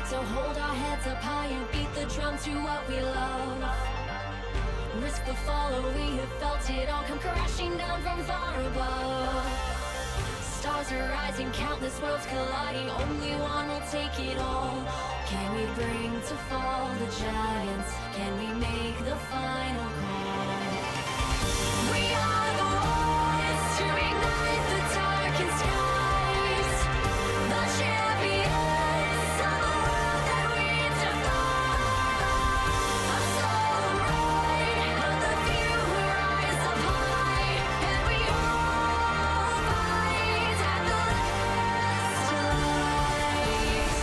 to hold our heads up high and beat the drum to what we love. Risk the fall, or we have felt it all come crashing down from far above. Stars are rising, countless worlds colliding, only one will take it all. Can we bring to fall the giants? Can we make the final call? We are the ones to ignite the darkened skies, the champions of the world that we defy. A solo ride of the few who rise up high, and we all fight at the last light.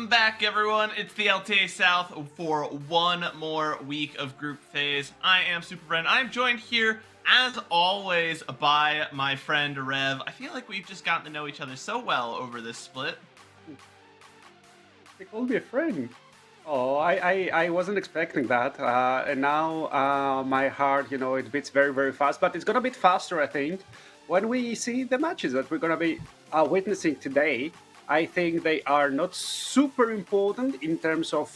back, everyone. It's the LTA South for one more week of group phase. I am SuperBren. I'm joined here, as always, by my friend Rev. I feel like we've just gotten to know each other so well over this split. They called me a friend. Oh, I wasn't expecting that. And now my heart, it beats very, very fast. But it's going to beat faster, I think, when we see the matches that we're going to be witnessing today. I think they are not super important in terms of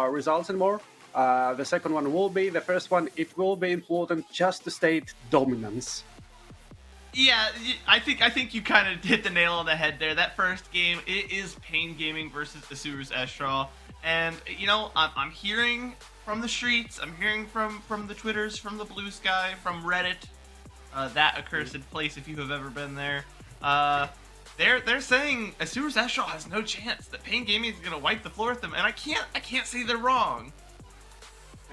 results anymore. The second one will be. The first one, it will be important just to state dominance. Yeah, I think you kind of hit the nail on the head there. That first game, it is Pain Gaming versus Asur's Estral. And, I'm hearing from the streets, I'm hearing from the Twitters, from the Blue Sky, from Reddit, that accursed place if you have ever been there. They're saying Asur's Estral has no chance, that Pain Gaming is going to wipe the floor with them, and I can't say they're wrong.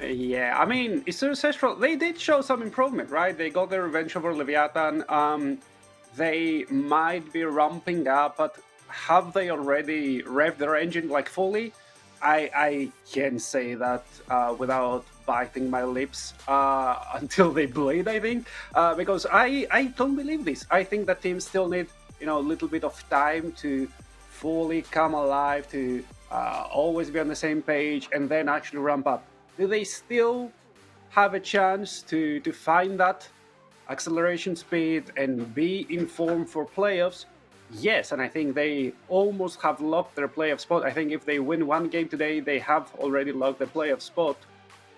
Yeah, I mean, Asur's Estral, they did show some improvement, right? They got their revenge over Leviathan. They might be ramping up, but have they already revved their engine fully? I can't say that without biting my lips until they bleed, I think, because I don't believe this. I think that teams still need, a little bit of time to fully come alive, to always be on the same page, and then actually ramp up. Do they still have a chance to find that acceleration speed and be in form for playoffs? Yes, and I think they almost have locked their playoff spot. I think if they win one game today, they have already locked the playoff spot.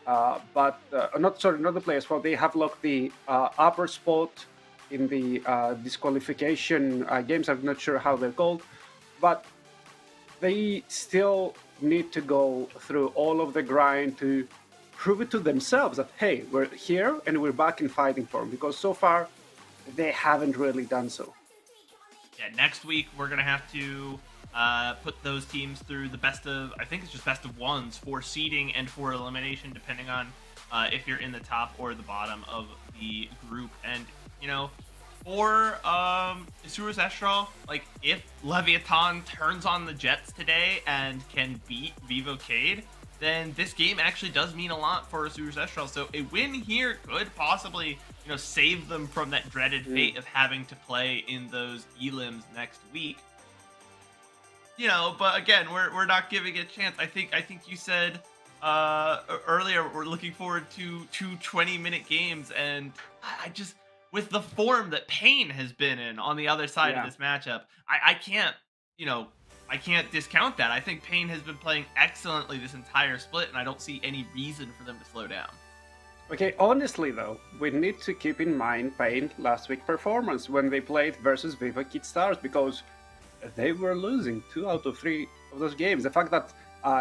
Not the playoff spot. They have locked the upper spot in the disqualification games. I'm not sure how they're called, but they still need to go through all of the grind to prove it to themselves that, hey, we're here and we're back in fighting form, because so far they haven't really done so. Yeah, next week we're going to have to put those teams through the best of ones for seeding and for elimination, depending on if you're in the top or the bottom of the group. And, for Asur's Estral, if Leviathan turns on the Jets today and can beat Vivocade, then this game actually does mean a lot for Asur's Estral. So a win here could possibly, save them from that dreaded fate of having to play in those elims next week. But again, we're not giving it a chance. I think you said earlier we're looking forward to two 20-minute games, and I just, with the form that Pain has been in on the other side of this matchup, I can't discount that. I think Pain has been playing excellently this entire split, and I don't see any reason for them to slow down. Okay, honestly though, we need to keep in mind Pain last week's performance when they played versus Viva Kid Stars, because they were losing 2 out of 3 of those games. The fact that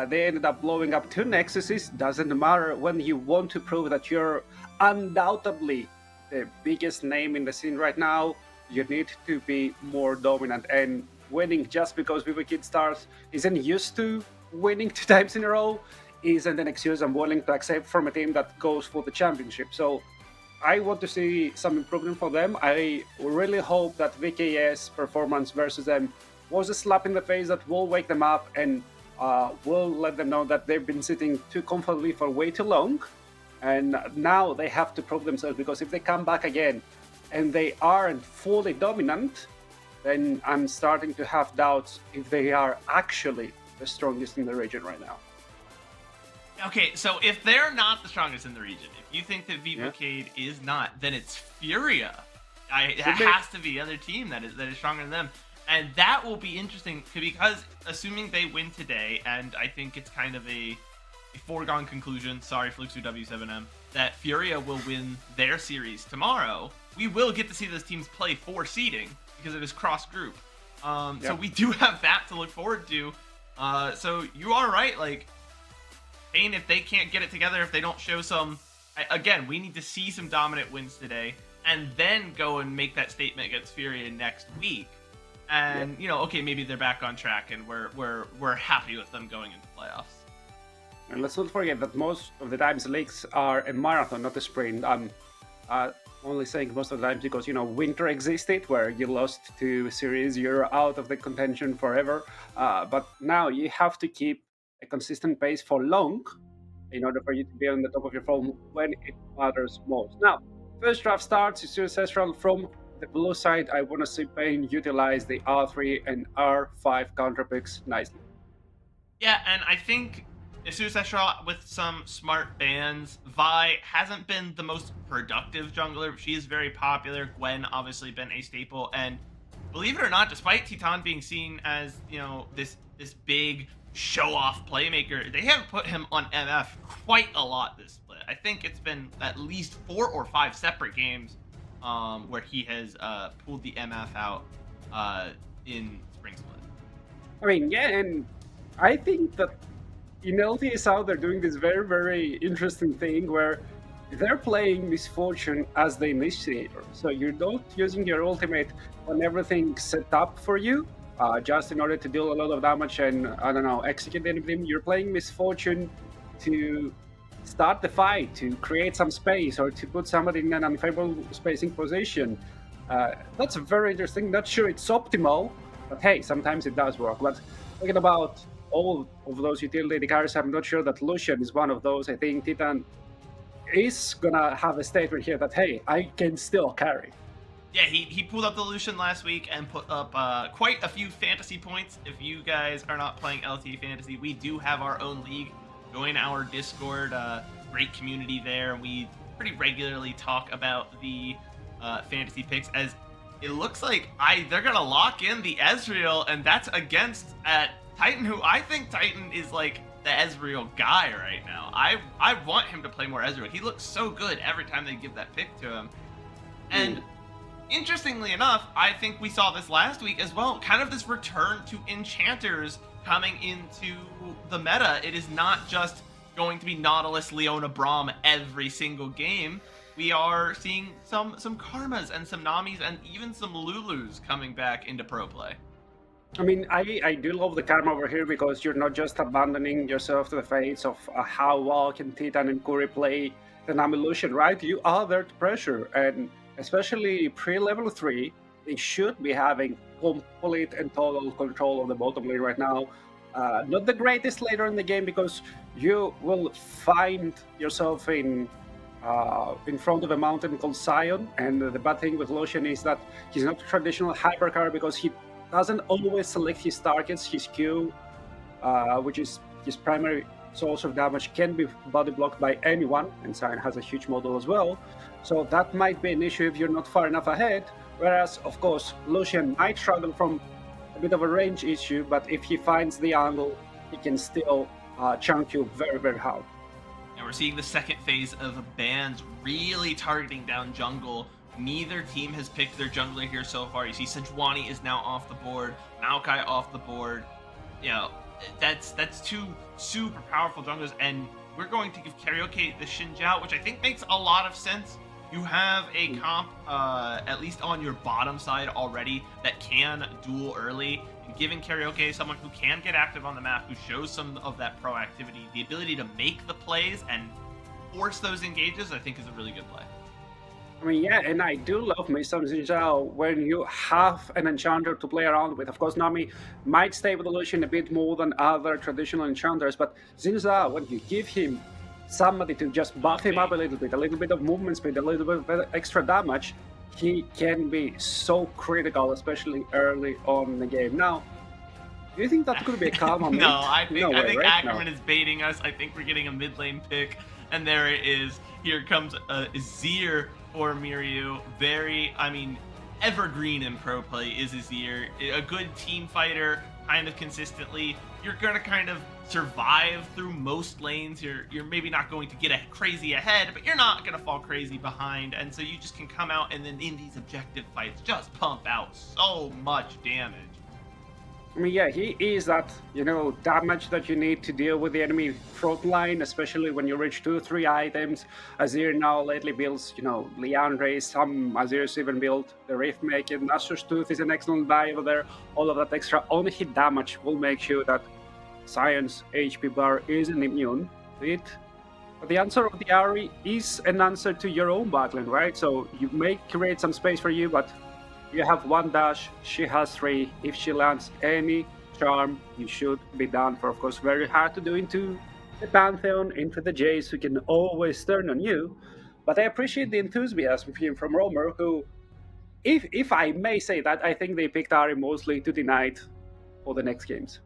they ended up blowing up 2 Nexuses doesn't matter when you want to prove that you're undoubtedly the biggest name in the scene right now. You need to be more dominant, and winning just because Viva Kid Stars isn't used to winning 2 times in a row isn't an excuse I'm willing to accept from a team that goes for the championship. So I want to see some improvement for them. I really hope that VKS performance versus them was a slap in the face that will wake them up and will let them know that they've been sitting too comfortably for way too long. And now they have to prove themselves, because if they come back again and they aren't fully dominant, then I'm starting to have doubts if they are actually the strongest in the region right now. Okay, so if they're not the strongest in the region, if you think that Vivocade is not, then it's Furia. It has to be the other team that is stronger than them. And that will be interesting, because assuming they win today, and I think it's kind of a foregone conclusion, sorry Fluxu W7M, that Furia will win their series tomorrow, we will get to see those teams play for seeding, because it is cross-group. So we do have that to look forward to. So you are right, Pain, if they can't get it together, if they don't show some... Again, we need to see some dominant wins today, and then go and make that statement against Furia next week. And, okay, maybe they're back on track, and we're happy with them going into playoffs. And let's not forget that most of the times leagues are a marathon, not a sprint. Only saying most of the times because winter existed where you lost to series, you're out of the contention forever. But now you have to keep a consistent pace for long in order for you to be on the top of your form when it matters most. Now, first draft starts. It's ancestral from the blue side. I want to see Pain utilize the R3 and R5 counter picks nicely. Yeah, and I think Ancestral with some smart bans. Vi hasn't been the most productive jungler. She is very popular. Gwen obviously been a staple, and believe it or not, despite Titan being seen as this big show-off playmaker, they have put him on MF quite a lot this split. I think it's been at least 4 or 5 separate games where he has pulled the MF out in Spring Split. I mean, yeah, and I think that in LTA South they're doing this very, very interesting thing where they're playing Misfortune as the initiator. So you're not using your ultimate when everything's set up for you, just in order to deal a lot of damage and, I don't know, execute anything. You're playing Misfortune to start the fight, to create some space, or to put somebody in an unfavorable spacing position. That's very interesting. Not sure it's optimal, but hey, sometimes it does work. But talking about all of those utility carries, I'm not sure that Lucian is one of those. I think Titan is gonna have a statement here that, hey, I can still carry. Yeah, he pulled up the Lucian last week and put up quite a few fantasy points. If you guys are not playing LTA Fantasy, we do have our own league. Join our Discord, great community there. We pretty regularly talk about the fantasy picks, as it looks like they're gonna lock in the Ezreal, and that's against Titan, who I think Titan is like the Ezreal guy right now. I want him to play more Ezreal. He looks so good every time they give that pick to him. And interestingly enough, I think we saw this last week as well, kind of this return to enchanters coming into the meta. It is not just going to be Nautilus, Leona, Braum every single game. We are seeing some Karmas and some Namis and even some Lulus coming back into pro play. I mean, I do love the Karma over here because you're not just abandoning yourself to the fates of how well can Titan and Kuri play the Nami Lucian, right? You are there to pressure, and especially pre-level 3, they should be having complete and total control of the bottom lane right now. Not the greatest later in the game because you will find yourself in front of a mountain called Sion, and the bad thing with Lucian is that he's not a traditional hypercar because he doesn't always select his targets. His Q, which is his primary source of damage, can be body blocked by anyone, and Sion has a huge model as well. So that might be an issue if you're not far enough ahead. Whereas, of course, Lucian might struggle from a bit of a range issue, but if he finds the angle, he can still chunk you very, very hard. And we're seeing the second phase of bans really targeting down jungle. Neither team has picked their jungler here so far. You see Sejuani is now off the board, Maokai off the board. You know, that's two super powerful junglers, and we're going to give Karaoke the Xinjiao, which I think makes a lot of sense. You have a comp, at least on your bottom side already, that can duel early, and giving Karaoke someone who can get active on the map, who shows some of that proactivity, the ability to make the plays and force those engages, I think is a really good play. I mean, yeah, and I do love me some Xinjiao when you have an enchanter to play around with. Of course, Nami might stay with the Lucian a bit more than other traditional enchanters, but Xinjiao, when you give him somebody to just buff him up a little bit of movement speed, a little bit of extra damage, he can be so critical, especially early on in the game. Now, do you think that could be a Karma mid? No, I think right? Ackerman is baiting us. I think we're getting a mid lane pick, and there it is. Here comes Azir for Miryu. Evergreen in pro play is Azir. A good team fighter, kind of consistently. You're gonna kind of survive through most lanes. You're maybe not going to get a crazy ahead, but you're not gonna fall crazy behind, and so you just can come out and then in these objective fights just pump out so much damage. I mean, yeah, he is that, damage that you need to deal with the enemy front line, especially when you reach 2-3 items. Azir now lately builds, Liandre, some Azir's even built the Rift Maker. Nashor's Tooth is an excellent buy over there. All of that extra on-hit damage will make sure that Sion's HP bar isn't immune to it. The answer of the Ari is an answer to your own backline, right? So you may create some space for you, but you have one dash, she has three. If she lands any charm, you should be done for. Of course, very hard to do into the Pantheon, into the Jace, who can always turn on you. But I appreciate the enthusiasm from Romer, who, if I may say that, I think they picked Ari mostly to deny it for the next games.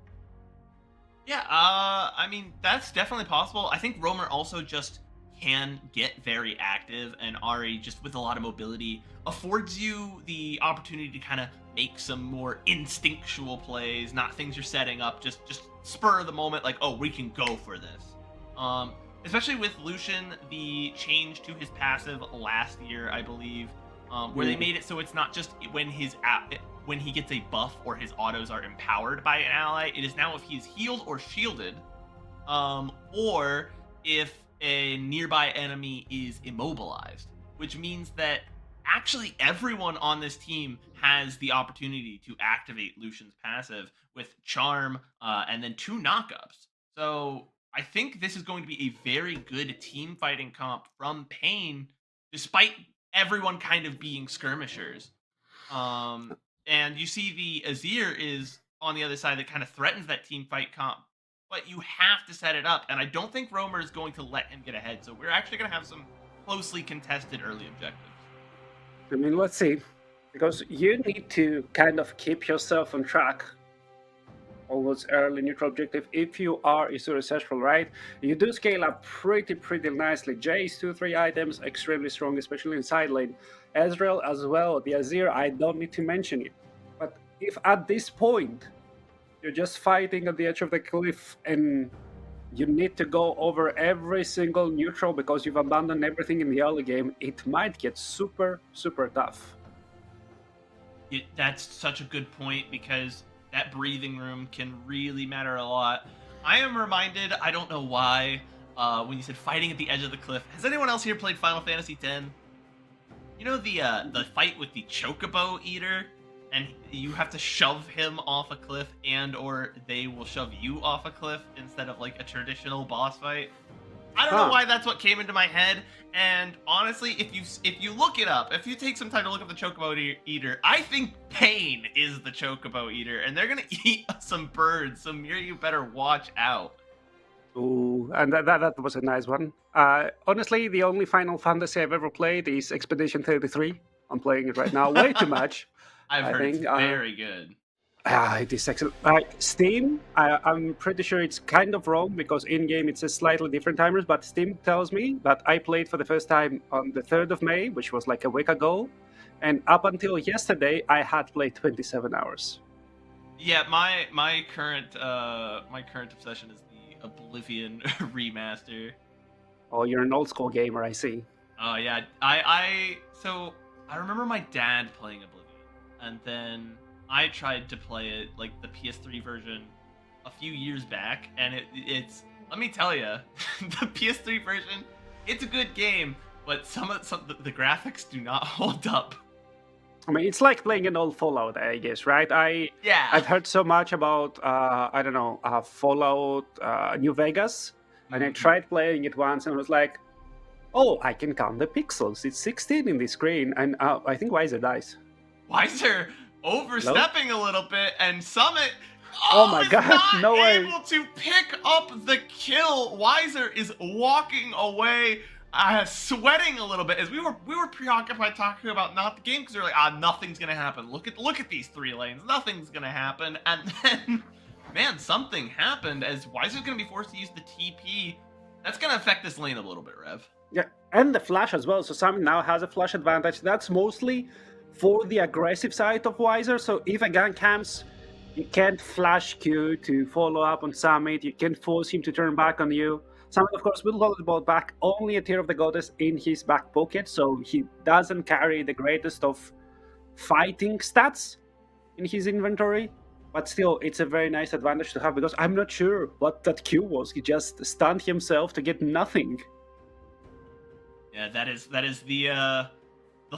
Yeah, I mean, that's definitely possible. I think Romer also just can get very active, and Ari, just with a lot of mobility, affords you the opportunity to kind of make some more instinctual plays, not things you're setting up, just spur of the moment, like, oh, we can go for this. Especially with Lucian, the change to his passive last year, I believe, where they made it so it's not just when he gets a buff or his autos are empowered by an ally. It is now if he's healed or shielded, or if a nearby enemy is immobilized, which means that actually everyone on this team has the opportunity to activate Lucian's passive with Charm and then 2 knockups. So I think this is going to be a very good team fighting comp from Pain, despite everyone kind of being skirmishers. And you see the Azir is on the other side that kind of threatens that team fight comp, but you have to set it up, and I don't think Romer is going to let him get ahead, so we're actually going to have some closely contested early objectives. I mean, let's see, because you need to kind of keep yourself on track almost early neutral objective if you are Isura Seshful, right? You do scale up pretty nicely. Jace 2-3 items, extremely strong, especially in side lane. Ezreal as well, the Azir, I don't need to mention it. But if at this point you're just fighting at the edge of the cliff and you need to go over every single neutral because you've abandoned everything in the early game, it might get super tough. That's such a good point, because that breathing room can really matter a lot. I am reminded, I don't know why, when you said fighting at the edge of the cliff. Has anyone else here played Final Fantasy X? You know the fight with the Chocobo Eater, and you have to shove him off a cliff, and or they will shove you off a cliff instead of like a traditional boss fight? I don't know why that's what came into my head, and honestly, if you look it up, if you take some time to look up the Chocobo Eater, I think Pain is the Chocobo Eater, and they're gonna eat some birds, so Mir, you better watch out. Ooh, and that was a nice one. Honestly, the only Final Fantasy I've ever played is Expedition 33. I'm playing it right now, way too much. I've heard it's very good. It is excellent. Steam, I'm pretty sure it's kind of wrong because in-game it's a slightly different timers, but Steam tells me that I played for the first time on the 3rd of May, which was like a week ago, and up until yesterday, I had played 27 hours. Yeah, my current obsession is the Oblivion remaster. Oh, you're an old school gamer, I see. Oh yeah, so I remember my dad playing Oblivion, and then I tried to play it, like the PS3 version, a few years back, and it's let me tell you, the PS3 version, it's a good game, but some the graphics do not hold up. I mean, it's like playing an old Fallout, I guess, right? I've heard so much about Fallout New Vegas, and I tried playing it once, and I was like, oh, I can count the pixels. It's 16 in the screen, and I think Weiser dies. Weiser overstepping a little bit, and Summit oh my god, no way, able to pick up the kill. Weiser is walking away, sweating a little bit, as we were preoccupied talking about not the game, because we were like, nothing's gonna happen. Look at these 3 lanes, nothing's gonna happen. And then, man, something happened, as Weiser's gonna be forced to use the TP. That's gonna affect this lane a little bit, Rev. Yeah, and the flash as well. So Summit now has a flash advantage. That's mostly for the aggressive side of Weiser. So if a gank comes, you can't flash Q to follow up on Summit. You can force him to turn back on you. Summit, of course, will hold the ball back, only a Tear of the Goddess in his back pocket, so he doesn't carry the greatest of fighting stats in his inventory. But still, it's a very nice advantage to have, because I'm not sure what that Q was. He just stunned himself to get nothing. Yeah, that is the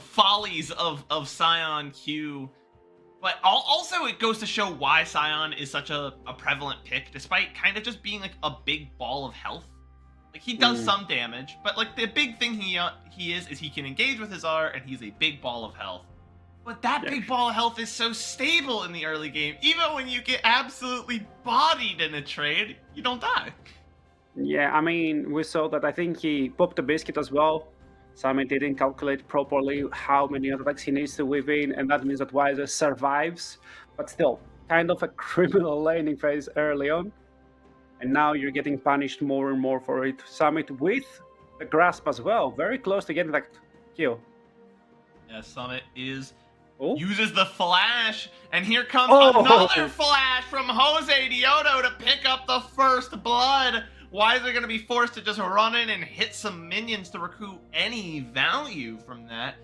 follies of Scion Q. But also, it goes to show why Scion is such a prevalent pick, despite kind of just being like a big ball of health. Like, he does some damage, but like the big thing he is he can engage with his R, and he's a big ball of health. But that big ball of health is so stable in the early game. Even when you get absolutely bodied in a trade, you don't die. Yeah, I mean, we saw that I think he popped a biscuit as well. Summit didn't calculate properly how many attacks he needs to weave in, and that means that Weiser survives, but still, kind of a criminal laning phase early on. And now you're getting punished more and more for it. Summit with the grasp as well, very close to getting that kill. Yeah, Summit Oh. uses the flash, and here comes Oh. another flash from Jose Diodo to pick up the first blood. Why is it going to be forced to just run in and hit some minions to recoup any value from that?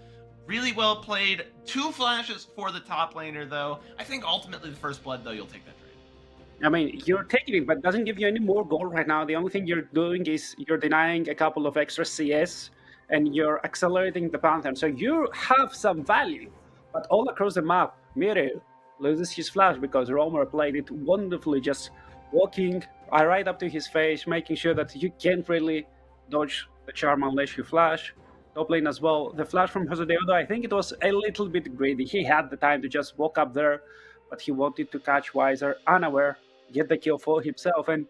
Really well played. 2 flashes for the top laner, though. I think ultimately the first blood, though, you'll take that trade. I mean, you're taking it, but it doesn't give you any more gold right now. The only thing you're doing is you're denying a couple of extra CS, and you're accelerating the Pantheon. So you have some value. But all across the map, Mirel loses his flash because Romer played it wonderfully, just walking right up to his face, making sure that you can't really dodge the charm unless you flash. Top lane as well. The flash from Jose Deudo, I think it was a little bit greedy. He had the time to just walk up there, but he wanted to catch Weiser unaware, get the kill for himself. And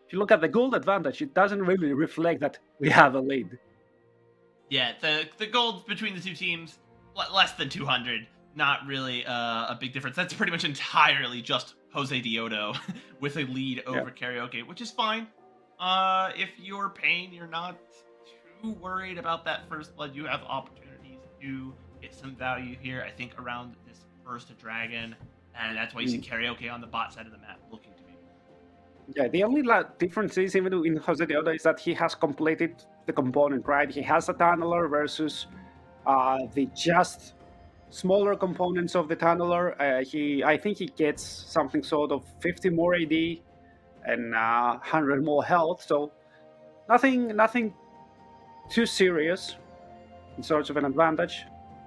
if you look at the gold advantage, it doesn't really reflect that we have a lead. Yeah, the gold between the two teams, less than 200. Not really a big difference. That's pretty much entirely just Jose Diodo with a lead over Karaoke, which is fine. If you're Pain, you're not too worried about that first blood. You have opportunities to get some value here, I think, around this first dragon. And that's why you see Karaoke on the bot side of the map looking to be. Yeah, the only difference is, even in Jose Diodo, is that he has completed the component, right? He has a tunneler versus the just smaller components of the tunneler. I think he gets something sort of 50 more AD and 100 more health. So nothing too serious in sorts of an advantage,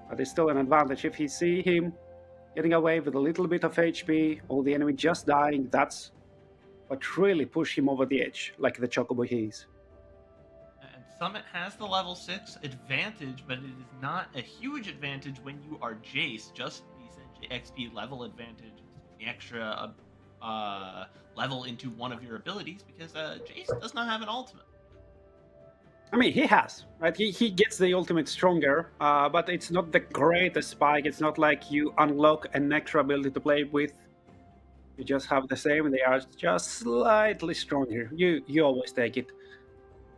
but it's still an advantage. If you see him getting away with a little bit of HP, or the enemy just dying, that's what really pushed him over the edge, like the Chocobo he is. And Summit has the level 6 advantage, but it is not a huge advantage when you are Jace, just the essentially XP level advantage, the extra level into one of your abilities, because Jace does not have an ultimate. I mean, he has, right? He gets the ultimate stronger, but it's not the greatest spike. It's not like you unlock an extra ability to play with. You just have the same, and they are just slightly stronger. You always take it.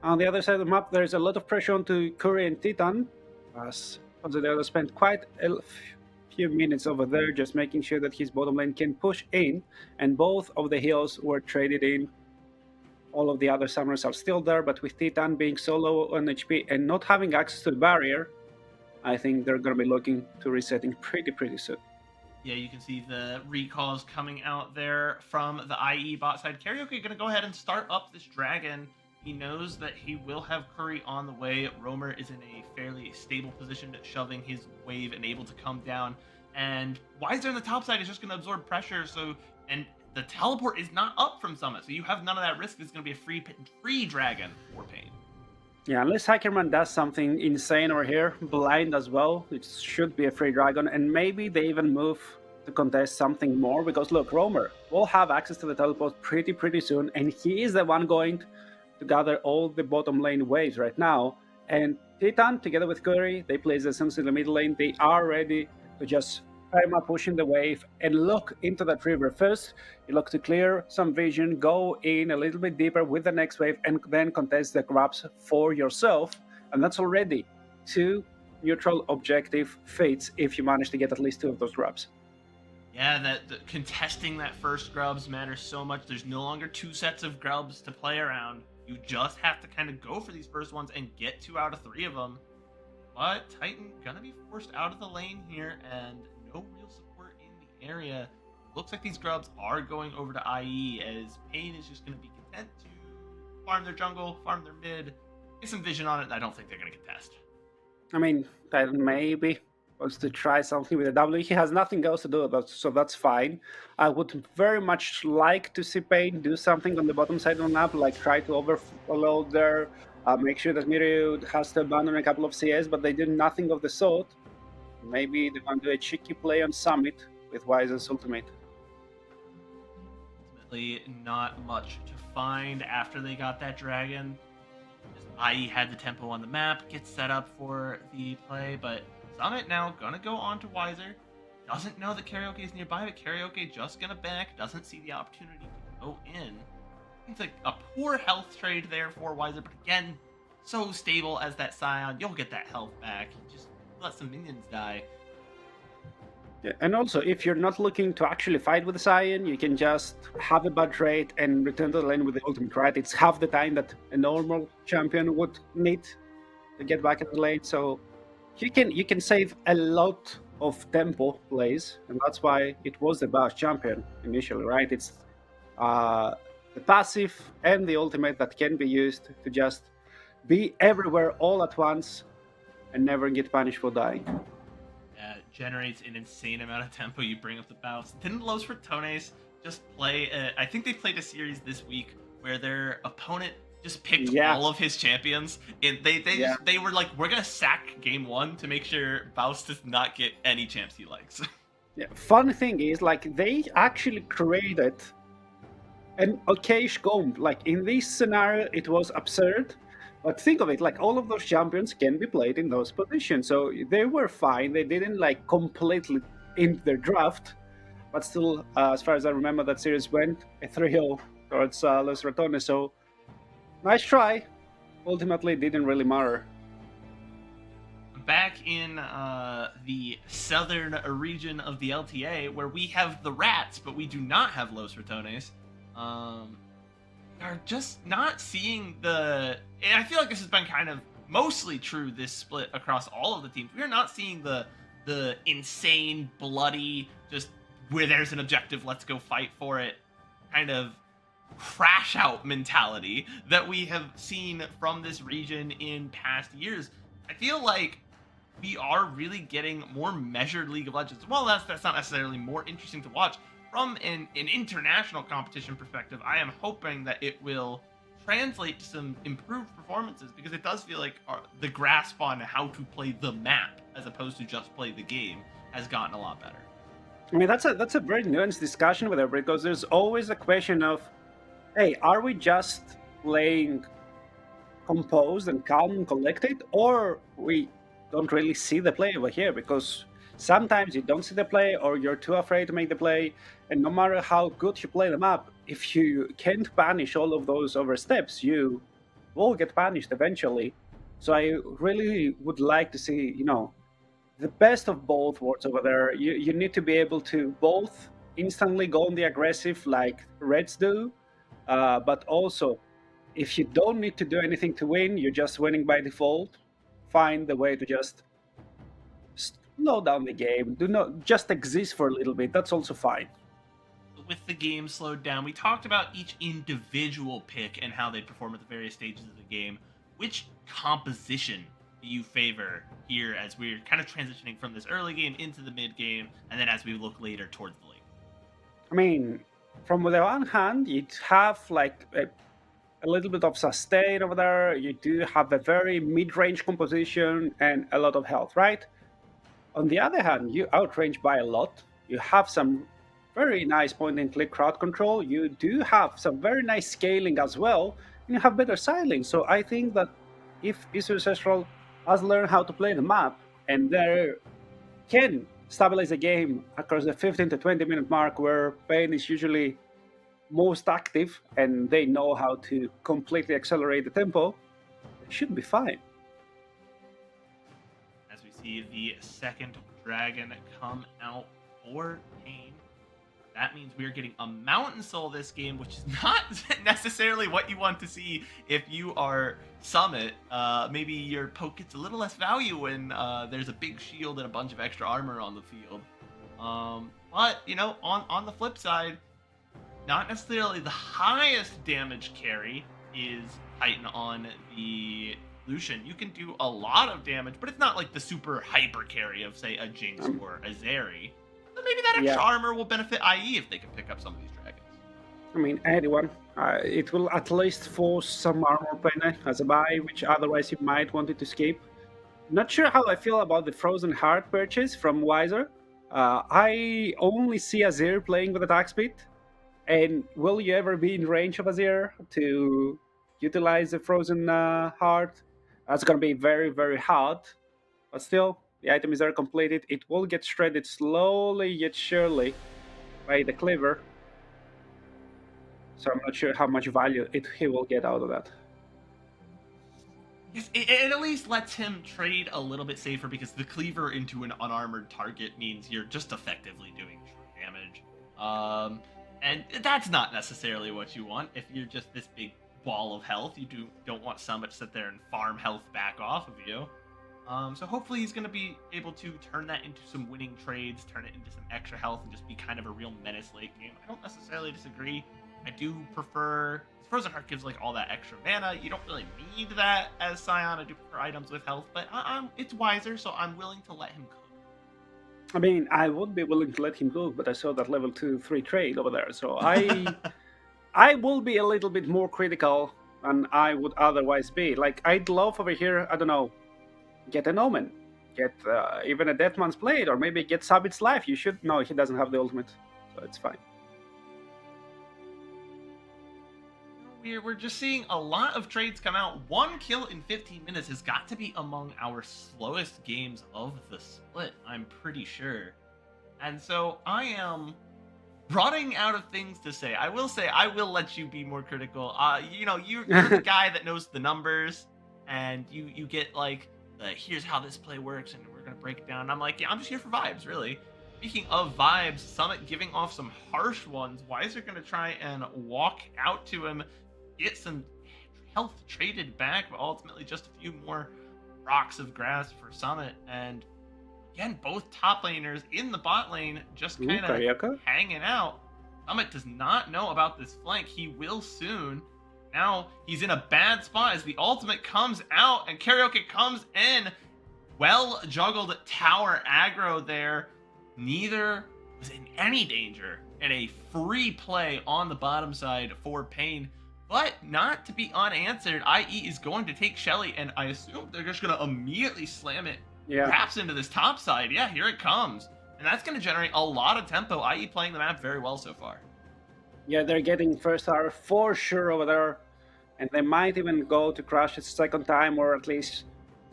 On the other side of the map, there's a lot of pressure onto Curry and Titan, as Jose Deudo spent quite a few minutes over there just making sure that his bottom lane can push in, and both of the heals were traded in. All of the other summoners are still there, but with Titan being so low on HP and not having access to the barrier, I think they're going to be looking to resetting pretty soon. Yeah, you can see the recalls coming out there from the IE bot side. Karaoke going to go ahead and start up this dragon. He knows that he will have Curry on the way. Romer is in a fairly stable position, shoving his wave and able to come down. And Weiser on the top side is just going to absorb pressure. And the teleport is not up from Summit, so you have none of that risk. It's going to be a free dragon for Pain. Yeah, unless Hackerman does something insane over here, blind as well, it should be a free dragon, and maybe they even move to contest something more, because look, Romer will have access to the teleport pretty soon, and he is the one going to gather all the bottom lane waves right now. And Titan, together with Curry, they place themselves in the middle lane. They are ready to just pushing the wave and look into that river. First, you look to clear some vision, go in a little bit deeper with the next wave, and then contest the grabs for yourself. And that's already 2 neutral objective fates if you manage to get at least 2 of those grabs. Yeah, contesting that first grubs matters so much. There's no longer 2 sets of grubs to play around. You just have to kind of go for these first ones and get 2 out of 3 of them. But Titan gonna be forced out of the lane here, and no real support in the area. Looks like these grubs are going over to IE, as Pain is just going to be content to farm their jungle, farm their mid, get some vision on it, and I don't think they're going to contest. I mean, Titan maybe wants to try something with a W. He has nothing else to do, so that's fine. I would very much like to see Pain do something on the bottom side of the map, like try to overload there, make sure that Mirio has to abandon a couple of CS, but they did nothing of the sort. Maybe they're going to do a cheeky play on Summit with Wise's ultimate. Ultimately, not much to find after they got that dragon. IE had the tempo on the map, gets set up for the play, but Summit now gonna go on to Wiser. Doesn't know that Karaoke is nearby, but Karaoke just gonna back, doesn't see the opportunity to go in. It's like a poor health trade there for Wiser, but again, so stable as that Scion, you'll get that health back. Just let some minions die. Yeah, and also, if you're not looking to actually fight with the Scion, you can just have a bad trade and return to the lane with the ultimate, right? It's half the time that a normal champion would need to get back in the lane, so you can save a lot of tempo plays, and that's why it was the best champion initially, right? It's the passive and the ultimate that can be used to just be everywhere all at once and never get punished for dying. Generates an insane amount of tempo. You bring up the bounce. Didn't Los Ratones just play? I think they played a series this week where their opponent just picked all of his champions, and they were like, "We're gonna sack game one to make sure Faust does not get any champs he likes." Yeah. Fun thing is, like, they actually created an okayish comp. Like in this scenario, it was absurd. But think of it, like all of those champions can be played in those positions. So they were fine. They didn't like completely in their draft. But still, as far as I remember, that series went a 3-0 towards Los Ratones. So nice try. Ultimately, didn't really matter. Back in the southern region of the LTA, where we have the Rats, but we do not have Los Ratones. Are just not seeing the, and I feel like this has been kind of mostly true this split across all of the teams. We're not seeing the insane, bloody, just where there's an objective, let's go fight for it kind of crash out mentality that we have seen from this region in past years. I feel like we are really getting more measured League of Legends. Well, that's not necessarily more interesting to watch. From an international competition perspective, I am hoping that it will translate to some improved performances, because it does feel like the grasp on how to play the map as opposed to just play the game has gotten a lot better. I mean, that's a very nuanced discussion with everybody, because there's always a question of, hey, are we just playing composed and calm and collected, or we don't really see the play over here? Because sometimes you don't see the play, or you're too afraid to make the play, and no matter how good you play the map, if you can't punish all of those oversteps, you will get punished eventually. So I really would like to see, the best of both worlds over there. You need to be able to both instantly go on the aggressive like Reds do, but also, if you don't need to do anything to win, you're just winning by default, find the way to just slow down the game. Do not just exist for a little bit. That's also fine. With the game slowed down, we talked about each individual pick and how they perform at the various stages of the game. Which composition do you favor here as we're kind of transitioning from this early game into the mid game, and then as we look later towards the late? I mean, from the one hand, you have like a little bit of sustain over there. You do have a very mid-range composition and a lot of health, right? On the other hand, you outrange by a lot. You have some very nice point-and-click crowd control. You do have some very nice scaling as well, and you have better siling. So I think that if Ancestral has learned how to play the map, and they can stabilize the game across the 15 to 20 minute mark, where Pain is usually most active and they know how to completely accelerate the tempo, it should be fine. As we see the second dragon come out for Pain, that means we are getting a Mountain Soul this game, which is not necessarily what you want to see if you are Summit. Maybe your poke gets a little less value when there's a big shield and a bunch of extra armor on the field. But, on the flip side, not necessarily the highest damage carry is Titan on the Lucian, you can do a lot of damage, but it's not like the super hyper carry of, say, a Jinx or a Zeri. So maybe that extra armor will benefit IE if they can pick up some of these dragons. I mean, anyone. It will at least force some armor penny as a buy, which otherwise you might want it to skip. Not sure how I feel about the Frozen Heart purchase from Weiser. I only see Azir playing with attack speed. And will you ever be in range of Azir to utilize the Frozen Heart? That's going to be very, very hard. But still, the item is there completed. It will get shredded slowly yet surely by the Cleaver. So I'm not sure how much value he will get out of that. It at least lets him trade a little bit safer because the Cleaver into an unarmored target means you're just effectively doing damage. And that's not necessarily what you want. If you're just this big ball of health, you don't want Summit to sit there and farm health back off of you. So hopefully he's going to be able to turn that into some winning trades, turn it into some extra health, and just be kind of a real menace late game. I don't necessarily disagree. I do prefer... Frozen Heart gives like all that extra mana. You don't really need that as Scion. I do prefer items with health, but it's Wiser, so I'm willing to let him cook. I mean, I would be willing to let him cook, but I saw that level 2-3 trade over there, so I will be a little bit more critical than I would otherwise be. Like, I'd love over here, I don't know, get an Omen, get even a Deathman's Blade, or maybe get Sabit's Life. You should... No, he doesn't have the ultimate, so it's fine. We're just seeing a lot of trades come out. 1 kill in 15 minutes has got to be among our slowest games of the split, I'm pretty sure. And so I am running out of things to say. I will say, I will let you be more critical. You know, you're the guy that knows the numbers, and you get like, here's how this play works, and we're going to break it down. And I'm like, yeah, I'm just here for vibes, really. Speaking of vibes, Summit giving off some harsh ones. Weiser going to try and walk out to him, get some health traded back, but ultimately just a few more rocks of grass for Summit. And again, both top laners in the bot lane just kind of hanging out. Summit does not know about this flank. He will soon. Now he's in a bad spot as the ultimate comes out and Karaoke comes in. Well juggled tower aggro there. Neither was in any danger, and a free play on the bottom side for Pain. But not to be unanswered, IE is going to take Shelly, and I assume they're just going to immediately slam it perhaps into this top side. Yeah, here it comes. And that's going to generate a lot of tempo. IE playing the map very well so far. Yeah, they're getting first tower for sure over there. And they might even go to crush it second time, or at least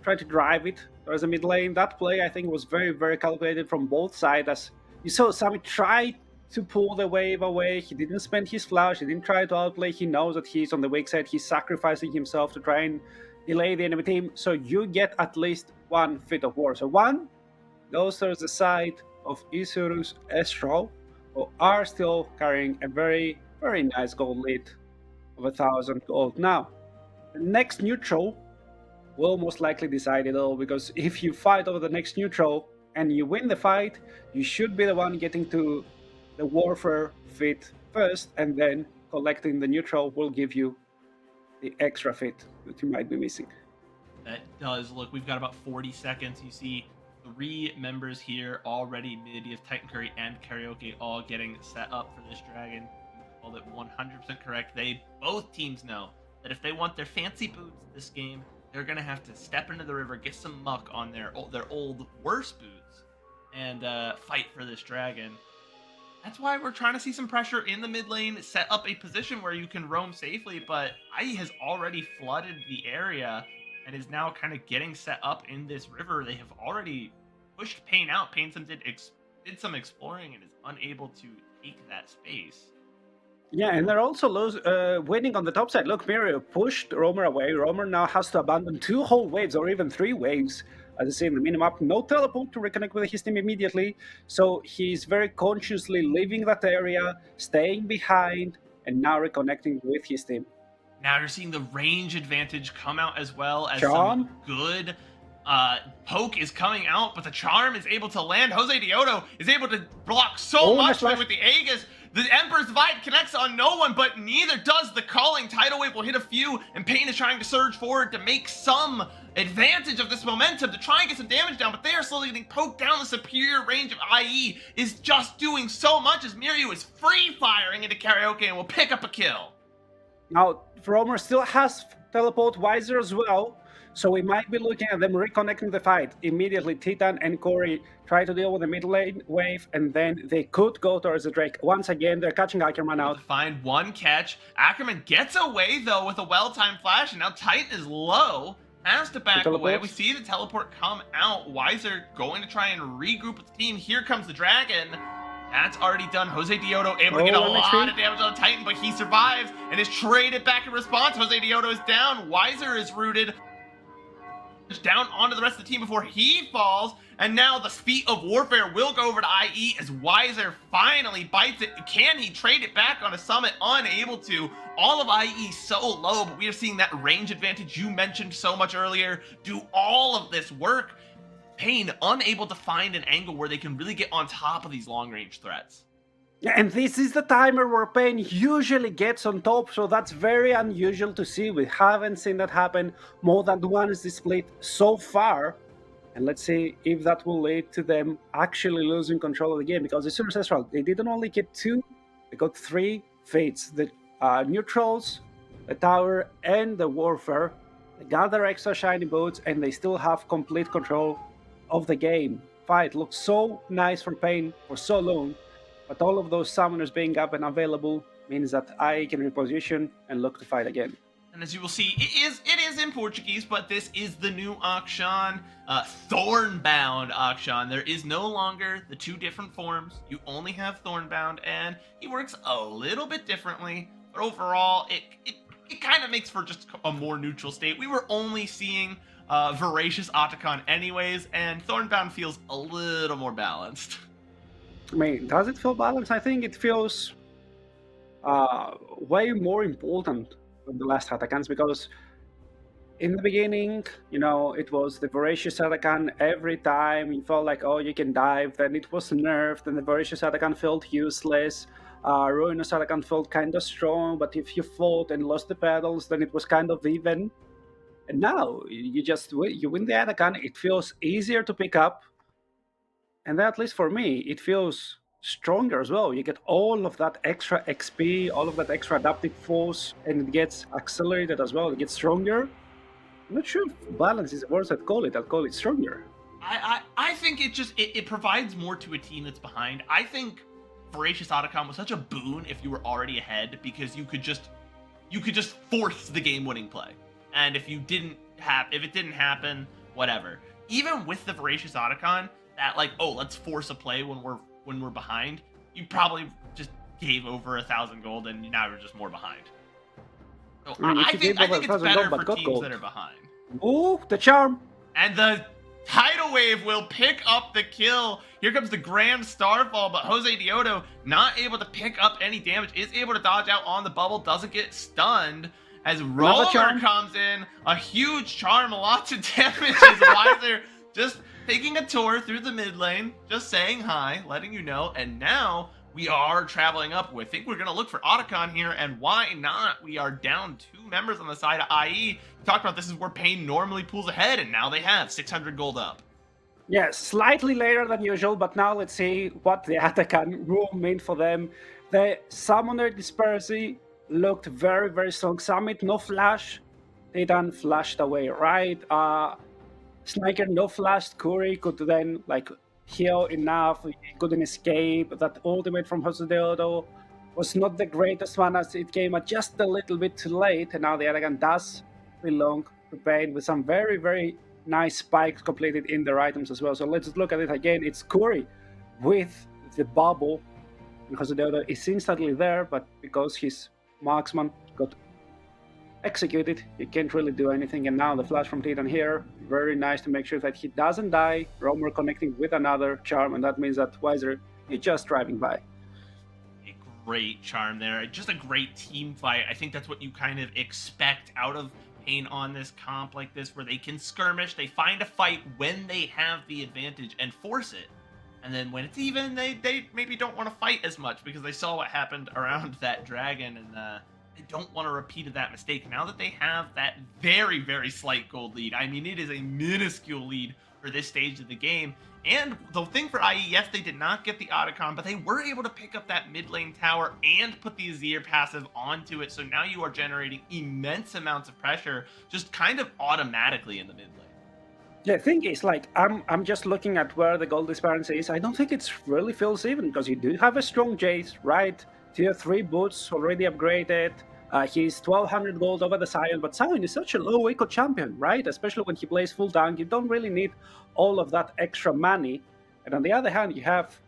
try to drive it towards the mid lane. That play, I think, was very, very calculated from both sides. As you saw, Summit tried to pull the wave away. He didn't spend his flash. He didn't try to outplay. He knows that he's on the weak side. He's sacrificing himself to try and delay the enemy team. So you get at least 1 Fit of War. So 1 goes towards the side of Isurus Estral, who are still carrying a very, very nice gold lead of 1,000 gold. Now, the next neutral will most likely decide it all, because if you fight over the next neutral and you win the fight, you should be the one getting to the warfare fit first, and then collecting the neutral will give you the extra fit that you might be missing. That does. Look, we've got about 40 seconds. You see 3 members here already mid. You have Titan Curry and Karaoke all getting set up for this dragon. You called it 100% correct. Both teams know that if they want their fancy boots this game, they're going to have to step into the river, get some muck on their old worse boots, and fight for this dragon. That's why we're trying to see some pressure in the mid lane, set up a position where you can roam safely, but IE has already flooded the area and is now kind of getting set up in this river. They have already pushed Pain out. Pain did some exploring and is unable to take that space. Yeah, and they're also winning on the top side. Look, Mirio pushed Roamer away. Roamer now has to abandon 2 whole waves, or even 3 waves. As I say in the minimap, no teleport to reconnect with his team immediately. So he's very consciously leaving that area, staying behind, and now reconnecting with his team. Now you're seeing the range advantage come out as well as Charm. Some good poke is coming out, but the charm is able to land. Jose Diodo is able to block so much with the Aegis. The Emperor's Divide connects on no one, but neither does the Calling. Tidal Wave will hit a few, and Pain is trying to surge forward to make some advantage of this momentum to try and get some damage down, but they are slowly getting poked down. The superior range of IE is just doing so much as Miryu is free firing into Karaoke and will pick up a kill. Now, Romer still has teleport Wiser as well, so we might be looking at them reconnecting the fight. Immediately, Titan and Corey try to deal with the mid lane wave, and then they could go towards the Drake. Once again, they're catching Ackerman out. Find one catch. Ackerman gets away, though, with a well-timed flash, and now Titan is low. Has to back away. We see the teleport come out. Wiser going to try and regroup with the team. Here comes the Dragon. That's already done. Jose Diodo able to get a lot of damage on Titan, but he survives and is traded back in response. Jose Diodo is down. Wiser is rooted down onto the rest of the team before he falls, and now the feat of warfare will go over to IE as Wiser finally bites it. Can he trade it back on a summit? Unable to. All of IE so low, but we are seeing that range advantage you mentioned so much earlier do all of this work. Pain unable to find an angle where they can really get on top of these long-range threats. And this is the timer where Pain usually gets on top, so that's very unusual to see. We haven't seen that happen more than once this split so far. And let's see if that will lead to them actually losing control of the game, because the Super Central, they didn't only get 2, they got 3 fates. The neutrals, the tower, and the warfare. They got their extra shiny boots, and they still have complete control of the game. Fight looks so nice for Pain for so long. But all of those summoners being up and available means that I can reposition and look to fight again. And as you will see, it is in Portuguese, but this is the new Akshan, Thornbound Akshan. There is no longer the 2 different forms. You only have Thornbound, and he works a little bit differently. But overall, it kind of makes for just a more neutral state. We were only seeing Voracious Otacon anyways, and Thornbound feels a little more balanced. I mean, does it feel balanced? I think it feels way more important than the last Atacans, because in the beginning, you know, it was the Voracious Atacan every time. You felt like, oh, you can dive. Then it was nerfed, and the Voracious Atacan felt useless. Ruinous Atacan felt kind of strong, but if you fought and lost the pedals, then it was kind of even. And now, you win the Atacan, it feels easier to pick up. And at least for me, it feels stronger as well. You get all of that extra XP, all of that extra adaptive force, and it gets accelerated as well. It gets stronger. I'm not sure if balance is the word I'd call it stronger. I think it provides more to a team that's behind. I think Voracious Otacon was such a boon if you were already ahead, because you could just force the game-winning play. And if it didn't happen, whatever. Even with the Voracious Otacon, that like, oh, let's force a play when we're behind, you probably just gave over 1,000 gold and now you're just more behind. So I think it's better for teams that are behind. Ooh, the charm! And the Tidal Wave will pick up the kill. Here comes the Grand Starfall, but Jose Diodo not able to pick up any damage, is able to dodge out on the bubble, doesn't get stunned. As Roller comes in, a huge charm, lots of damage as Wiser just taking a tour through the mid lane, just saying hi, letting you know, and now we are traveling up. I think we're going to look for Otacon here, and why not? We are down 2 members on the side of IE. We talked about this is where Pain normally pulls ahead, and now they have 600 gold up. Yes, slightly later than usual, but now let's see what the Otacon rule meant for them. The Summoner Dispersy looked very, very strong. Summit, no flash. Titan flashed away, right? Sniker no flashed. Curry could then like heal enough. He couldn't escape. That ultimate from Jose Deodo was not the greatest one, as it came just a little bit too late. And now the Aragon does belong to Pain with some very, very nice spikes completed in their items as well. So let's look at it again. It's Curry with the bubble. And Jose Deodo is instantly there, but because his marksman got executed, he can't really do anything. And now the flash from Titan here, very nice to make sure that he doesn't die. Romer connecting with another charm, and that means that Wiser is just driving by. A great charm there, just a great team fight. I think that's what you kind of expect out of Pain on this comp like this, where they can skirmish, they find a fight when they have the advantage and force it. And then when it's even, they maybe don't want to fight as much because they saw what happened around that dragon, and they don't want to repeat that mistake. Now that they have that very, very slight gold lead, I mean, it is a minuscule lead for this stage of the game. And the thing for IE, yes, they did not get the Otacon, but they were able to pick up that mid lane tower and put the Azir passive onto it. So now you are generating immense amounts of pressure just kind of automatically in the mid lane. The thing is, like, I'm just looking at where the gold disparity is. I don't think it's really feels even, because you do have a strong Jace, right? Tier 3 boots already upgraded. He's 1200 gold over the Sion, but Sion is such a low eco champion, right? Especially when he plays full tank, you don't really need all of that extra money. And on the other hand, you have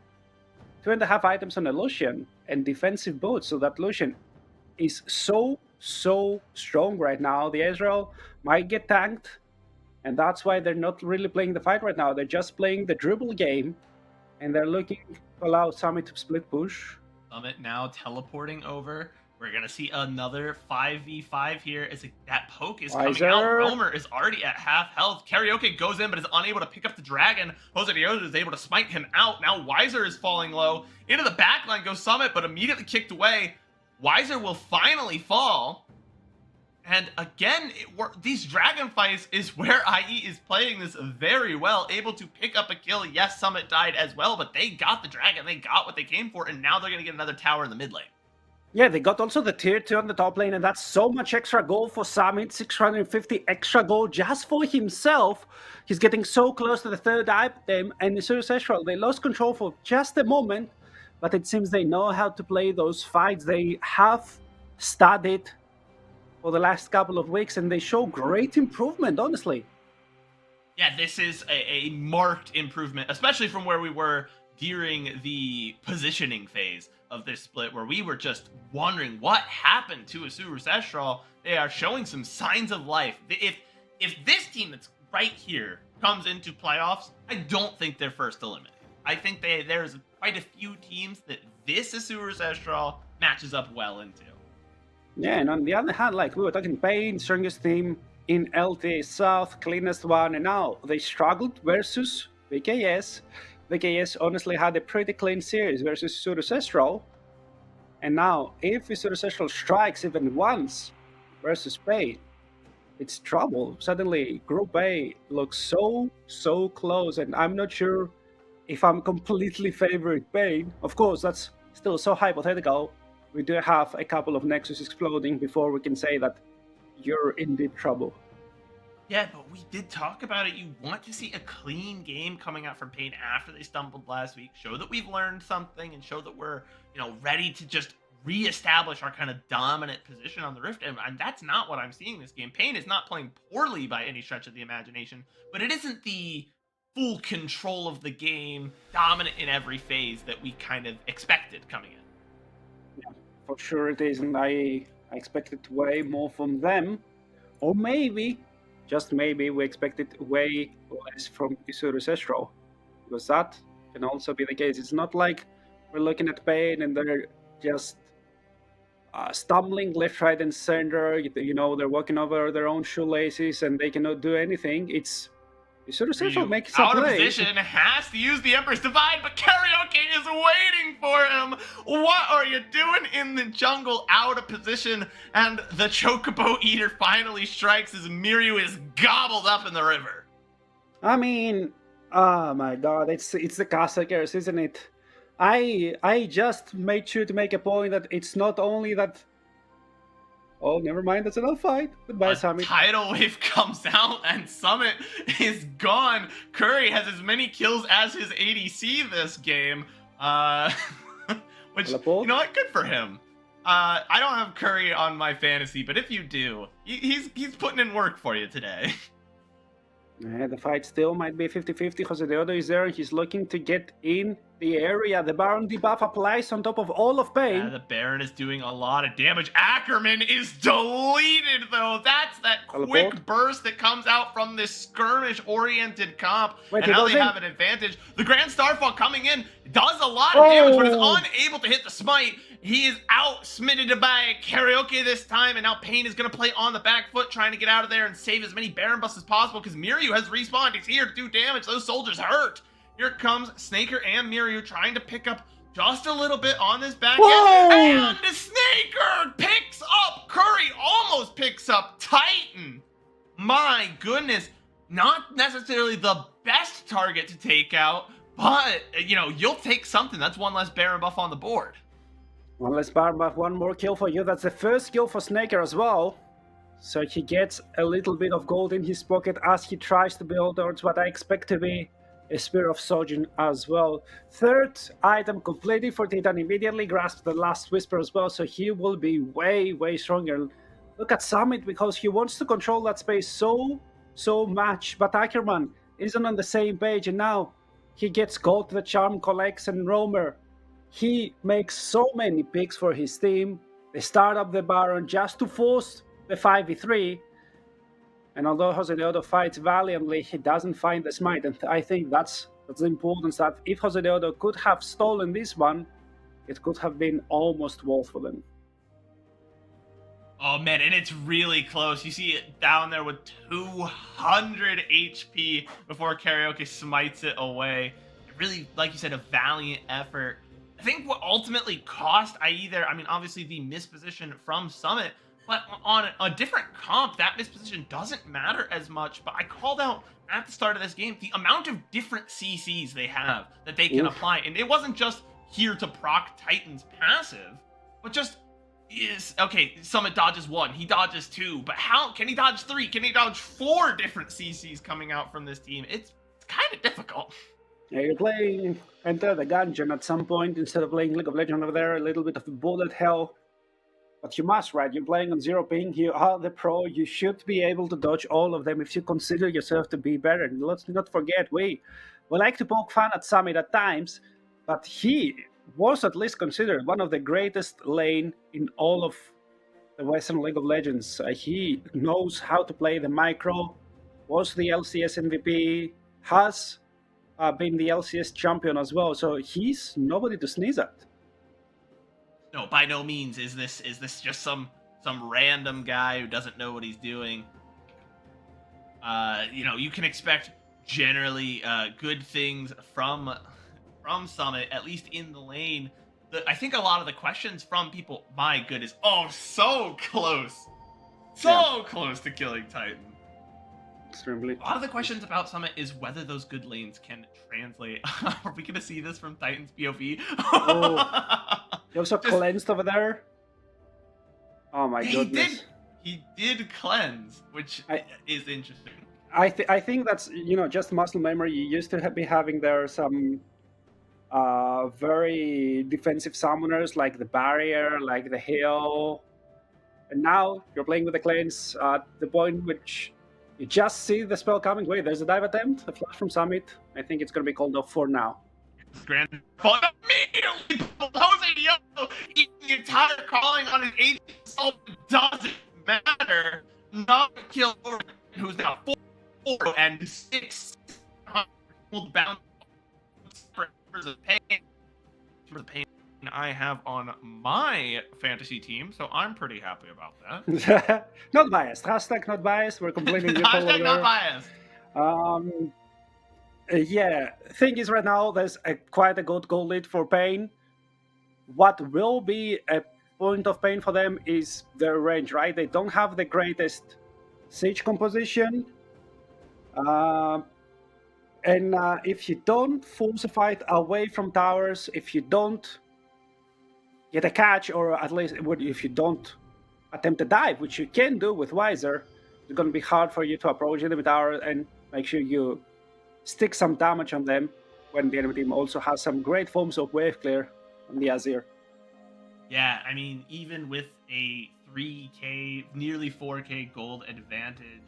2.5 items on a Lucian and defensive boots, so that Lucian is so strong right now. The Ezreal might get tanked, and that's why they're not really playing the fight right now. They're just playing the dribble game, and they're looking to allow Summit to split push. Summit now teleporting over. We're going to see another 5v5 here as that poke is coming out. Roamer is already at half health. Karaoke goes in but is unable to pick up the dragon. Jose Dioso is able to smite him out. Now Weiser is falling low. Into the backline goes Summit, but immediately kicked away. Weiser will finally fall. And again, these dragon fights is where IE is playing this very well, able to pick up a kill. Yes, Summit died as well, but they got the dragon. They got what they came for, and now they're going to get another tower in the mid lane. Yeah, they got also the tier 2 on the top lane, and that's so much extra gold for Summit, 650 extra gold just for himself. He's getting so close to the third item, and Ezreal, they lost control for just a moment, but it seems they know how to play those fights. They have studied for the last couple of weeks, and they show great improvement, honestly. Yeah, this is a marked improvement, especially from where we were during the positioning phase of this split, where we were just wondering what happened to Ezreal. They are showing some signs of life. If this team that's right here comes into playoffs, I don't think they're first eliminated. I think there's quite a few teams that this Ezreal matches up well into. Yeah, and on the other hand, like we were talking, Pain, strongest team in LTA South, cleanest one, and now they struggled versus VKS. VKS honestly had a pretty clean series versus Ezreal. And now, if Ezreal strikes even once versus Pain, it's trouble. Suddenly, Group A looks so close, and I'm not sure if I'm completely favoring Pain. Of course, that's still so hypothetical. We do have a couple of Nexus exploding before we can say that you're in deep trouble. Yeah, but we did talk about it. You want to see a clean game coming out from Pain after they stumbled last week. Show that we've learned something and show that we're, ready to just reestablish our kind of dominant position on the Rift. And that's not what I'm seeing this game. Pain is not playing poorly by any stretch of the imagination, but it isn't the full control of the game, dominant in every phase that we kind of expected coming in. Yeah, for sure it is, and I expected way more from them. Or maybe, just maybe, we expected way less from Ezreal, because that can also be the case. It's not like we're looking at Pain and they're just stumbling left, right, and center. They're walking over their own shoelaces and they cannot do anything. It's Ezreal makes a out play. Of position, has to use the Emperor's Divide, but Karaoke is waiting for him. What are you doing in the jungle? Out of position, and the Chocobo Eater finally strikes as Miryu is gobbled up in the river. I mean, oh my god, it's the Cassacres, isn't it? I just made sure to make a point that it's not only that. Oh, never mind. That's enough fight. Goodbye, Summit. Tidal wave comes out and Summit is gone. Curry has as many kills as his ADC this game. Which, you know what? Good for him. I don't have Curry on my fantasy, but if you do, he's putting in work for you today. Yeah, the fight still might be 50-50. Jose Deodo is there and he's looking to get in the area. The Baron debuff applies on top of all of Pain. Yeah, the Baron is doing a lot of damage. Ackerman is deleted, though. That's that quick burst that comes out from this skirmish-oriented comp. And now they have an advantage. The Grand Starfall coming in does a lot of damage, but is unable to hit the smite. He is out-smitted by Karaoke this time, and now Pain is going to play on the back foot, trying to get out of there and save as many Baron busts as possible, because Miryu has respawned. He's here to do damage. Those soldiers hurt. Here comes Snaker and Miryu trying to pick up just a little bit on this back Whoa! end. And the Snaker picks up Curry, almost picks up Titan. My goodness. Not necessarily the best target to take out, but, you know, you'll take something. That's one less Baron buff on the board. One less Baron buff, one more kill for you. That's the first kill for Snaker as well. So he gets a little bit of gold in his pocket as he tries to build towards what I expect to be a Spear of Sojin as well. Third item completely for Titan. Immediately grasps the last Whisper as well, so he will be way, way stronger. Look at Summit, because he wants to control that space so much, but Ackerman isn't on the same page, and now he gets gold to the Charm, collects, and Roamer. He makes so many picks for his team. They start up the Baron just to force the 5v3, and although Jose Deodo fights valiantly, he doesn't find the smite, and I think that's the importance, that if Jose Deodo could have stolen this one, it could have been almost worth for them. Oh man, and it's really close. You see it down there with 200 HP before Karaoke smites it away. Really, like you said, a valiant effort. I think what ultimately cost obviously the misposition from Summit, but on a different comp, that misposition doesn't matter as much. But I called out at the start of this game the amount of different CCs they have that they can apply. And it wasn't just here to proc Titan's passive, but just Summit dodges 1, he dodges 2, but how can he dodge 3? Can he dodge 4 different CCs coming out from this team? It's kind of difficult. Yeah, you're playing Enter the Gungeon at some point instead of playing League of Legends over there, a little bit of bullet hell. But you must, right? You're playing on 0 ping, you are the pro, you should be able to dodge all of them if you consider yourself to be better. And let's not forget, we like to poke fun at Summit at times, but he was at least considered one of the greatest lane in all of the Western League of Legends. He knows how to play the micro, was the LCS MVP, has been the LCS champion as well, so he's nobody to sneeze at. No, by no means is this just some random guy who doesn't know what he's doing. You can expect generally good things from Summit, at least in the lane. I think a lot of the questions from people, my goodness, so close. Close to killing Titan. Extremely. A lot of the questions about Summit is whether those good lanes can translate. Are we going to see this from Titan's POV? He also cleansed over there. Oh my goodness. He did cleanse, which is interesting. I think that's, just muscle memory. You used to be having there some very defensive summoners like the Barrier, like the Hill. And now you're playing with the cleanse at the point which you just see the spell coming. Wait, there's a dive attempt, a flash from Summit. I think it's going to be called off for now. Grand immediately closing the entire calling on an agent doesn't matter. Not kill who's now 4 and 6 bound for the pain I have on my fantasy team, so I'm pretty happy about that. Not biased. Hashtag not biased. We're completely Hashtag not biased. Thing is, right now there's quite a good goal lead for Pain. What will be a point of pain for them is their range, right? They don't have the greatest siege composition. And if you don't force a fight away from towers, if you don't get a catch, or at least if you don't attempt a dive, which you can do with Wiser, it's going to be hard for you to approach enemy tower and make sure you stick some damage on them when the enemy team also has some great forms of wave clear on the Azir. Yeah, I mean, even with a 3k, nearly 4k gold advantage,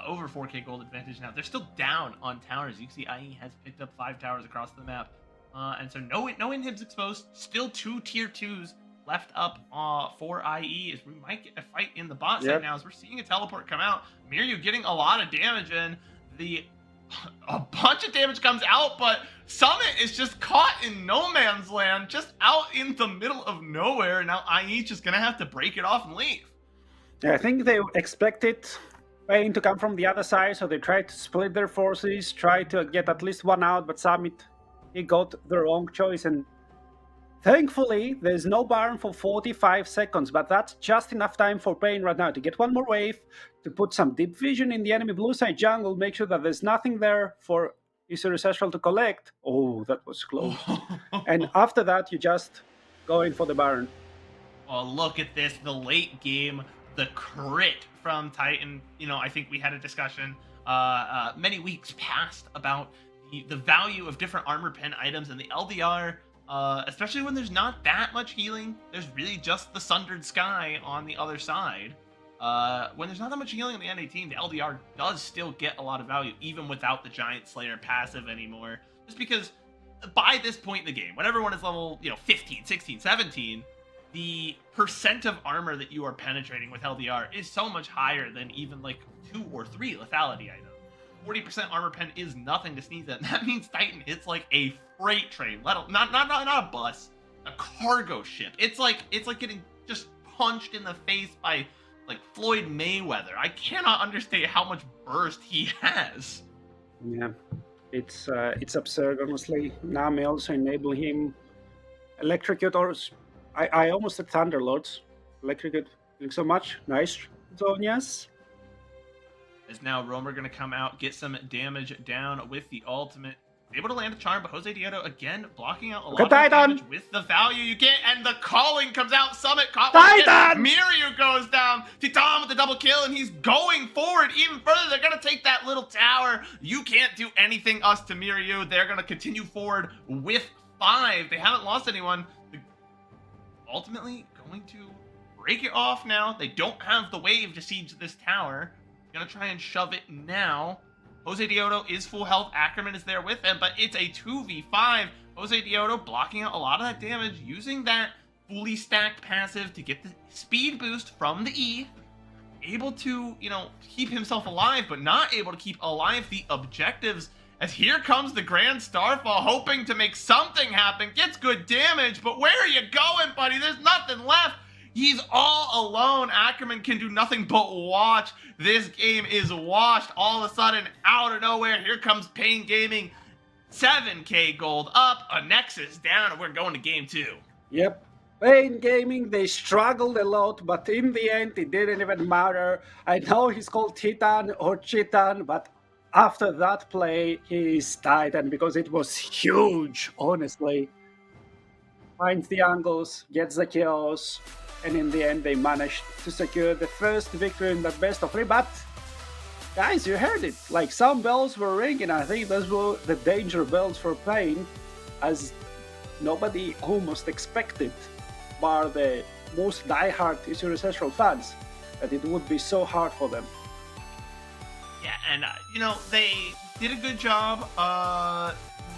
over 4k gold advantage now, they're still down on towers. You can see IE has picked up 5 towers across the map. And so no inhibs exposed, still 2 tier 2s left up for IE, as we might get a fight in the bot side now, as we're seeing a teleport come out. Miryu getting a lot of damage in. A bunch of damage comes out, but Summit is just caught in no man's land, just out in the middle of nowhere. Now IE just gonna have to break it off and leave. Yeah, I think they expected Pain to come from the other side, so they try to split their forces, try to get at least one out, but Summit, he got the wrong choice, and thankfully there's no Baron for 45 seconds, but that's just enough time for Pain right now to get one more wave, to put some deep vision in the enemy blue side jungle, make sure that there's nothing there for Isuru Sestral to collect. Oh, that was close. And after that, you just go in for the Baron. Oh, look at this, the late game, the crit from Titan. You know, I think we had a discussion many weeks past about the value of different armor pen items and the LDR, especially when there's not that much healing. There's really just the Sundered Sky on the other side. When there's not that much healing on the NA team, the LDR does still get a lot of value, even without the Giant Slayer passive anymore. Just because by this point in the game, when everyone is level 15, 16, 17, the percent of armor that you are penetrating with LDR is so much higher than even like 2 or 3 lethality items. 40% armor pen is nothing to sneeze at. That means Titan hits like a freight train, not a bus, a cargo ship. It's like getting just punched in the face by like Floyd Mayweather. I cannot understand how much burst he has. Yeah, it's absurd, honestly. Now may also enable him electrocute, or I almost said Thunderlords. Electrocute, thanks so much. Nice, Zonias. Is now Roamer going to come out, get some damage down with the ultimate. Able to land a charm, but Jose Dieto again blocking out a lot of damage with the value you get, and the calling comes out. Summit caught one. Miryu goes down. Titan with the double kill, and he's going forward even further. They're going to take that little tower. You can't do anything us to Miryu. They're going to continue forward with 5. They haven't lost anyone. Ultimately going to break it off now. They don't have the wave to siege this tower. Gonna try and shove it now. Jose Dioto is full health. Ackerman is there with him, but it's a 2v5. Jose Dioto blocking out a lot of that damage, using that fully stacked passive to get the speed boost from the E. Able to, keep himself alive, but not able to keep alive the objectives. As here comes the Grand Starfall, hoping to make something happen. Gets good damage, but where are you going, buddy? There's nothing left. He's all alone. Ackerman can do nothing but watch. This game is washed all of a sudden out of nowhere. Here comes Pain Gaming. 7k gold up, a Nexus down, and we're going to game 2. Yep. Pain Gaming, they struggled a lot, but in the end, it didn't even matter. I know he's called Titan or Chitan, but after that play, he is Titan because it was huge, honestly. Finds the angles, gets the kills, and in the end, they managed to secure the first victory in that best of 3. But guys, you heard it. Like, some bells were ringing. I think those were the danger bells for Pain, as nobody almost expected, bar the most diehard Isuru Sestral fans, that it would be so hard for them. Yeah, and they did a good job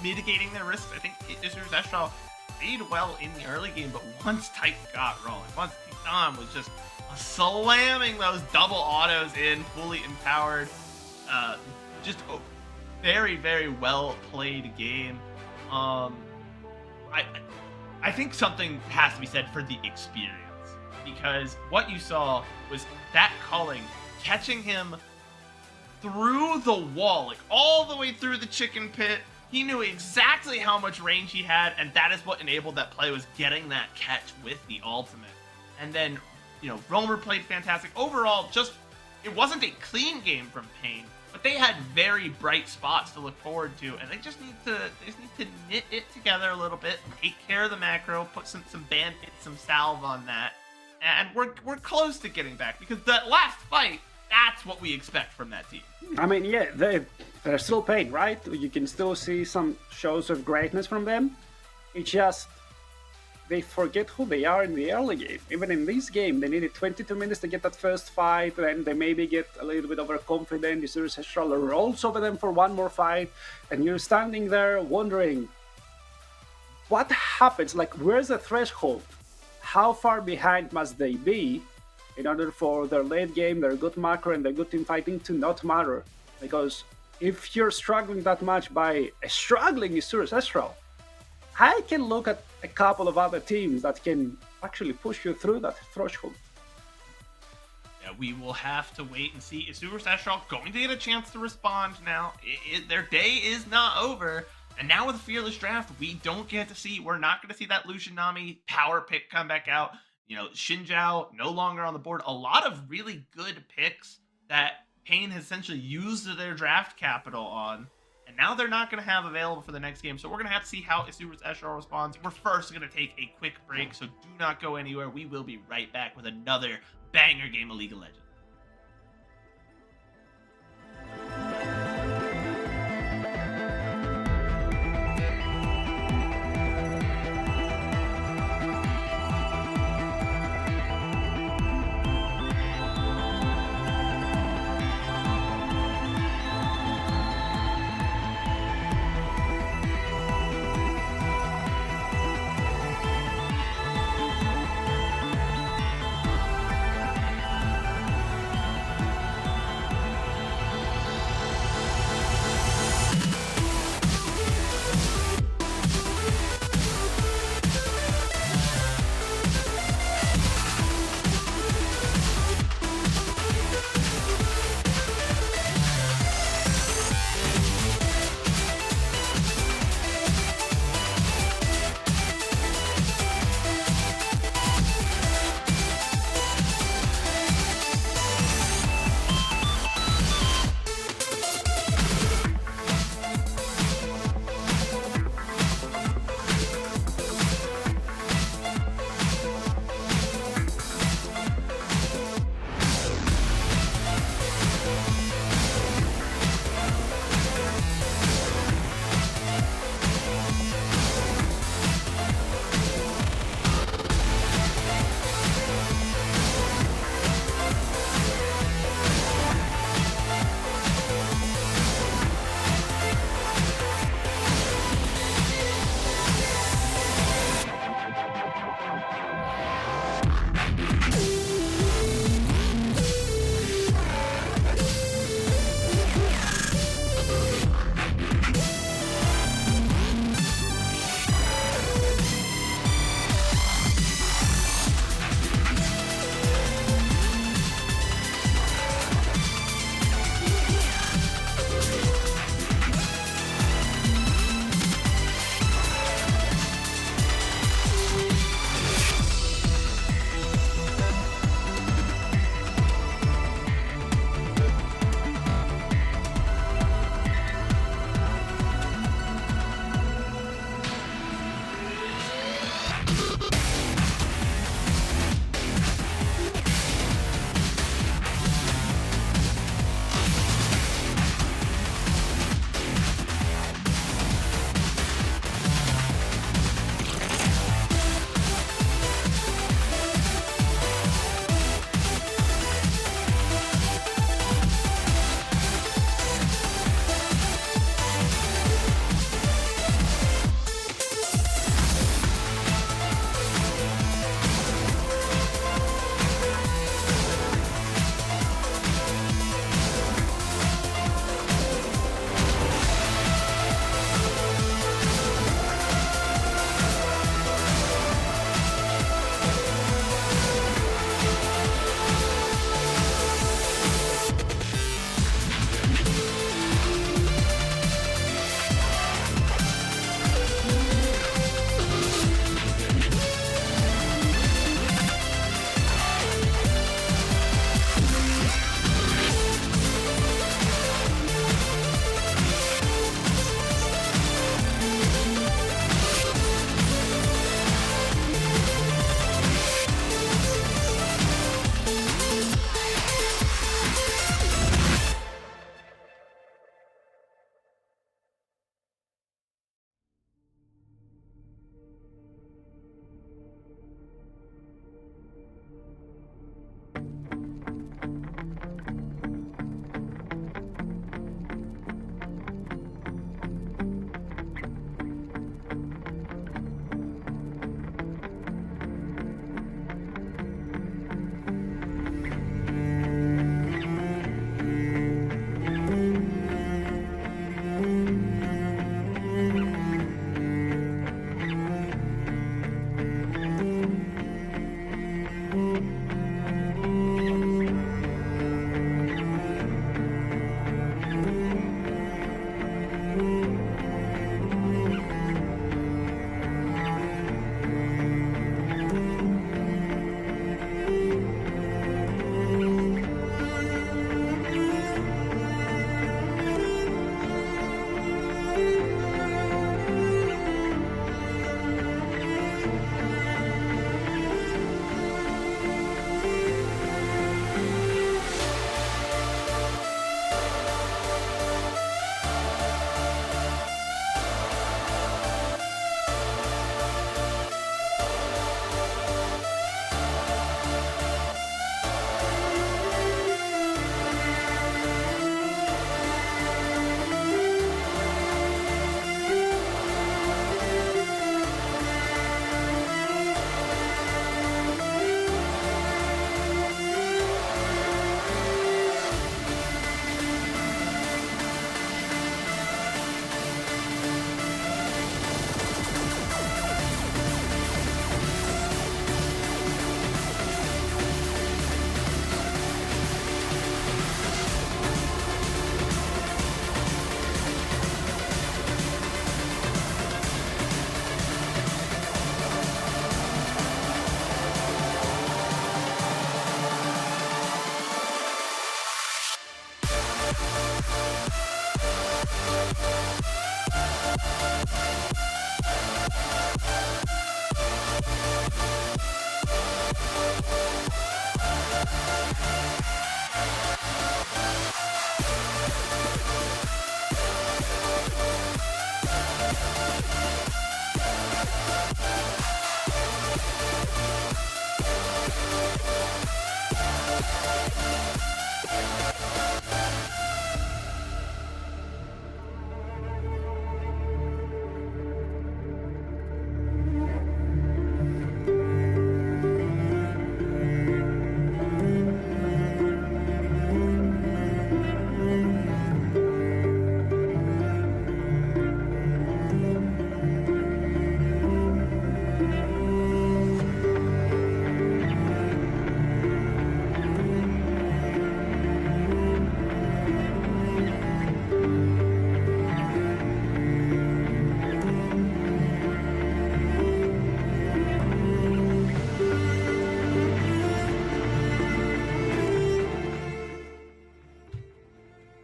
mitigating their risks. I think Isuru Sestral played well in the early game, but once Titan got rolling, once Titan was just slamming those double autos in, fully empowered, just a very, very well played game. I think something has to be said for the experience, because what you saw was that calling catching him through the wall, like all the way through the chicken pit. He knew exactly how much range he had, and that is what enabled that play, was getting that catch with the ultimate. And then, Roamer played fantastic. Overall, it wasn't a clean game from Pain, but they had very bright spots to look forward to, and they just need to knit it together a little bit, take care of the macro, put some bandits, some salve on that, and we're close to getting back, because that last fight, that's what we expect from that team. I mean, yeah, they're still Pain, right? You can still see some shows of greatness from them. It's just they forget who they are in the early game. Even in this game, they needed 22 minutes to get that first fight, and they maybe get a little bit overconfident. Isuru Sestral rolls over them for one more fight, and you're standing there wondering, what happens? Like, where's the threshold? How far behind must they be in order for their late game, their good macro, and their good team fighting to not matter? Because if you're struggling that much by a struggling Isuru Sestral, I can look at a couple of other teams that can actually push you through that threshold. Yeah, we will have to wait and see. Is Super Sestral going to get a chance to respond now? Their day is not over. And now with Fearless Draft, we don't get to see, we're not going to see that Lucian Nami power pick come back out. You know, Xinjiao no longer on the board. A lot of really good picks that Pain has essentially used their draft capital on. And now they're not going to have available for the next game. So we're going to have to see how Super Sestral responds. We're first going to take a quick break, so do not go anywhere. We will be right back with another banger game of League of Legends.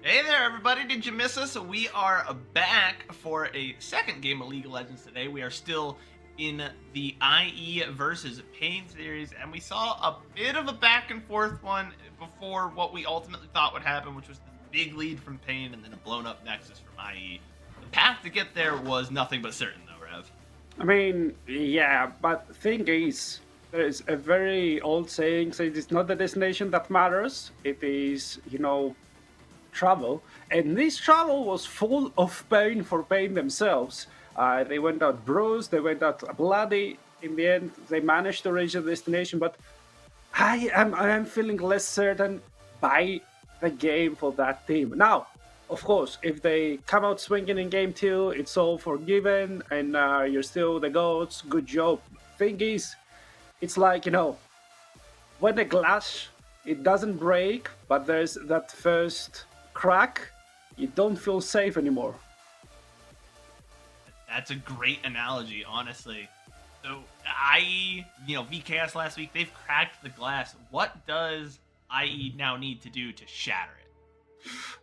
Hey there, everybody. Did you miss us? We are back for a second game of League of Legends today. We are still in the IE versus Pain series, and we saw a bit of a back and forth one before what we ultimately thought would happen, which was the big lead from Pain and then a blown up Nexus from IE. The path to get there was nothing but certain, though, Rev. I mean, yeah, but the thing is, there's a very old saying, so it's not the destination that matters, it is, travel. And this travel was full of pain for Pain themselves. They went out bruised, they went out bloody. In the end, they managed to reach the destination, but I am feeling less certain by the game for that team. Now, of course, if they come out swinging in game 2, it's all forgiven, and you're still the GOATs, good job. Thing is, it's like, when the glass, it doesn't break, but there's that first crack, you don't feel safe anymore. That's a great analogy, honestly. So, IE, VKS last week, they've cracked the glass. What does IE now need to do to shatter it?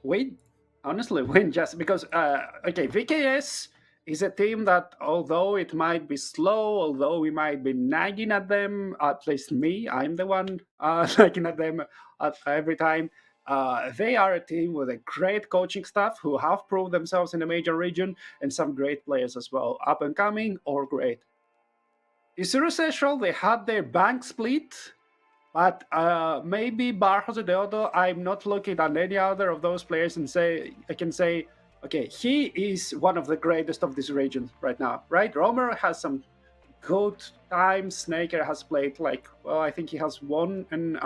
Wait, honestly, win just because, VKS is a team that, although it might be slow, although we might be nagging at them, at least me, I'm the one nagging at them every time. They are a team with a great coaching staff who have proved themselves in a major region, and some great players as well, up and coming or great. Isuru Central, they had their bank split, but maybe Barros Deodo, I'm not looking at any other of those players and I can say, okay, he is one of the greatest of this region right now, right? Romer has some good times. Snaker has played I think he has won in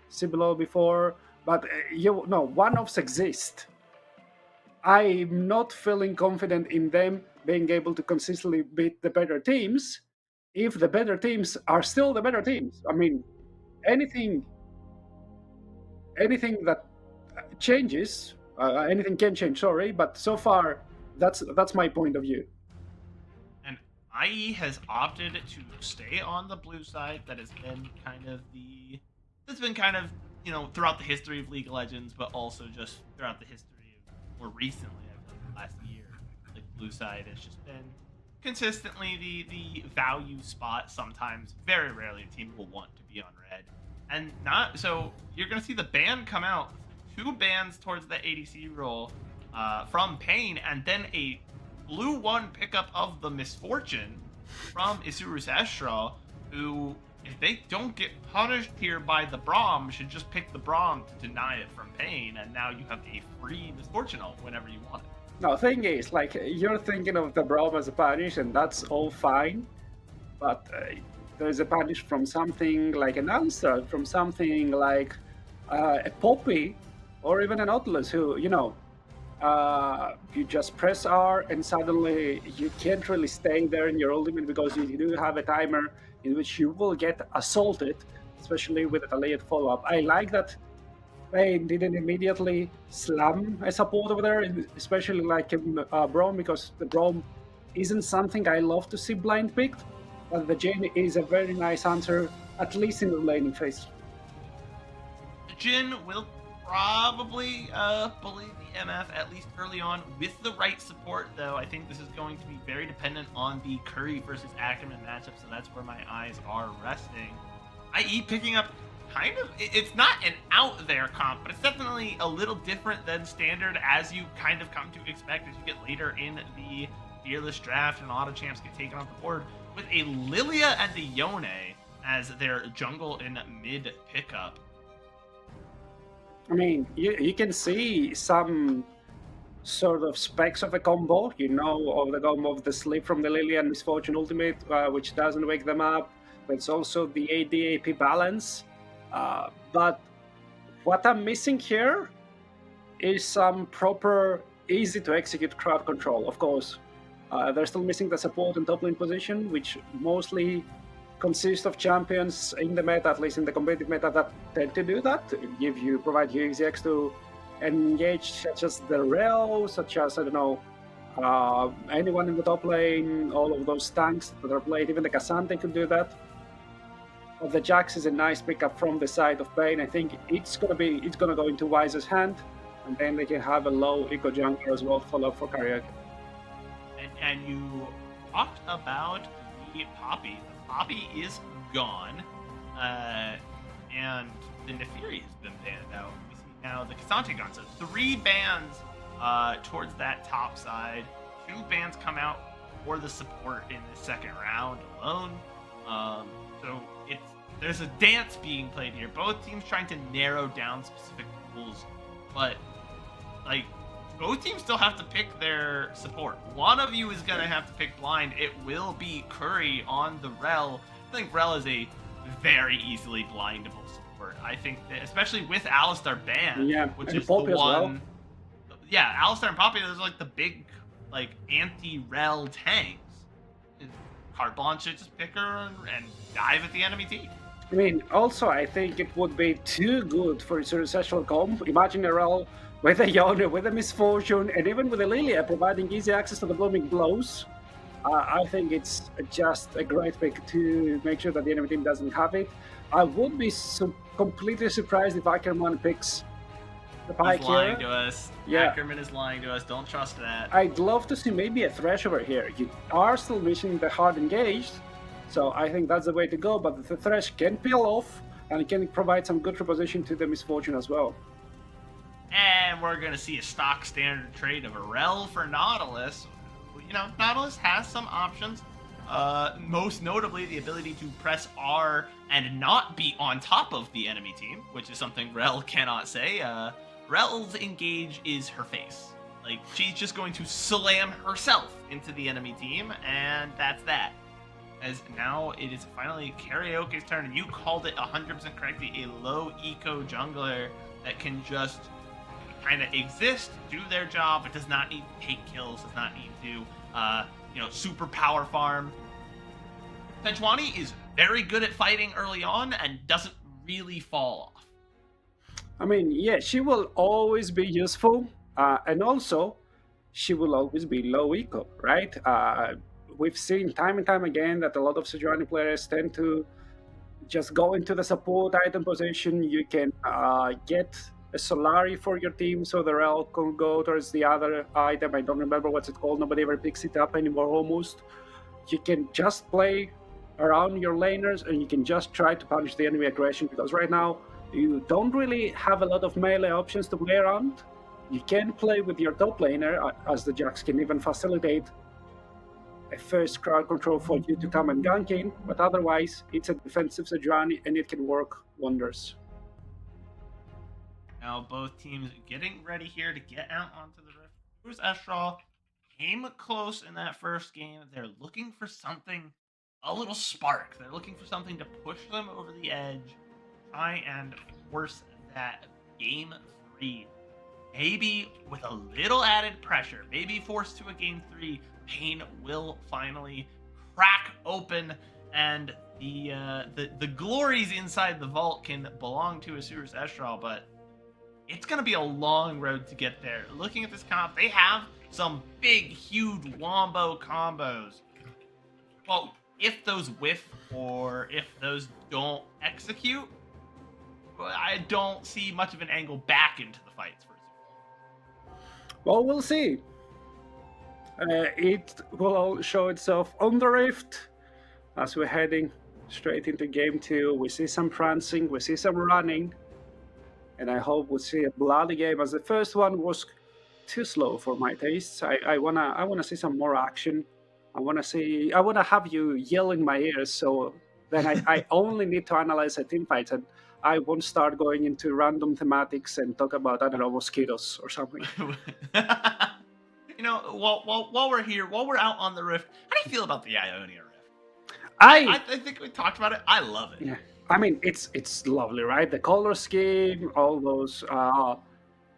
Cibolo before, but one-offs exist. I'm not feeling confident in them being able to consistently beat the better teams if the better teams are still the better teams. I mean, anything that changes, anything can change, sorry, but so far that's my point of view. And IE has opted to stay on the blue side. That has been kind of throughout the history of League of Legends, but also just throughout the history of more recently, I think the last year, like blue side has just been consistently the value spot. Sometimes, very rarely, a team will want to be on red. And not so you're gonna see the ban come out, 2 bans towards the ADC role from Pain, and then a blue 1 pickup of the Misfortune from Isuru Astral, who, if they don't get punished here by the Braum, should just pick the Braum to deny it from Pain, and now you have a free Misfortune ult whenever you want it. No, thing is, you're thinking of the Braum as a punish, and that's all fine, but there's a punish from something like an Answer, from something like a Poppy, or even an Nautilus, who, you just press R and suddenly you can't really stay there in your ultimate because you do have a timer in which you will get assaulted, especially with a delayed follow-up. I like that Pain didn't immediately slam a support over there, especially like Braum, because the Braum isn't something I love to see blind picked, but the Jhin is a very nice answer, at least in the laning phase. The Jhin will probably bully the MF, at least early on, with the right support, though. I think this is going to be very dependent on the Curry versus Ackerman matchup, so that's where my eyes are resting. IE picking up it's not an out there comp, but it's definitely a little different than standard, as you kind of come to expect as you get later in the Fearless draft and a lot of champs get taken off the board, with a Lilia and a Yone as their jungle in mid pickup. I mean, you can see some sort of specs of a combo, of the combo of the sleep from the Lilia and Misfortune ultimate, which doesn't wake them up. But it's also the AD-AP balance. But what I'm missing here is some proper, easy-to-execute crowd control. Of course, they're still missing the support and top lane position, which mostly consists of champions in the meta, at least in the competitive meta, that tend to do that. Provide you execs to engage, such as TheRealRev, such as, anyone in the top lane, all of those tanks that are played, even the Cassandra could do that. But the Jax is a nice pickup from the side of Pain. I think it's gonna go into Wise's hand. and then they can have a low eco jungler as well to follow up for karaoke. And you talked about the Poppy. The Poppy is gone, and the Neferi has been banned out. We see now the Cassante gone. So 3 bans towards that top side. 2 bans come out for the support in the second round alone. So there's a dance being played here. Both teams trying to narrow down specific pools, but like both teams still have to pick their support. One of you is gonna have to pick blind. It will be Curry on the Rel. I think Rel is a very easily blindable support. I think that, especially with Alistar banned, which is the one. Well. Yeah, Alistar and Poppy, those are like the big like anti-Rel tanks. Carte Blanche should just pick her and dive at the enemy team. I mean, also, I think it would be too good for a successful comp. Imagine a Rel with a Yone, with a Misfortune, and even with a Lilia providing easy access to the Blooming Blows. I think it's just a great pick to make sure that the enemy team doesn't have it. I would be completely surprised if Ackerman picks the Pike He's lying to us. Yeah. Ackerman is lying to us. Don't trust that. I'd love to see maybe a Thresh over here. You are still missing the hard engaged, so I think that's the way to go. But the Thresh can peel off and it can provide some good reposition to the Misfortune as well. And we're going to see a stock standard trade of a Rel for Nautilus. You know, Nautilus has some options. Most notably, the ability to press R and not be on top of the enemy team, which is something Rel cannot say. Rel's engage is her face. Like, she's just going to slam herself into the enemy team, and that's that. As now it is finally Karaoke's turn, and you called it 100% correctly, a low eco jungler that can just kind of exist, do their job, but does not need to take kills, does not need to, super power farm. Sejuani is very good at fighting early on and doesn't really fall off. I mean, yeah, she will always be useful, and also she will always be low eco, right? We've seen time and time again that a lot of Sejuani players tend to just go into the support item position. You can get a Solari for your team, so the Rel can go towards the other item. I don't remember what's it called. Nobody ever picks it up anymore, almost. You can just play around your laners, and you can just try to punish the enemy aggression, because right now you don't really have a lot of melee options to play around. You can play with your top laner, as the Jax can even facilitate a first crowd control for you to come and gank in, but otherwise it's a defensive Sejuani and it can work wonders. Now both teams getting ready here to get out onto the rift. Bruce Estral came close in that first game. They're looking for something, a little spark. They're looking for something to push them over the edge, try and force that game 3. Maybe with a little added pressure, maybe forced to a game 3, Pain will finally crack open, and the glories inside the vault can belong to Asurus Estral, but it's going to be a long road to get there. Looking at this comp, they have some big, huge wombo combos. Well, if those whiff or if those don't execute, I don't see much of an angle back into the fights. Well, we'll see. It will all show itself on the rift as we're heading straight into game 2. We see some prancing, we see some running, and I hope we'll see a bloody game, as the first one was too slow for my tastes. I wanna see some more action. I wanna have you yell in my ears, so then I only need to analyze a team fight, and I won't start going into random thematics and talk about, I don't know, mosquitoes or something. You know, while we're here, while we're out on the rift, how do you feel about the Ionia rift? I think we talked about it. I love it. Yeah, I mean, it's lovely, right? The color scheme, all those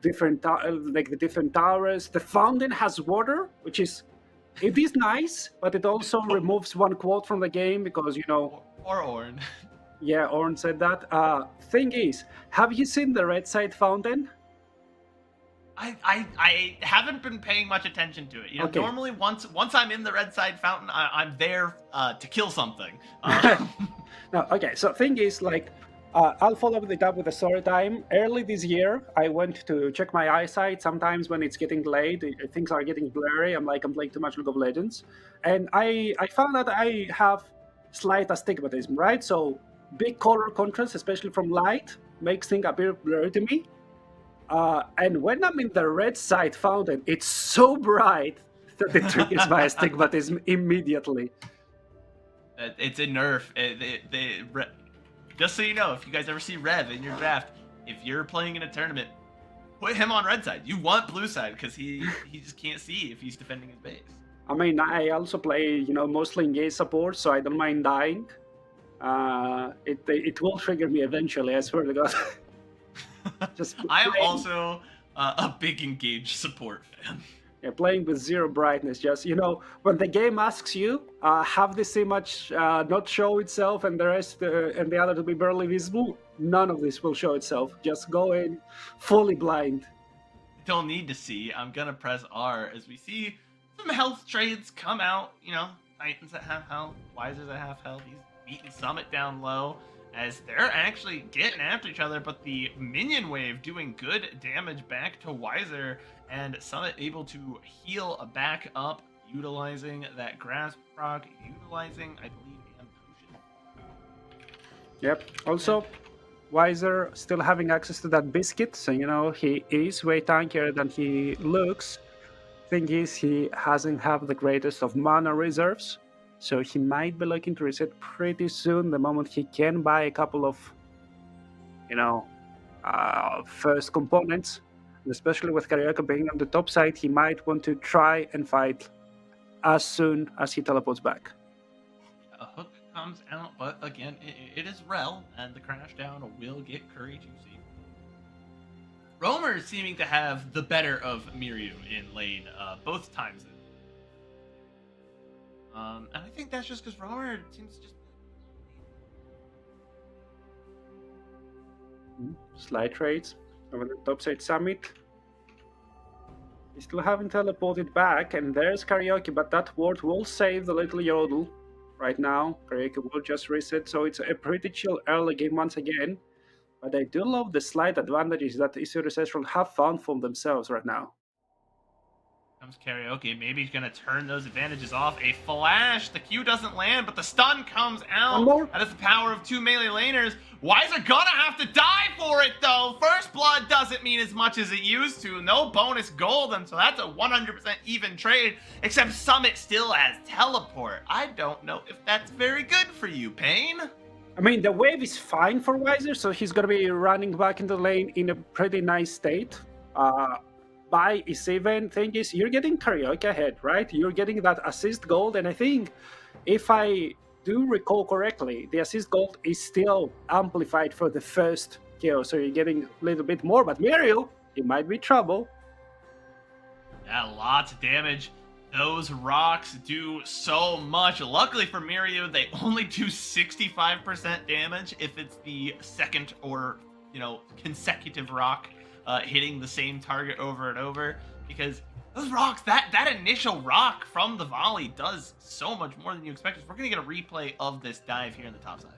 different the different towers. The fountain has water, which is nice, but it also removes one quote from the game because, you know. Or Ornn. Yeah, Ornn said that. Thing is, have you seen the red side fountain? I haven't been paying much attention to it. You know, okay. Normally once I'm in the red side fountain, I'm there to kill something. No, okay. So thing is, like, I'll follow it up with a story time. Early this year, I went to check my eyesight. Sometimes when it's getting late, things are getting blurry. I'm playing too much League of Legends, and I found that I have slight astigmatism, right? So big color contrast, especially from light, makes things appear blurry to me. And when I'm in the red side fountain, it's so bright that it triggers my astigmatism immediately. It's a nerf. Just so you know, if you guys ever see Rev in your draft, if you're playing in a tournament, put him on red side. You want blue side because he just can't see if he's defending his base. I mean, I also play, mostly engage support, so I don't mind dying. It will trigger me eventually, I swear to God. I am also a big engage support fan. Yeah, playing with zero brightness, just when the game asks you, have this image not show itself and the rest and the other to be barely visible, none of this will show itself. Just go in fully blind. Don't need to see. I'm gonna press R as we see some health trades come out. Titans at half health, Wisers at half health. He's beating Summit down low as they're actually getting after each other, but the minion wave doing good damage back to Wiser, and Summit able to heal back up, utilizing that grasp proc, utilizing, I believe, and potion. Yep. Also, Wiser still having access to that biscuit, so he is way tankier than he looks. Thing is, he hasn't have the greatest of mana reserves, so he might be looking to reset pretty soon. The moment he can buy a couple of, first components, and especially with Karaoke being on the top side, he might want to try and fight as soon as he teleports back. A hook comes out, but again, it is Rel, and the crash down will get Curry juicy. Roamer seeming to have the better of Miryu in lane both times. And I think that's just because Roamer seems to just... Slide trades over the topside summit. He still haven't teleported back, and there's Karaoke, but that ward will save the little Yodel right now. Karaoke will just reset, so it's a pretty chill early game once again. But I do love the slight advantages that Isuru have found for themselves right now. Comes Karaoke. Maybe he's going to turn those advantages off. A flash. The Q doesn't land, but the stun comes out. That is the power of two melee laners. Wiser gonna have to die for it, though. First blood doesn't mean as much as it used to. No bonus gold, and so that's a 100% even trade, except Summit still has teleport. I don't know if that's very good for you, Payne. I mean, the wave is fine for Wiser, so he's going to be running back into the lane in a pretty nice state. By is-even thing is, you're getting Karaoke ahead, right? You're getting that assist gold, and I think, if I do recall correctly, the assist gold is still amplified for the first kill, so you're getting a little bit more, but Miryu, it might be trouble. Yeah, lots of damage. Those rocks do so much. Luckily for Miryu, they only do 65% damage if it's the second or, consecutive rock hitting the same target over and over. Because those rocks, that initial rock from the volley does so much more than you expected. We're going to get a replay of this dive here in the top side.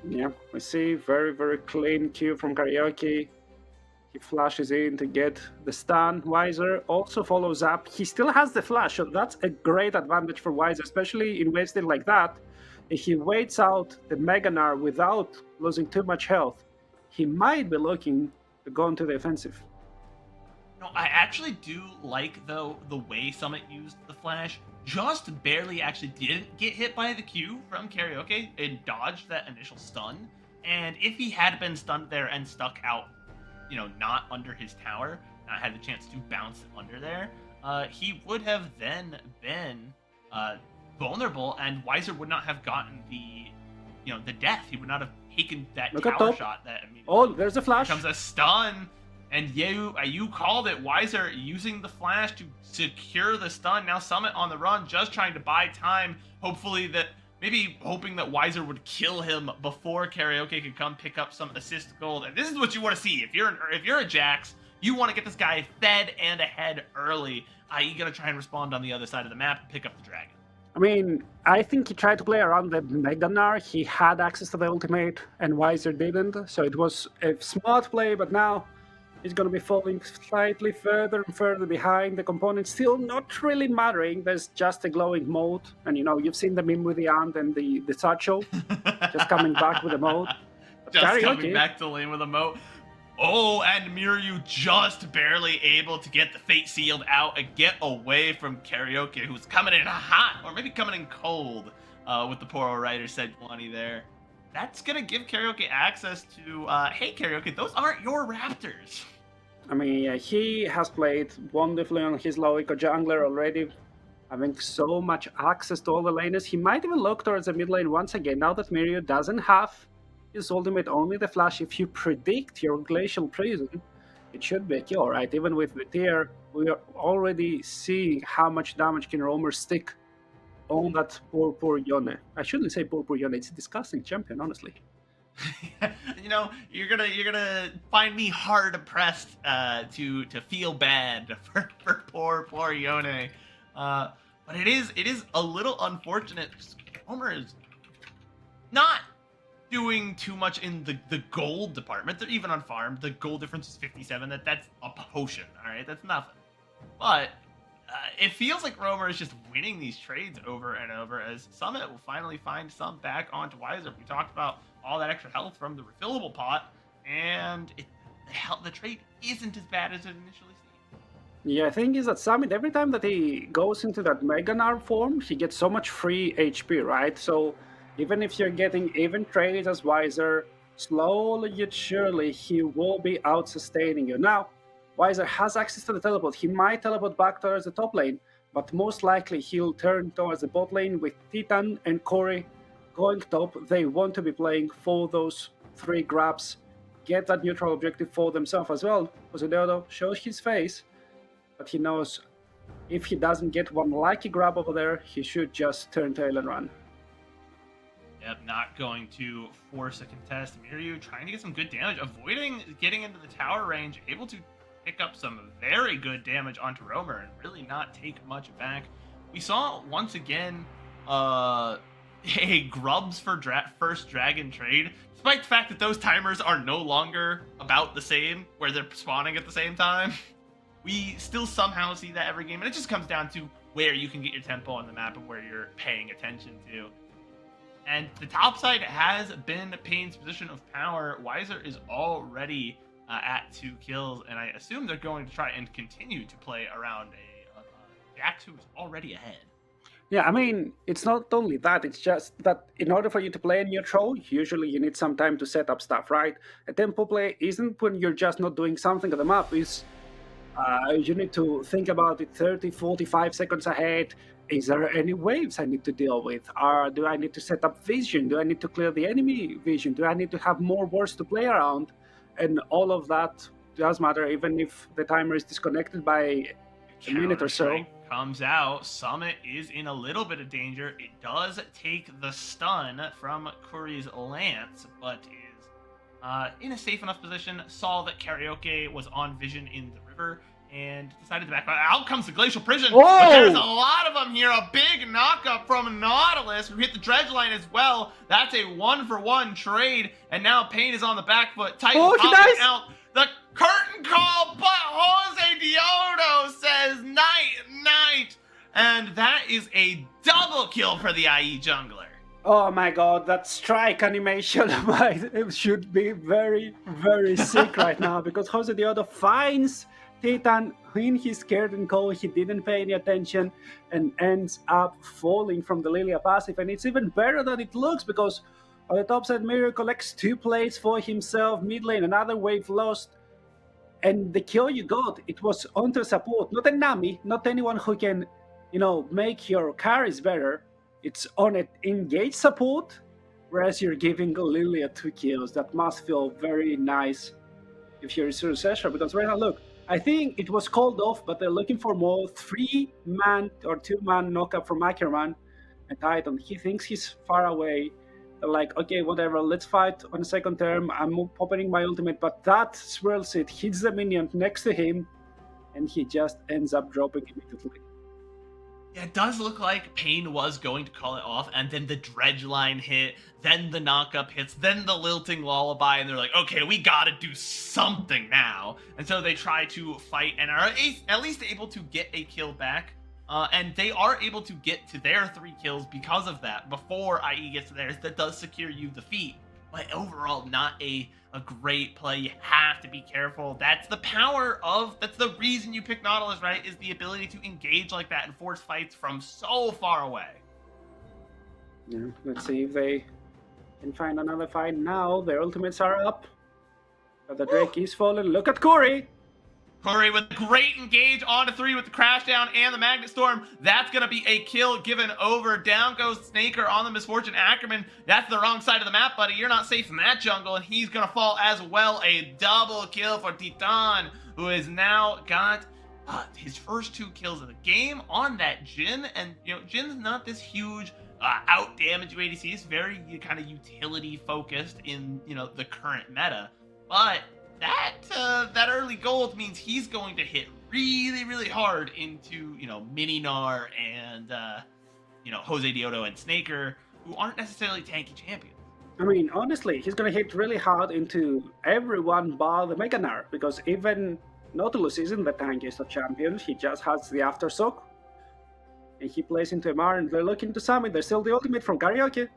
Yeah, we see very, very clean Q from Karaoke. He flashes in to get the stun. Wiser also follows up. He still has the flash, so that's a great advantage for Wiser, especially in wave state like that. If he waits out the Meganar without losing too much health, he might be looking to go into the offensive. No, I actually do like, though, the way Summit used the flash. Just barely actually didn't get hit by the Q from Karaoke and dodged that initial stun. And if he had been stunned there and stuck out, not under his tower, not had the chance to bounce under there, he would have then been vulnerable, and Wiser would not have gotten the death. He would not have taken that tower shot. Oh, there's a flash. Here comes a stun, and you called it. Wiser using the flash to secure the stun. Now Summit on the run, just trying to buy time. Maybe hoping that Wiser would kill him before Karaoke could come pick up some assist gold. And this is what you want to see. If you're a Jax, you want to get this guy fed and ahead early. You gotta try and respond on the other side of the map and pick up the dragon. I mean, I think he tried to play around the Mega Gnar. He had access to the ultimate, and Weiser didn't. So it was a smart play, but now he's going to be falling slightly further and further behind. The component's still not really mattering. There's just a glowing mode. And, you've seen the meme with the ant and the Satchel just coming back with a mode. Just coming back to lane with a moat. Oh, and Miryu just barely able to get the Fate Sealed out and get away from Karaoke, who's coming in hot, or maybe coming in cold, with the Poro Rider Sejuani there. That's going to give Karaoke access to, hey, Karaoke, those aren't your Raptors. I mean, he has played wonderfully on his low eco jungler already, having so much access to all the laners. He might even look towards the mid lane once again, now that Miryu doesn't have his ultimate, only the flash. If you predict your Glacial Prison, it should be a kill, right? Even with the tier, we are already seeing how much damage can Roamer stick on that poor Yone. I shouldn't say poor Yone, it's a disgusting champion, honestly. You're gonna find me hard pressed to feel bad for poor Yone. But it is a little unfortunate. Roamer is not doing too much in the gold department. They're even on farm. The gold difference is 57. That's a potion, all right? That's nothing. But it feels like Roamer is just winning these trades over and over, as Summit will finally find some back onto Weiser. We talked about all that extra health from the refillable pot, and the trade isn't as bad as it initially seemed. Yeah, the thing is that Summit, every time that he goes into that Mega Gnar form, he gets so much free HP, right? So even if you're getting even trades as Weiser, slowly yet surely he will be out-sustaining you. Now, Weiser has access to the teleport. He might teleport back towards the top lane, but most likely he'll turn towards the bot lane with Titan and Corey going top. They want to be playing for those 3 grabs, get that neutral objective for themselves as well. Poseidon shows his face, but he knows if he doesn't get one lucky grab over there, he should just turn tail and run. Yep, not going to force a contest. Miryu trying to get some good damage, avoiding getting into the tower range, able to pick up some very good damage onto Roamer and really not take much back. We saw once again a Grubs for first dragon trade, despite the fact that those timers are no longer about the same, where they're spawning at the same time. We still somehow see that every game, and it just comes down to where you can get your tempo on the map and where you're paying attention to. And the top side has been Pain's position of power. Weiser is already at 2 kills, and I assume they're going to try and continue to play around a Jax who is already ahead. Yeah, I mean, it's not only that, it's just that in order for you to play a neutral, usually you need some time to set up stuff, right? A tempo play isn't when you're just not doing something on the map, you need to think about it 30, 45 seconds ahead. Is there any waves I need to deal with? Do I need to set up vision? Do I need to clear the enemy vision? Do I need to have more wards to play around? And all of that does matter, even if the timer is disconnected by a minute or so. Comes out. Summit is in a little bit of danger. It does take the stun from Kuri's Lance, but is in a safe enough position. Saw that Karaoke was on vision in the river and decided to back out. Comes the Glacial Prison. Whoa! But there's a lot of them here. A big knockup from Nautilus, who hit the dredge line as well. That's a 1-for-1 trade, and now Pain is on the back foot. Titan popping out the curtain call, but Jose Diodo says night, and that is a double kill for the IE jungler. Oh my god, that strike animation should be very, very sick right now, because Jose Diodo finds Titan in his curtain call. He didn't pay any attention and ends up falling from the Lilia passive, and it's even better than it looks, because on the top side, Mirror collects 2 plays for himself, mid lane, another wave lost, and the kill you got, it was onto support, not a Nami, not anyone who can, make your carries better. It's on an engaged support, whereas you're giving Lilia 2 kills. That must feel very nice if you're Sestra, because right now, look, I think it was called off, but they're looking for more 3-man or 2-man knockup from Ackerman and Titan. He thinks he's far away. They're like, okay, whatever, let's fight on the second term. I'm opening my ultimate, but that swirls it, hits the minion next to him, and he just ends up dropping immediately. Yeah, it does look like Pain was going to call it off, and then the dredge line hit, then the knockup hits, then the lilting lullaby, and they're like, okay, we gotta do something now. And so they try to fight and are at least able to get a kill back. And they are able to get to their 3 kills because of that before IE gets to theirs. That does secure you the feat, but overall not a great play. You have to be careful. That's the power of, that's the reason you pick Nautilus, right? Is the ability to engage like that and force fights from so far away. Yeah, let's see if they can find another fight now. Their ultimates are up, but the Drake is fallen. Look at Corey. Corey with a great engage onto 3 with the crash down and the magnet storm. That's going to be a kill given over. Down goes Snaker on the Misfortune Ackerman. That's the wrong side of the map, buddy. You're not safe in that jungle, and he's going to fall as well. A double kill for Titan, who has now got his first 2 kills of the game on that Jhin. And, you know, Jin's not this huge out damage ADC. It's very kind of utility focused in, you know, the current meta. But that early gold means he's going to hit really hard into, you know, Mininar and you know, Jose Diodo and Snaker, who aren't necessarily tanky champions. I mean, honestly, he's gonna hit really hard into everyone bar the Meganar, because even Nautilus isn't the tankiest of champions. He just has the Aftershock, and he plays into MR, and they're looking to Summit. There's still the ultimate from Karaoke.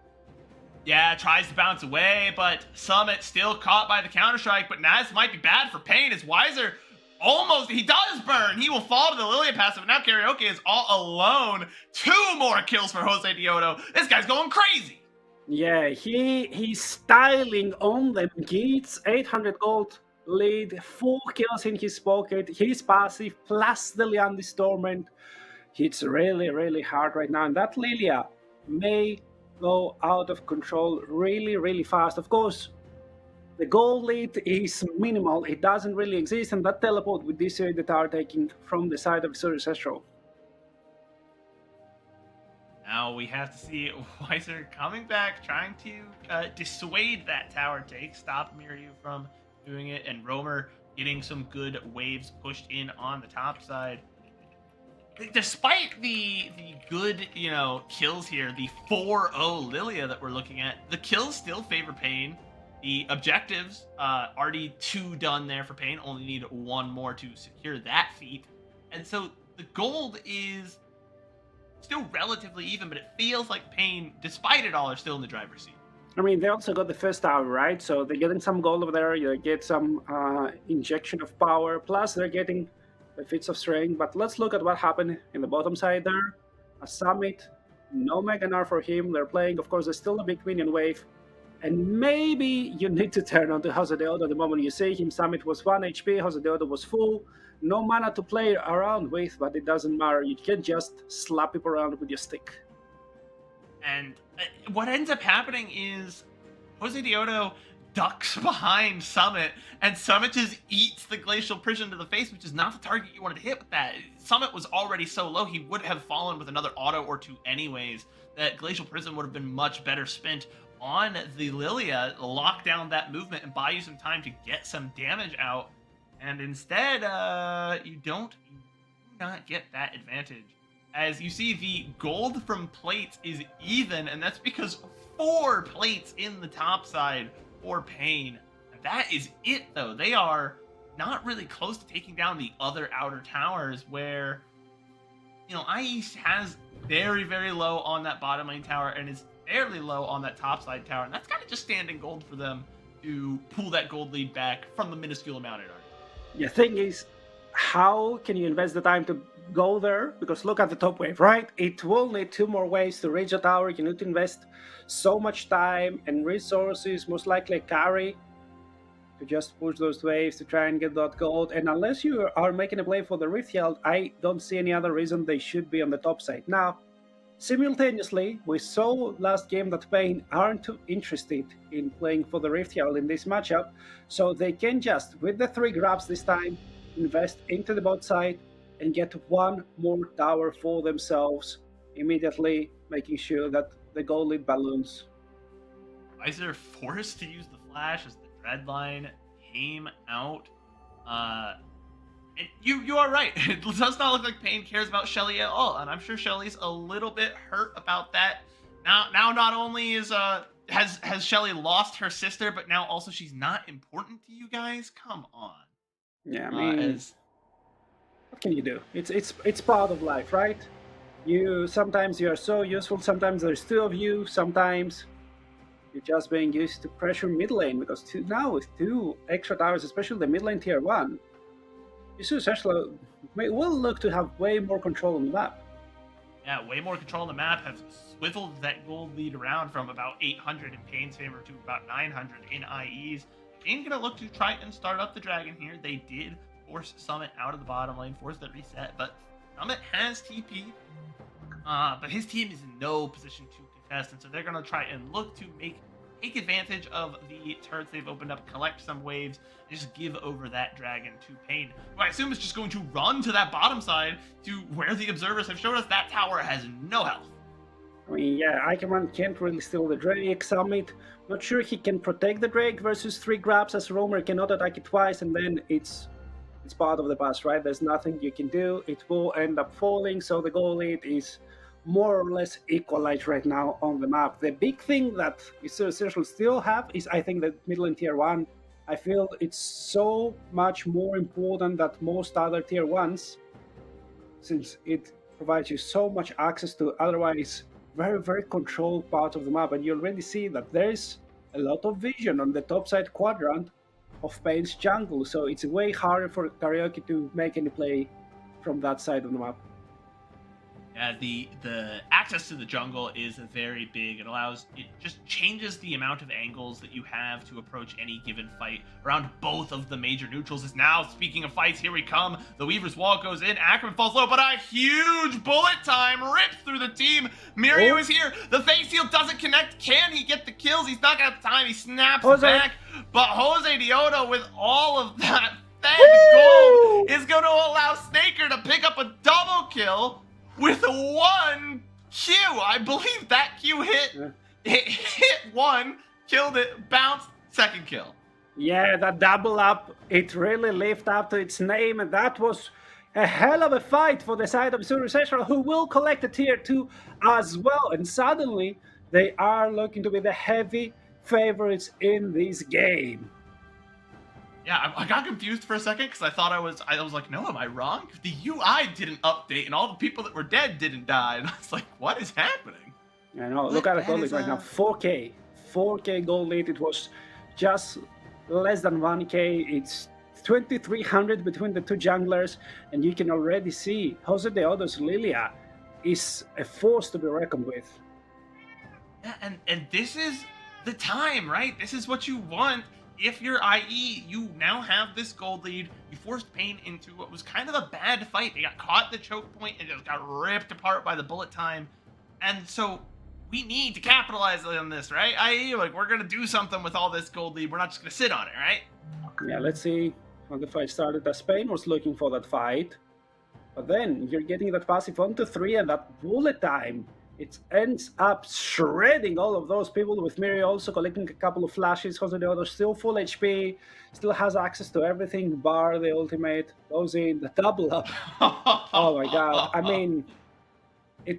Yeah, tries to bounce away, but Summit still caught by the Counter-Strike, but Naz might be bad for Pain as Weiser almost, he does burn. He will fall to the Lilia passive, and now Karaoke is all alone. 2 more kills for Jose Diodo. This guy's going crazy. Yeah, he's styling on them. Gets 800 gold lead, 4 kills in his pocket, his passive, plus the Liandi Stormment. Hits really hard right now, and that Lilia may go out of control really fast. Of course, the goal lead is minimal. It doesn't really exist, and that teleport with this the tower taking from the side of Sirius Astro. Now we have to see Weiser coming back, trying to dissuade that tower take, stop Miryu from doing it, and Roamer getting some good waves pushed in on the top side. Despite the good, you know, kills here, the 4-0 Lilia that we're looking at, the kills still favor Pain. The objectives, already 2 done there for Pain, only need 1 more to secure that feat. And so the gold is still relatively even, but it feels like Pain, despite it all, are still in the driver's seat. I mean, they also got the first tower, right? So they're getting some gold over there, you get some injection of power, plus they're getting the feats of strength. But let's look at what happened in the bottom side there. A Summit, no Meganar for him. They're playing, of course, there's still a big minion wave. And maybe you need to turn on to Jose Diodo the moment you see him. Summit was 1 HP, Jose Diodo was full. No mana to play around with, but it doesn't matter. You can just slap him around with your stick. And what ends up happening is Jose Diodo ducks behind Summit, and Summit just eats the Glacial Prison to the face, which is not the target you wanted to hit with that. Summit was already so low, he would have fallen with another auto or 2 anyways. That Glacial Prison would have been much better spent on the Lilia, lock down that movement and buy you some time to get some damage out. And instead, you do not get that advantage. As you see, the gold from plates is even, and that's because 4 plates in the top side for Pain. And that is it, though. They are not really close to taking down the other outer towers, where, you know, IE has very low on that bottom lane tower and is fairly low on that top side tower, and that's kind of just standing gold for them to pull that gold lead back from the minuscule amount it already. The thing is, how can you invest the time to go there? Because look at the top wave, right? It will need 2 more waves to reach a tower. You need to invest so much time and resources, most likely a carry, to just push those waves to try and get that gold. And unless you are making a play for the Rift Herald, I don't see any other reason they should be on the top side. Now, simultaneously, we saw last game that Pain aren't too interested in playing for the Rift Herald in this matchup, so they can just, with the 3 grabs this time, invest into the bot side and get 1 more tower for themselves, immediately making sure that the gold lead balloons. Weiser forced to use the flash as the dread line came out. And you are right. It does not look like Pain cares about Shelly at all, and I'm sure Shelly's a little bit hurt about that. Now not only is has Shelly lost her sister, but now also she's not important to you guys. Come on. Yeah, I mean, what can you do? It's part of life, right? Sometimes you are so useful. Sometimes there's two of you. Sometimes you're just being used to pressure mid lane because now with 2 extra towers, especially the mid lane tier 1, Yasuo actually will look to have way more control on the map. Yeah, way more control on the map, have swiveled that gold lead around from about 800 in Pain's favor to about 900 in IE's. Pain gonna look to try and start up the dragon here. They did force Summit out of the bottom lane, force that reset, but Summit has TP, but his team is in no position to contest, and so they're gonna try and look to take advantage of the turrets they've opened up, collect some waves, and just give over that dragon to Pain, who I assume is just going to run to that bottom side to where the observers have showed us that tower has no health. I mean, yeah, Ikeman can't really steal the Drake. Summit, not sure he can protect the Drake versus 3 grabs, as Roamer cannot attack it twice, and then it's part of the past, right? There's nothing you can do. It will end up falling, so the goal lead is more or less equalized right now on the map. The big thing that Essential still have is, I think, that middle and tier 1. I feel it's so much more important than most other tier 1s, since it provides you so much access to otherwise very, very controlled part of the map. And you already see that there's a lot of vision on the top side quadrant of Pain's jungle, so it's way harder for Karaoke to make any play from that side of the map. Yeah, the access to the jungle is very big. It just changes the amount of angles that you have to approach any given fight around both of the major neutrals. Is now, speaking of fights, here we come. The Weaver's Wall goes in, Ackerman falls low, but a huge bullet time rips through the team. Mirio is here. The face seal doesn't connect. Can he get the kills? He's not gonna have time. He snaps back, but Jose Dioto with all of that gold is going to allow Snaker to pick up a double kill with 1 Q. I believe that Q hit. It hit 1, killed it, bounced, second kill. Yeah, that double up, it really lived up to its name, and that was a hell of a fight for the side of Surucestra, who will collect a tier 2 as well. And suddenly, they are looking to be the heavy favorites in this game. Yeah, I got confused for a second because I was like, no, am I wrong? The UI didn't update and all the people that were dead didn't die. And I was like, what is happening? I know, look at the gold lead right now, 4K gold lead. It was just less than 1K. It's 2,300 between the 2 junglers, and you can already see Jose Deodo's Lilia is a force to be reckoned with. Yeah, and this is the time, right? This is what you want. If you're IE, you now have this gold lead. You forced Pain into what was kind of a bad fight. They got caught at the choke point and just got ripped apart by the bullet time. And so we need to capitalize on this, right? IE, like, we're going to do something with all this gold lead. We're not just going to sit on it, right? Yeah, let's see how the fight started. As Pain was looking for that fight. But then you're getting that passive 1-3 and that bullet time. It ends up shredding all of those people, with Miri also collecting a couple of flashes. Jose Deodo still full HP, still has access to everything bar the ultimate. Goes in, the double up. Oh my god. I mean,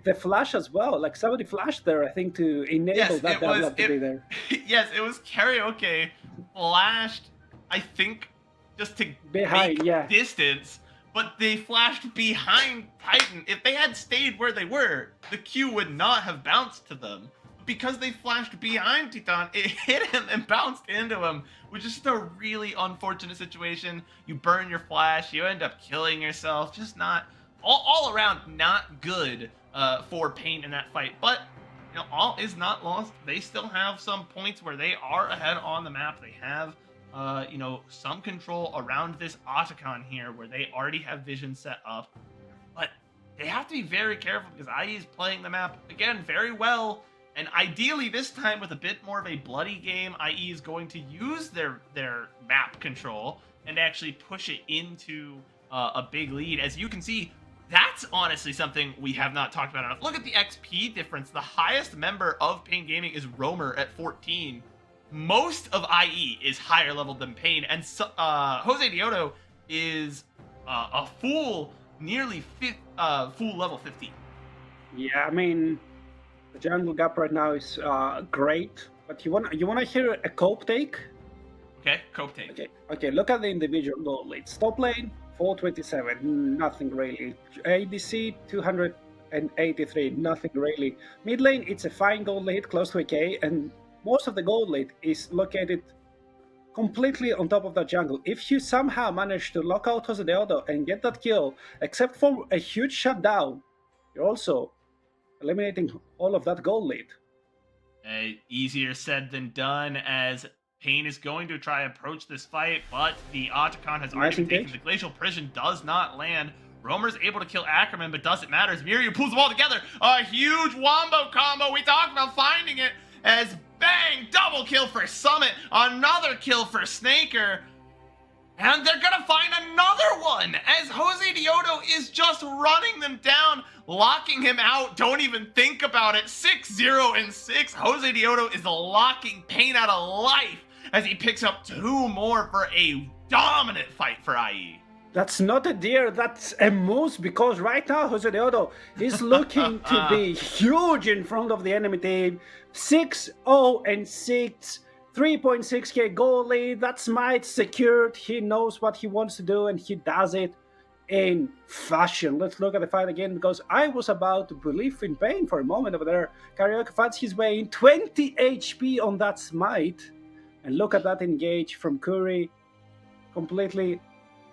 the flash as well. Like, somebody flashed there, I think, to enable that double up to be there. Yes, it was Karaoke flashed, I think, just to make distance. But they flashed behind Titan. If they had stayed where they were, the Q would not have bounced to them. Because they flashed behind Titan, it hit him and bounced into him, which is just a really unfortunate situation. You burn your flash, you end up killing yourself. Just not, all around, not good for Pain in that fight. But, you know, all is not lost. They still have some points where they are ahead on the map. They have you know, some control around this Otacon here, where they already have vision set up, but they have to be very careful because IE is playing the map again very well, and ideally this time with a bit more of a bloody game. IE is going to use their map control and actually push it into a big lead. As you can see, that's honestly something we have not talked about enough. Look at the XP difference. The highest member of Pain Gaming is Roamer at 14. Most of IE is higher level than Pain, and Jose Diodo is a full, nearly full level 15. Yeah, I mean, the jungle gap right now is great. But you wanna hear a cope take? Okay, Cope take. Okay. Look at the individual goal leads. Top lane 427, nothing really. ADC 283, nothing really. Mid lane it's a fine gold lead, close to a K, and most of the gold lead is located completely on top of that jungle. If you somehow manage to lock out Jose Deodo and get that kill, except for a huge shutdown, you're also eliminating all of that gold lead. Easier said than done, as Pain is going to try and approach this fight, but the Otacon has already been taken. The Glacial Prison does not land. Roamer's able to kill Ackerman, but doesn't matter as Mirio pulls them all together. A huge wombo combo. We talked about finding it as bang, double kill for Summit, another kill for Snaker. And they're gonna find another one as Jose Deodo is just running them down, locking him out. Don't even think about it. 6-0 and 6. Jose Deodo is locking Pain out of life as he picks up 2 more for a dominant fight for IE. That's not a deer, that's a moose, because right now Jose Deodo is looking to be huge in front of the enemy team. 6-0 and 6. 3.6k goal lead, that smite secured. He knows what he wants to do and he does it in fashion. Let's look at the fight again, because I was about to believe in Pain for a moment over there. Karaoke fights his way in, 20 HP on that smite. And look at that engage from Curry. Completely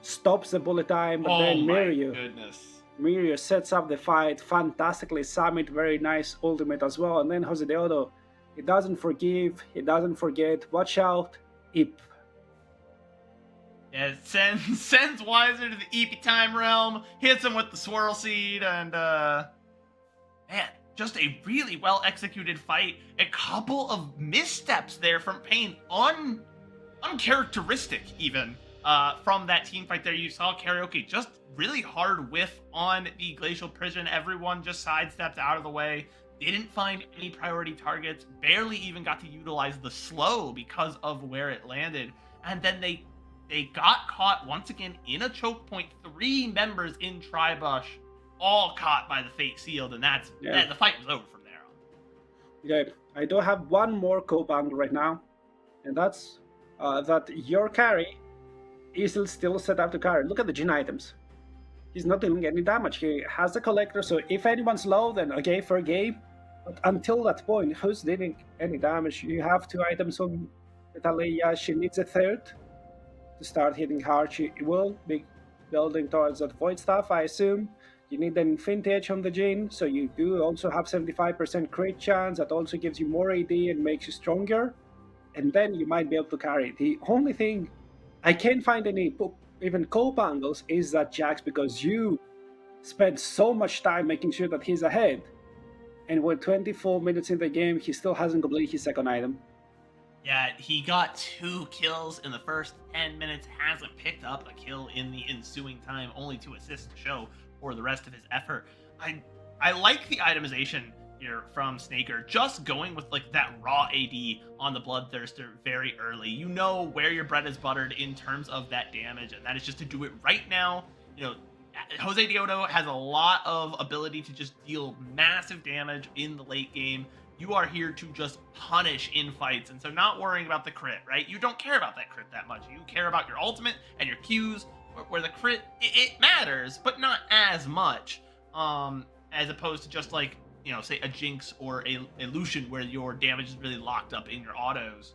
stops the bullet time, but then Mirio sets up the fight fantastically. Summit, very nice ultimate as well. And then Jose Deodo, he doesn't forgive, he doesn't forget. Watch out, Ip. Yeah, sends Wiser to the EP time realm, hits him with the swirl seed, and man, just a really well executed fight. A couple of missteps there from Pain, uncharacteristic even from that team fight there. You saw Karaoke just really hard whiff on the Glacial Prison. Everyone just sidestepped out of the way. Didn't find any priority targets, barely even got to utilize the slow because of where it landed. And then they got caught once again in a choke point. 3 members in Tribush, all caught by the Fate Sealed, and the fight was over from there on. Okay, I do have one more cope angle right now, and that's that your carry is still set up to carry. Look at the Jin items. He's not dealing any damage. He has the collector, so if anyone's low, then okay, for a game. But until that point, who's dealing any damage? You have 2 items on Talia. She needs a 3rd to start hitting hard. She will be building towards that Void Staff, I assume. You need an Infinity Edge on the Jin, so you do also have 75% crit chance. That also gives you more AD and makes you stronger. And then you might be able to carry. The only thing I can't find any even cope angles is that Jax, because you spent so much time making sure that he's ahead, and we're 24 minutes in the game, he still hasn't completed his 2nd item. Yeah, he got 2 kills in the first 10 minutes, hasn't picked up a kill in the ensuing time, only 2 assists to show for the rest of his effort. I like the itemization here from Snaker, just going with like that raw AD on the Bloodthirster very early. You know where your bread is buttered in terms of that damage, and that is just to do it right now. You know, Jose Deodo has a lot of ability to just deal massive damage in the late game. You are here to just punish in fights, and so not worrying about the crit, right? You don't care about that crit that much. You care about your ultimate and your Qs, where the crit, it matters, but not as much, as opposed to just like, you know, say a Jinx or a Lucian where your damage is really locked up in your autos.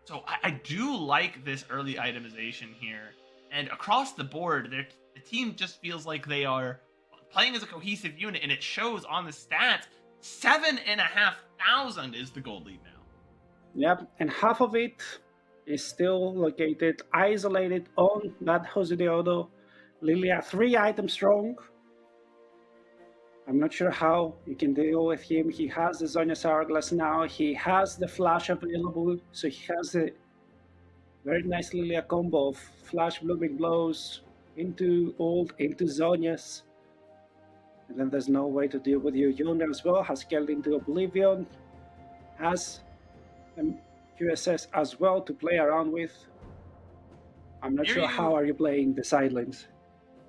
So I do like this early itemization here. And across the board, the team just feels like they are playing as a cohesive unit, and it shows on the stats. 7,500 is the gold lead now. Yep, and half of it is still located, isolated on that Jose Deodo. Lilia 3 items strong. I'm not sure how you can deal with him. He has the Zhonya's Hourglass now. He has the Flash available, so he has a very nice Lilia combo of Flash Blooming Blows into ult, into Zhonya's. And then there's no way to deal with you. Yona as well has scaled into Oblivion. Has QSS as well to play around with. I'm not sure how are you playing the side lanes.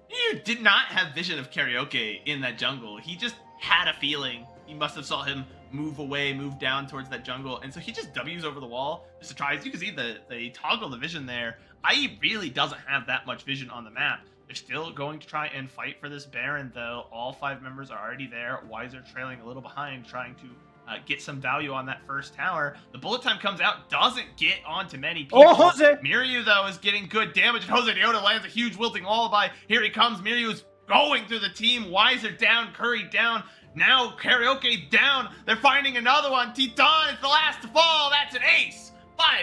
He did not have vision of Karaoke in that jungle. He just had a feeling. He must have saw him move away, move down towards that jungle, and so he just W's over the wall just to try. As you can see, they toggle the vision there. IE really doesn't have that much vision on the map. They're still going to try and fight for this Baron, though. All 5 members are already there. Wiser trailing a little behind, trying to get some value on that first tower. The bullet time comes out, doesn't get onto many people. Oh, Jose! Miryu, though, is getting good damage, and Jose Dioda lands a huge wilting lullaby. Here he comes. Miryu's going through the team. Wiser down, Curry down. Now Karaoke down. They're finding another one. Titan is the last to fall. That's an ace.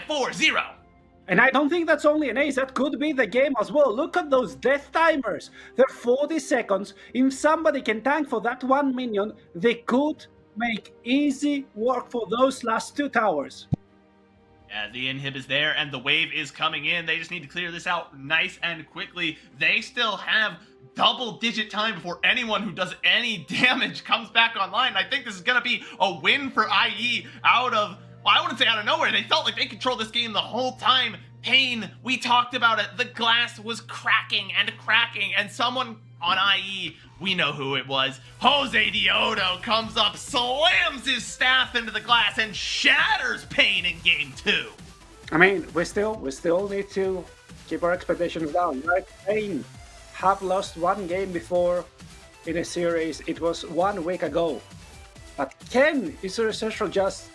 5-4-0. And I don't think that's only an ace, that could be the game as well. Look at those death timers. They're 40 seconds. If somebody can tank for that 1 minion, they could make easy work for those last 2 towers. Yeah, the inhib is there, and the wave is coming in. They just need to clear this out nice and quickly. They still have double-digit time before anyone who does any damage comes back online. I think this is going to be a win for IE out of... Well, I wouldn't say out of nowhere. They felt like they controlled this game the whole time. Pain, we talked about it. The glass was cracking, and someone on IE, we know who it was. Jose Diodo comes up, slams his staff into the glass, and shatters Pain in game 2. I mean, we still need to keep our expectations down, right? Pain have lost 1 game before in a series. It was 1 week ago. But can Isura Central just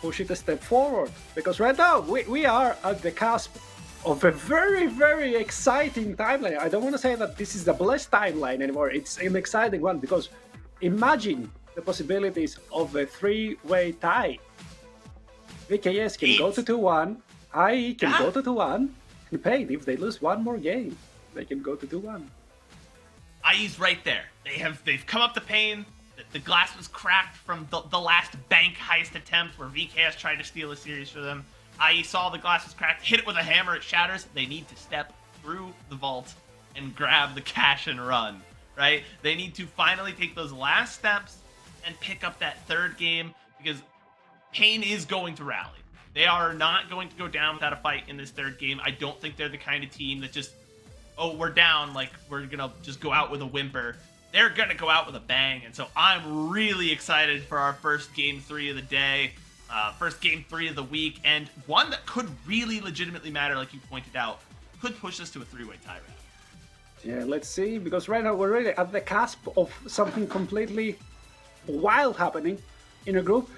push it a step forward? Because right now we are at the cusp of a very, very exciting timeline. I don't want to say that this is the blessed timeline anymore. It's an exciting one, because imagine the possibilities of a 3-way tie. VKS can go to 2-1, IE can go to 2-1, and Pain, if they lose 1 more game, they can go to 2-1. IE's right there. They've come up to Pain. The glass was cracked from the last bank heist attempt where VKS tried to steal a series for them. IE saw the glass was cracked, hit it with a hammer, it shatters. They need to step through the vault and grab the cash and run, right? They need to finally take those last steps and pick up that 3rd game, because Pain is going to rally. They are not going to go down without a fight in this 3rd game. I don't think they're the kind of team that just, oh, we're down, like we're gonna just go out with a whimper. They're going to go out with a bang, and so I'm really excited for our first Game 3 of the day, first Game 3 of the week, and one that could really legitimately matter, like you pointed out, could push us to a 3-way tie. Yeah, let's see, because right now we're really at the cusp of something completely wild happening in a group,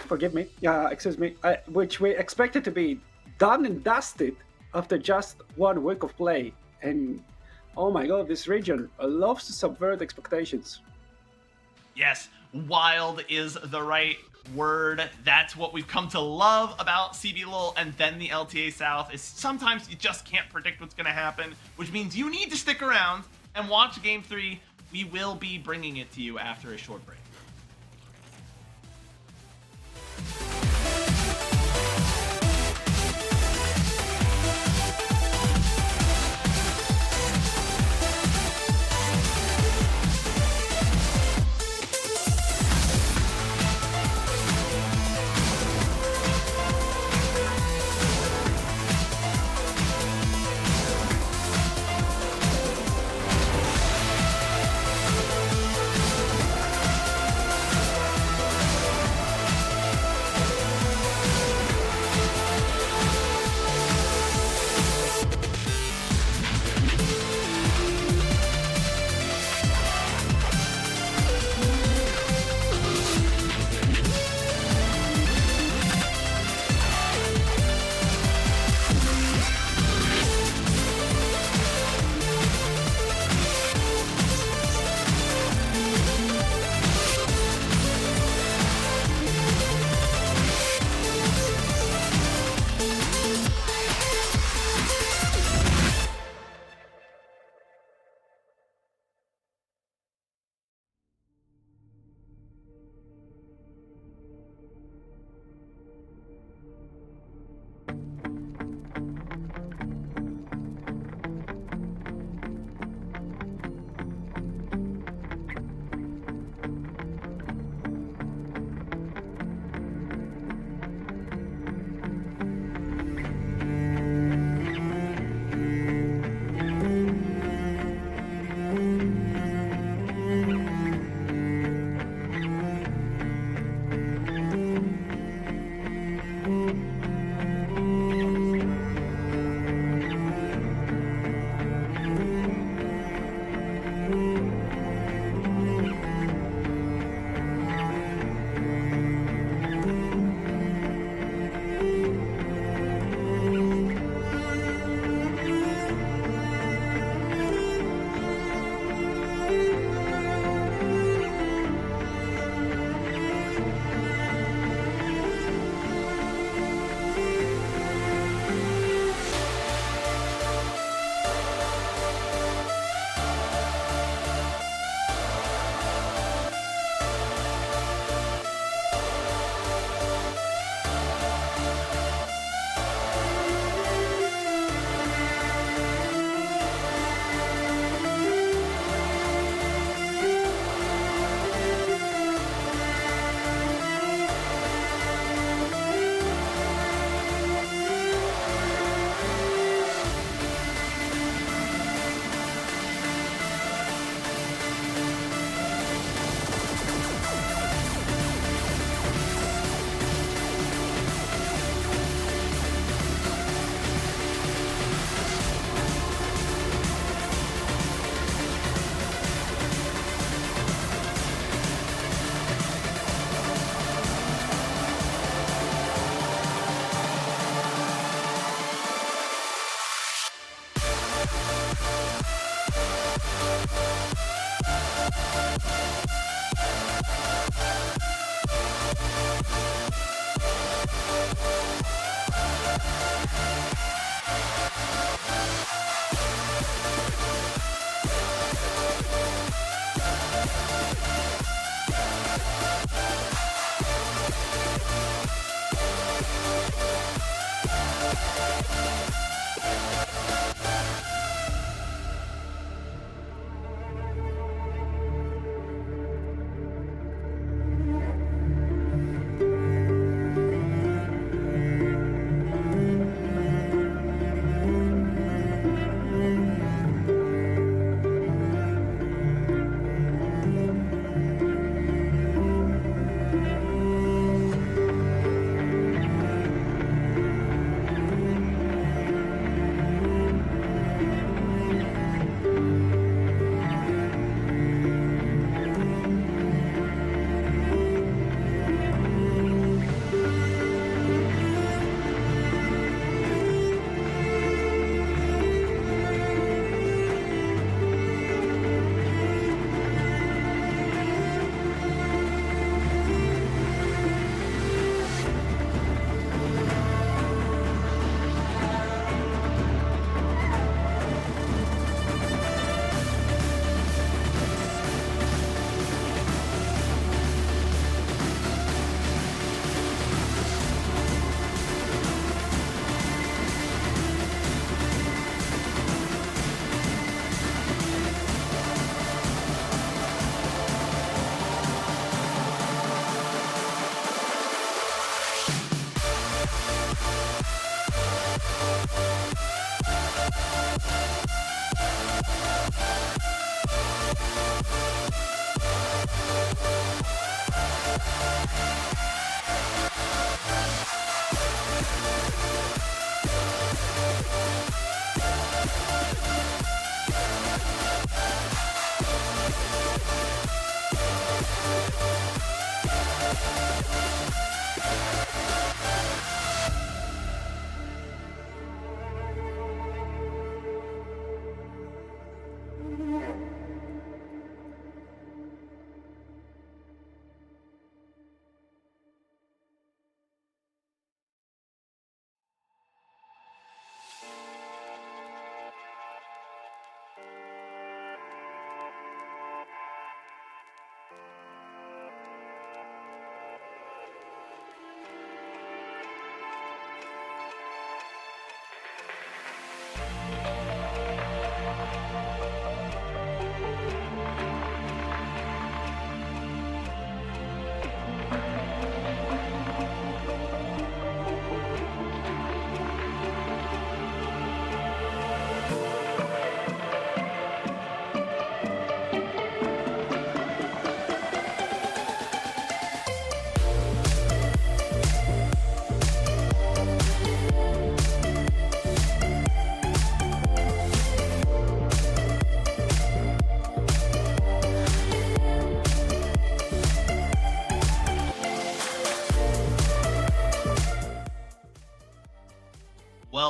forgive me, excuse me, which we expected to be done and dusted after just 1 week of play, and oh my god, this region loves to subvert expectations. Yes, wild is the right word. That's what we've come to love about CBLOL and then the LTA South, is sometimes you just can't predict what's going to happen, which means you need to stick around and watch Game 3. We will be bringing it to you after a short break.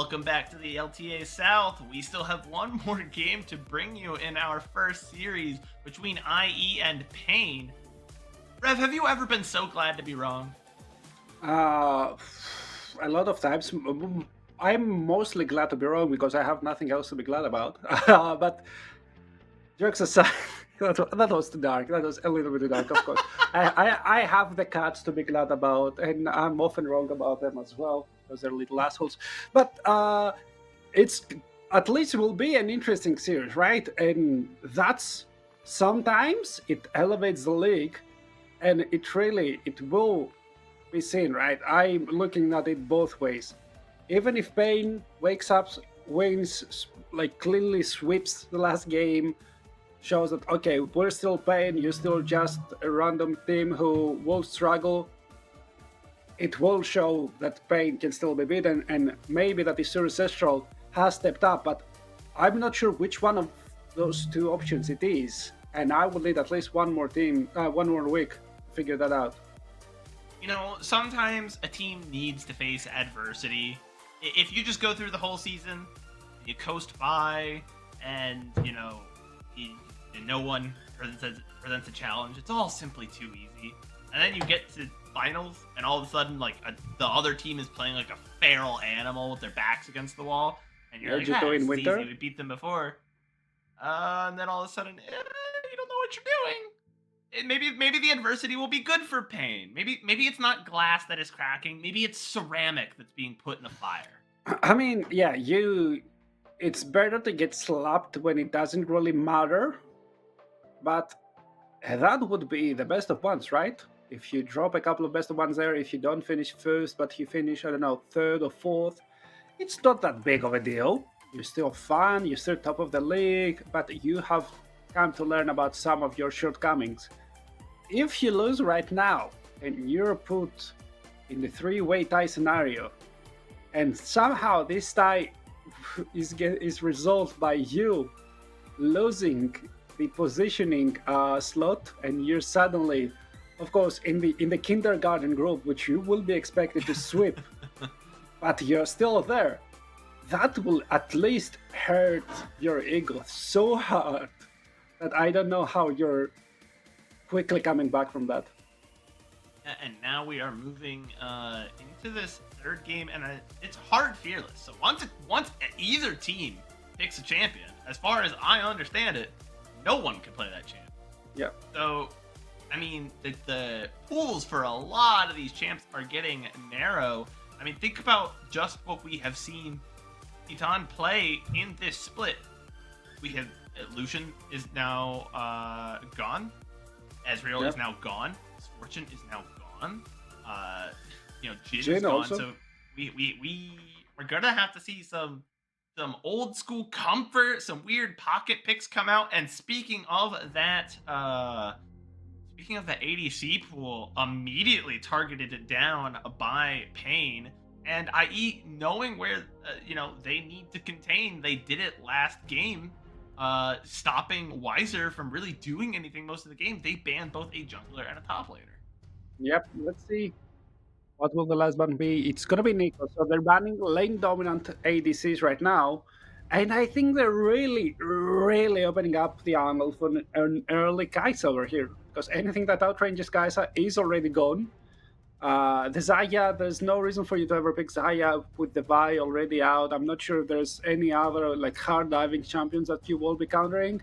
welcome back to the LTA South. We still have one more game to bring you in our first series between IE and Pain. Rev, have you ever been so glad to be wrong? A lot of times. I'm mostly glad to be wrong because I have nothing else to be glad about. But jokes aside, that was too dark. That was a little bit too dark, of course. I have the cats to be glad about, and I'm often wrong about them as well because they're little assholes. But it's at least will be an interesting series, right? And that's sometimes it elevates the league, and it will be seen, right? I'm looking at it both ways. Even if Payne wakes up, wins, like cleanly sweeps the last game, shows that okay, we're still Payne, you're still just a random team who will struggle. It will show that Payne can still be beaten, and maybe that Isuru Ancestral has stepped up, but I'm not sure which one of those two options it is, and I would need at least one more week to figure that out. You know, sometimes a team needs to face adversity. If you just go through the whole season, you coast by, and, you know, no one presents a challenge, it's all simply too easy. And then you get to finals, and all of a sudden, like, the other team is playing like a feral animal with their backs against the wall, and you're like, just doing it's winter? easy, we beat them before. And then all of a sudden, you don't know what you're doing. Maybe the adversity will be good for Pain. Maybe it's not glass that is cracking. Maybe it's ceramic that's being put in a fire. I mean, yeah, it's better to get slapped when it doesn't really matter, but that would be the best of ones, right? If you drop a couple of best of ones there, if you don't finish first, but you finish, I don't know, third or fourth, it's not that big of a deal. You're still fun, you're still top of the league, but you have come to learn about some of your shortcomings. If you lose right now and you're put in the three-way tie scenario, and somehow this tie is resolved by you losing the positioning slot, and you're suddenly, of course, in the kindergarten group, which you will be expected to sweep, but you're still there, that will at least hurt your ego so hard that I don't know how you're quickly coming back from that. And now we are moving into this third game, and it's hard fearless. So once either team picks a champion, as far as I understand it, no one can play that champ. Yeah. So, I mean, the pools for a lot of these champs are getting narrow. I mean, think about just what we have seen Titan play in this split. We have Lucian is now gone. Ezreal is now gone. Fortune is now gone. Jin is gone. Also. So we are gonna have to see some old school comfort, some weird pocket picks come out. And speaking of that ADC pool, immediately targeted down by Pain. And IE, knowing where they need to contain, they did it last game. Stopping Weiser from really doing anything most of the game. They banned both a jungler and a top laner. Yep, let's see. What will the last one be? It's gonna be Nico. So they're banning lane dominant ADCs right now. And I think they're really, really opening up the angle for an early Kai'Sa over here. Because anything that outranges Kai'Sa is already gone. The Xayah, there's no reason for you to ever pick Xayah with the Vi already out. I'm not sure if there's any other like hard diving champions that you will be countering.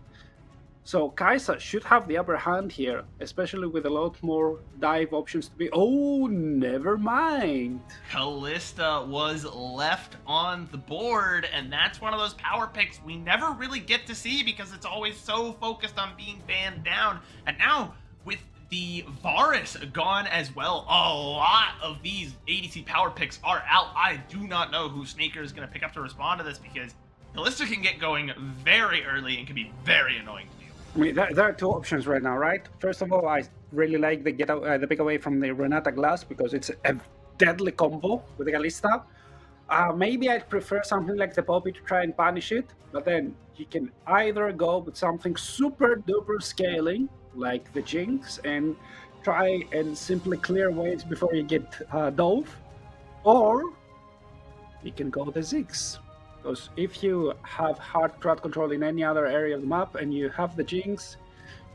So Kai'Sa should have the upper hand here, especially with a lot more dive options to be. Oh, never mind. Kalista was left on the board, and that's one of those power picks we never really get to see because it's always so focused on being banned down. And now with the Varus gone as well, a lot of these ADC power picks are out. I do not know who Snaker is going to pick up to respond to this because Kalista can get going very early and can be very annoying to deal with. I mean, there are two options right now, right? First of all, I really like the pick away from the Renata Glass because it's a deadly combo with the Kalista. Maybe I'd prefer something like the Poppy to try and punish it, but then you can either go with something super duper scaling like the Jinx and try and simply clear waves before you get dove, or he can go the Ziggs. Because if you have hard crowd control in any other area of the map and you have the Jinx,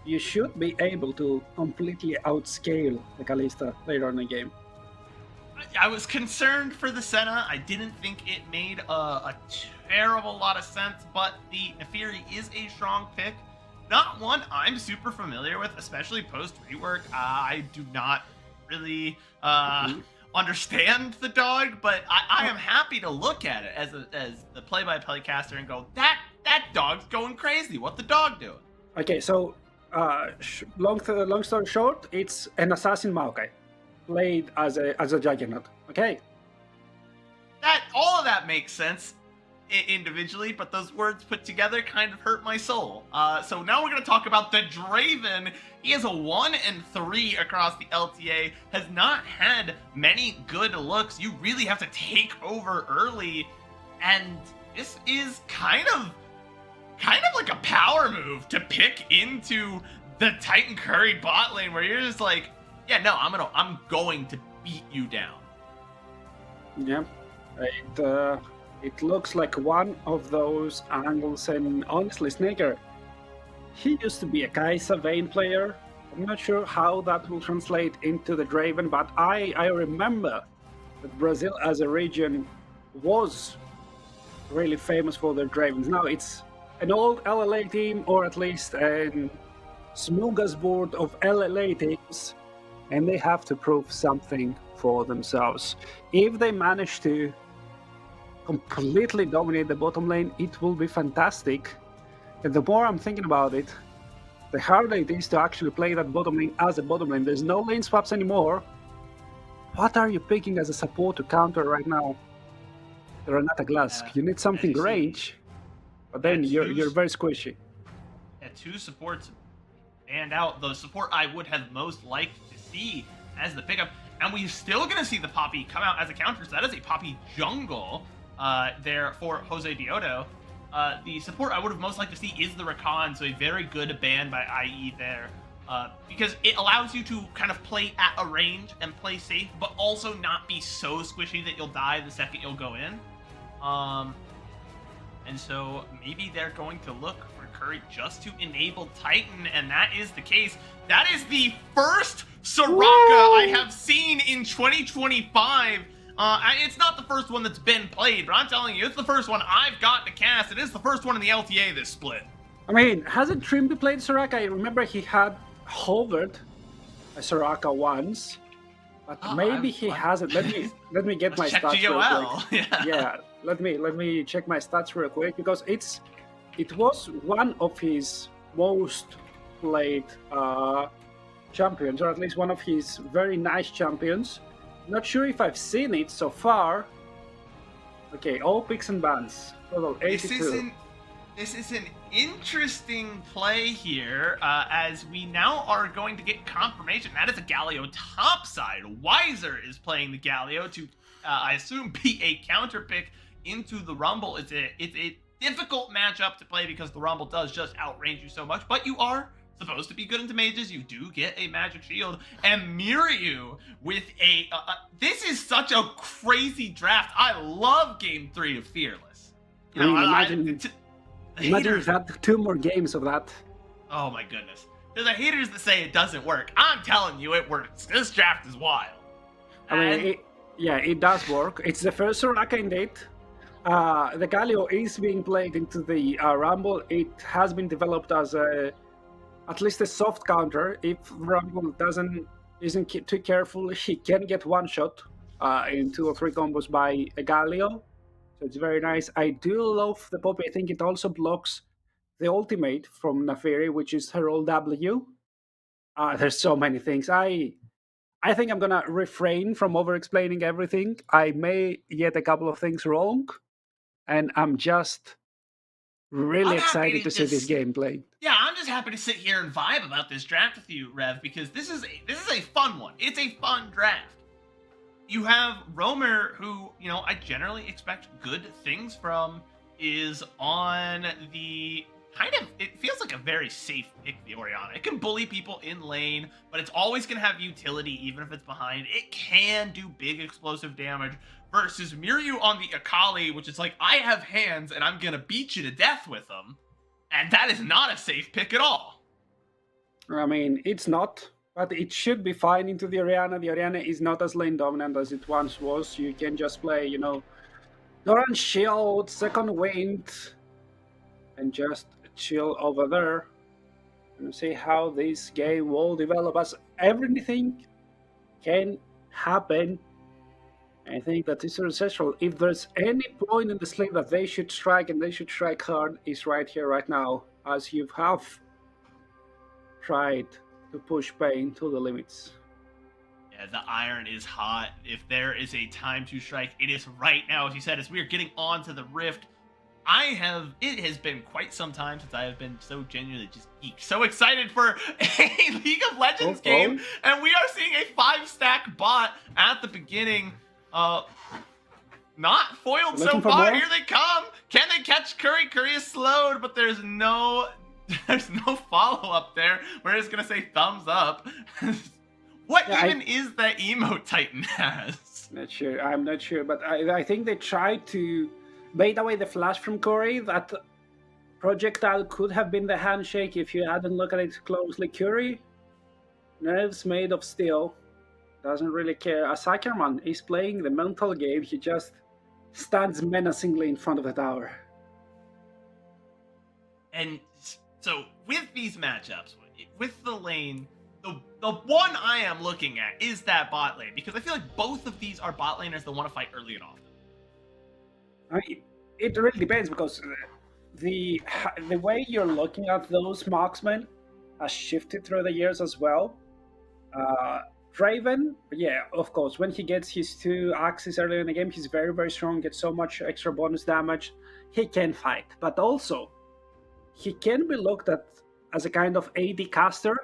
you should be able to completely outscale the Kalista later on in the game. I was concerned for the Senna. I didn't think it made a terrible lot of sense, but the Naafiri is a strong pick. Not one I'm super familiar with, especially post rework. I do not really understand the dog, but I am happy to look at it as the play-by-play caster and go, that dog's going crazy. What the dog doing? Okay, so long story short, it's an assassin Maokai played as a Juggernaut. Okay. All of that makes sense individually, but those words put together kind of hurt my soul. So now we're going to talk about the Draven. He is a 1 and 3 across the LTA, has not had many good looks. You really have to take over early, and this is kind of like a power move to pick into the Titan Curry bot lane, where you're just like, yeah, no, I'm going to beat you down. Yeah, it looks like one of those angles, and honestly, Snaker, he used to be a Kai'Sa Vayne player. I'm not sure how that will translate into the Draven, but I remember that Brazil as a region was really famous for their Dravens. Now it's an old LLA team, or at least a smorgasbord of LLA teams, and they have to prove something for themselves. If they manage to completely dominate the bottom lane, it will be fantastic. And the more I'm thinking about it, the harder it is to actually play that bottom lane as a bottom lane. There's no lane swaps anymore. What are you picking as a support to counter right now? Renata Glask. You need something range, but then you're very squishy. Yeah, 2 supports and out. The support I would have most liked to see as the pickup, and we're still going to see the Poppy come out as a counter, so that is a Poppy jungle there for Jose Diodo. The support I would have most liked to see is the Rakan, so a very good ban by IE there, because it allows you to kind of play at a range and play safe, but also not be so squishy that you'll die the second you'll go in. And so maybe they're going to look for Curry just to enable Titan, and that is the case. That is the first Soraka I have seen in 2025. It's not the first one that's been played, but I'm telling you, it's the first one I've got to cast. It is the first one in the LTA this split. I mean, hasn't Trimby played Soraka? I remember he had hovered a Soraka once, but maybe he hasn't. Let me get my stats real quick. Yeah, let me check my stats real quick, because it was one of his most played champions, or at least one of his very nice champions. Not sure if I've seen it so far. Okay, all picks and bans. Total 82. This is an interesting play here, as we now are going to get confirmation. That is a Galio topside. Wiser is playing the Galio to, I assume, be a counter pick into the Rumble. It's a difficult matchup to play because the Rumble does just outrange you so much, but you are supposed to be good into mages. You do get a magic shield, and Miryu with a this is such a crazy draft. I love game 3 of Fearless. You know, imagine we've had 2 more games of that. Oh my goodness. There's the haters that say it doesn't work. I'm telling you, it works. This draft is wild. I mean, it does work. It's the first Soraka indeed. The Galio is being played into the Rumble. It has been developed as at least a soft counter. If Rumble isn't too careful, he can get one shot in 2 or 3 combos by a Galio. So it's very nice. I do love the Poppy. I think it also blocks the ultimate from Naafiri, which is her old W. There's so many things. I think I'm gonna refrain from over-explaining everything. I may get a couple of things wrong, and I'm just really excited to see this game played. Yeah, I'm just happy to sit here and vibe about this draft with you, Rev, because this is a fun one. It's a fun draft. You have Romer, who, you know, I generally expect good things from, is on the it feels like a very safe pick, the Orianna. It can bully people in lane, but it's always going to have utility even if it's behind. It can do big explosive damage versus Miryu on the Akali, which is like, I have hands and I'm going to beat you to death with them. And that is not a safe pick at all. I mean, it's not, but it should be fine into the Orianna. The Orianna is not as lane dominant as it once was. You can just play, you know, Doran Shield, Second Wind, and just chill over there and see how this game will develop, as everything can happen. I think that this is essential. If there's any point in the slate that they should strike, and they should strike hard, is right here, right now, as you have tried to push Pain to the limits. Yeah, the iron is hot. If there is a time to strike, it is right now. As you said, as we are getting onto the Rift, it has been quite some time since I have been so genuinely just geeked, so excited for a League of Legends game, and we are seeing a 5-stack bot at the beginning. Not foiled so far. Here they come. Can they catch Curry? Curry is slowed, but there's no follow-up there. We're just gonna say thumbs up. What is that emote Titan has? I'm not sure, but I think they tried to bait away the flash from Curry. That projectile could have been the handshake if you hadn't looked at it closely. Curry, nerves made of steel, doesn't really care. As Ackerman is playing the mental game, he just stands menacingly in front of the tower. And so with these matchups, with the lane, the one I am looking at is that bot lane, because I feel like both of these are bot laners that want to fight early and often. I mean, it really depends, because the way you're looking at those marksmen has shifted through the years as well. Draven, yeah, of course, when he gets his 2 axes early in the game, he's very, very strong, gets so much extra bonus damage. He can fight, but also he can be looked at as a kind of AD caster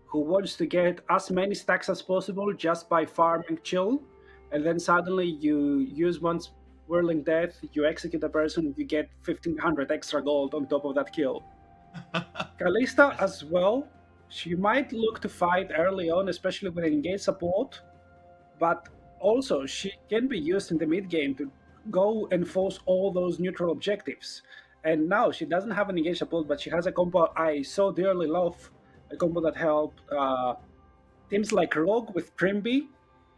who wants to get as many stacks as possible just by farming chill, and then suddenly you use one's Whirling Death, you execute a person, you get 1500 extra gold on top of that kill. Kalista as well, she might look to fight early on, especially with engaged support, but also she can be used in the mid game to go and force all those neutral objectives. And now she doesn't have an engaged support, but she has a combo I so dearly love, a combo that helped teams like Rogue with Trimby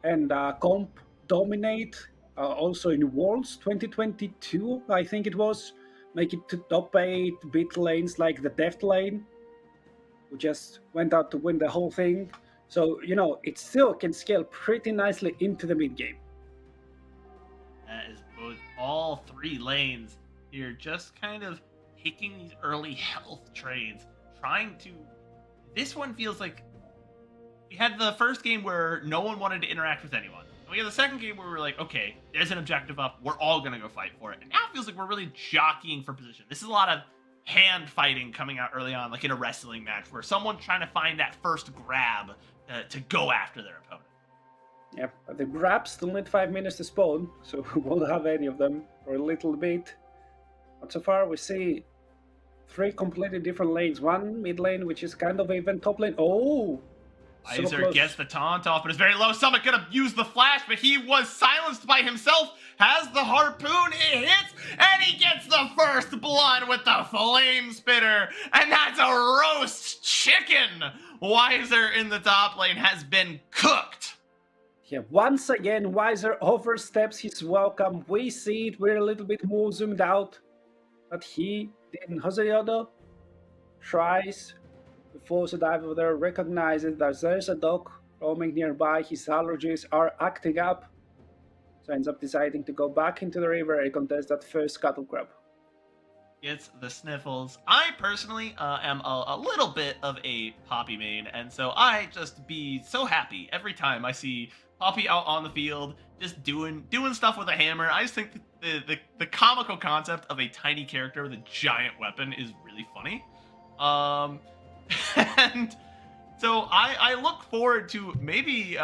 and Comp dominate also in Worlds 2022, I think it was, make it to top 8, beat lanes like the Deft lane, who just went out to win the whole thing. So, you know, it still can scale pretty nicely into the mid game. That is both all 3 lanes here, just kind of taking these early health trades, trying to... This one feels like we had the first game where no one wanted to interact with anyone. We had the second game where we were like, okay, there's an objective up, we're all going to go fight for it. And now it feels like we're really jockeying for position. This is a lot of hand fighting coming out early on, like in a wrestling match, where someone's trying to find that first grab to go after their opponent. Yeah, but the grabs still need 5 minutes to spawn, so we won't have any of them for a little bit. But so far we see 3 completely different lanes. One mid lane, which is kind of even top lane. Oh! Weiser gets the taunt off, but it's very low. Summit gonna use the flash, but he was silenced by himself. Has the harpoon, it hits, and he gets the first blood with the flame spitter. And that's a roast chicken. Weiser in the top lane has been cooked. Yeah, once again, Weiser oversteps his welcome. We see it, we're a little bit more zoomed out, but he didn't. Joseriodo tries to force a dive over there, recognizes that there's a dog roaming nearby, his allergies are acting up, so ends up deciding to go back into the river and contest that first cattle grab. Gets the sniffles. I personally am a little bit of a Poppy main, and so I just be so happy every time I see Poppy out on the field, just doing stuff with a hammer. I just think the comical concept of a tiny character with a giant weapon is really funny. And so I look forward to maybe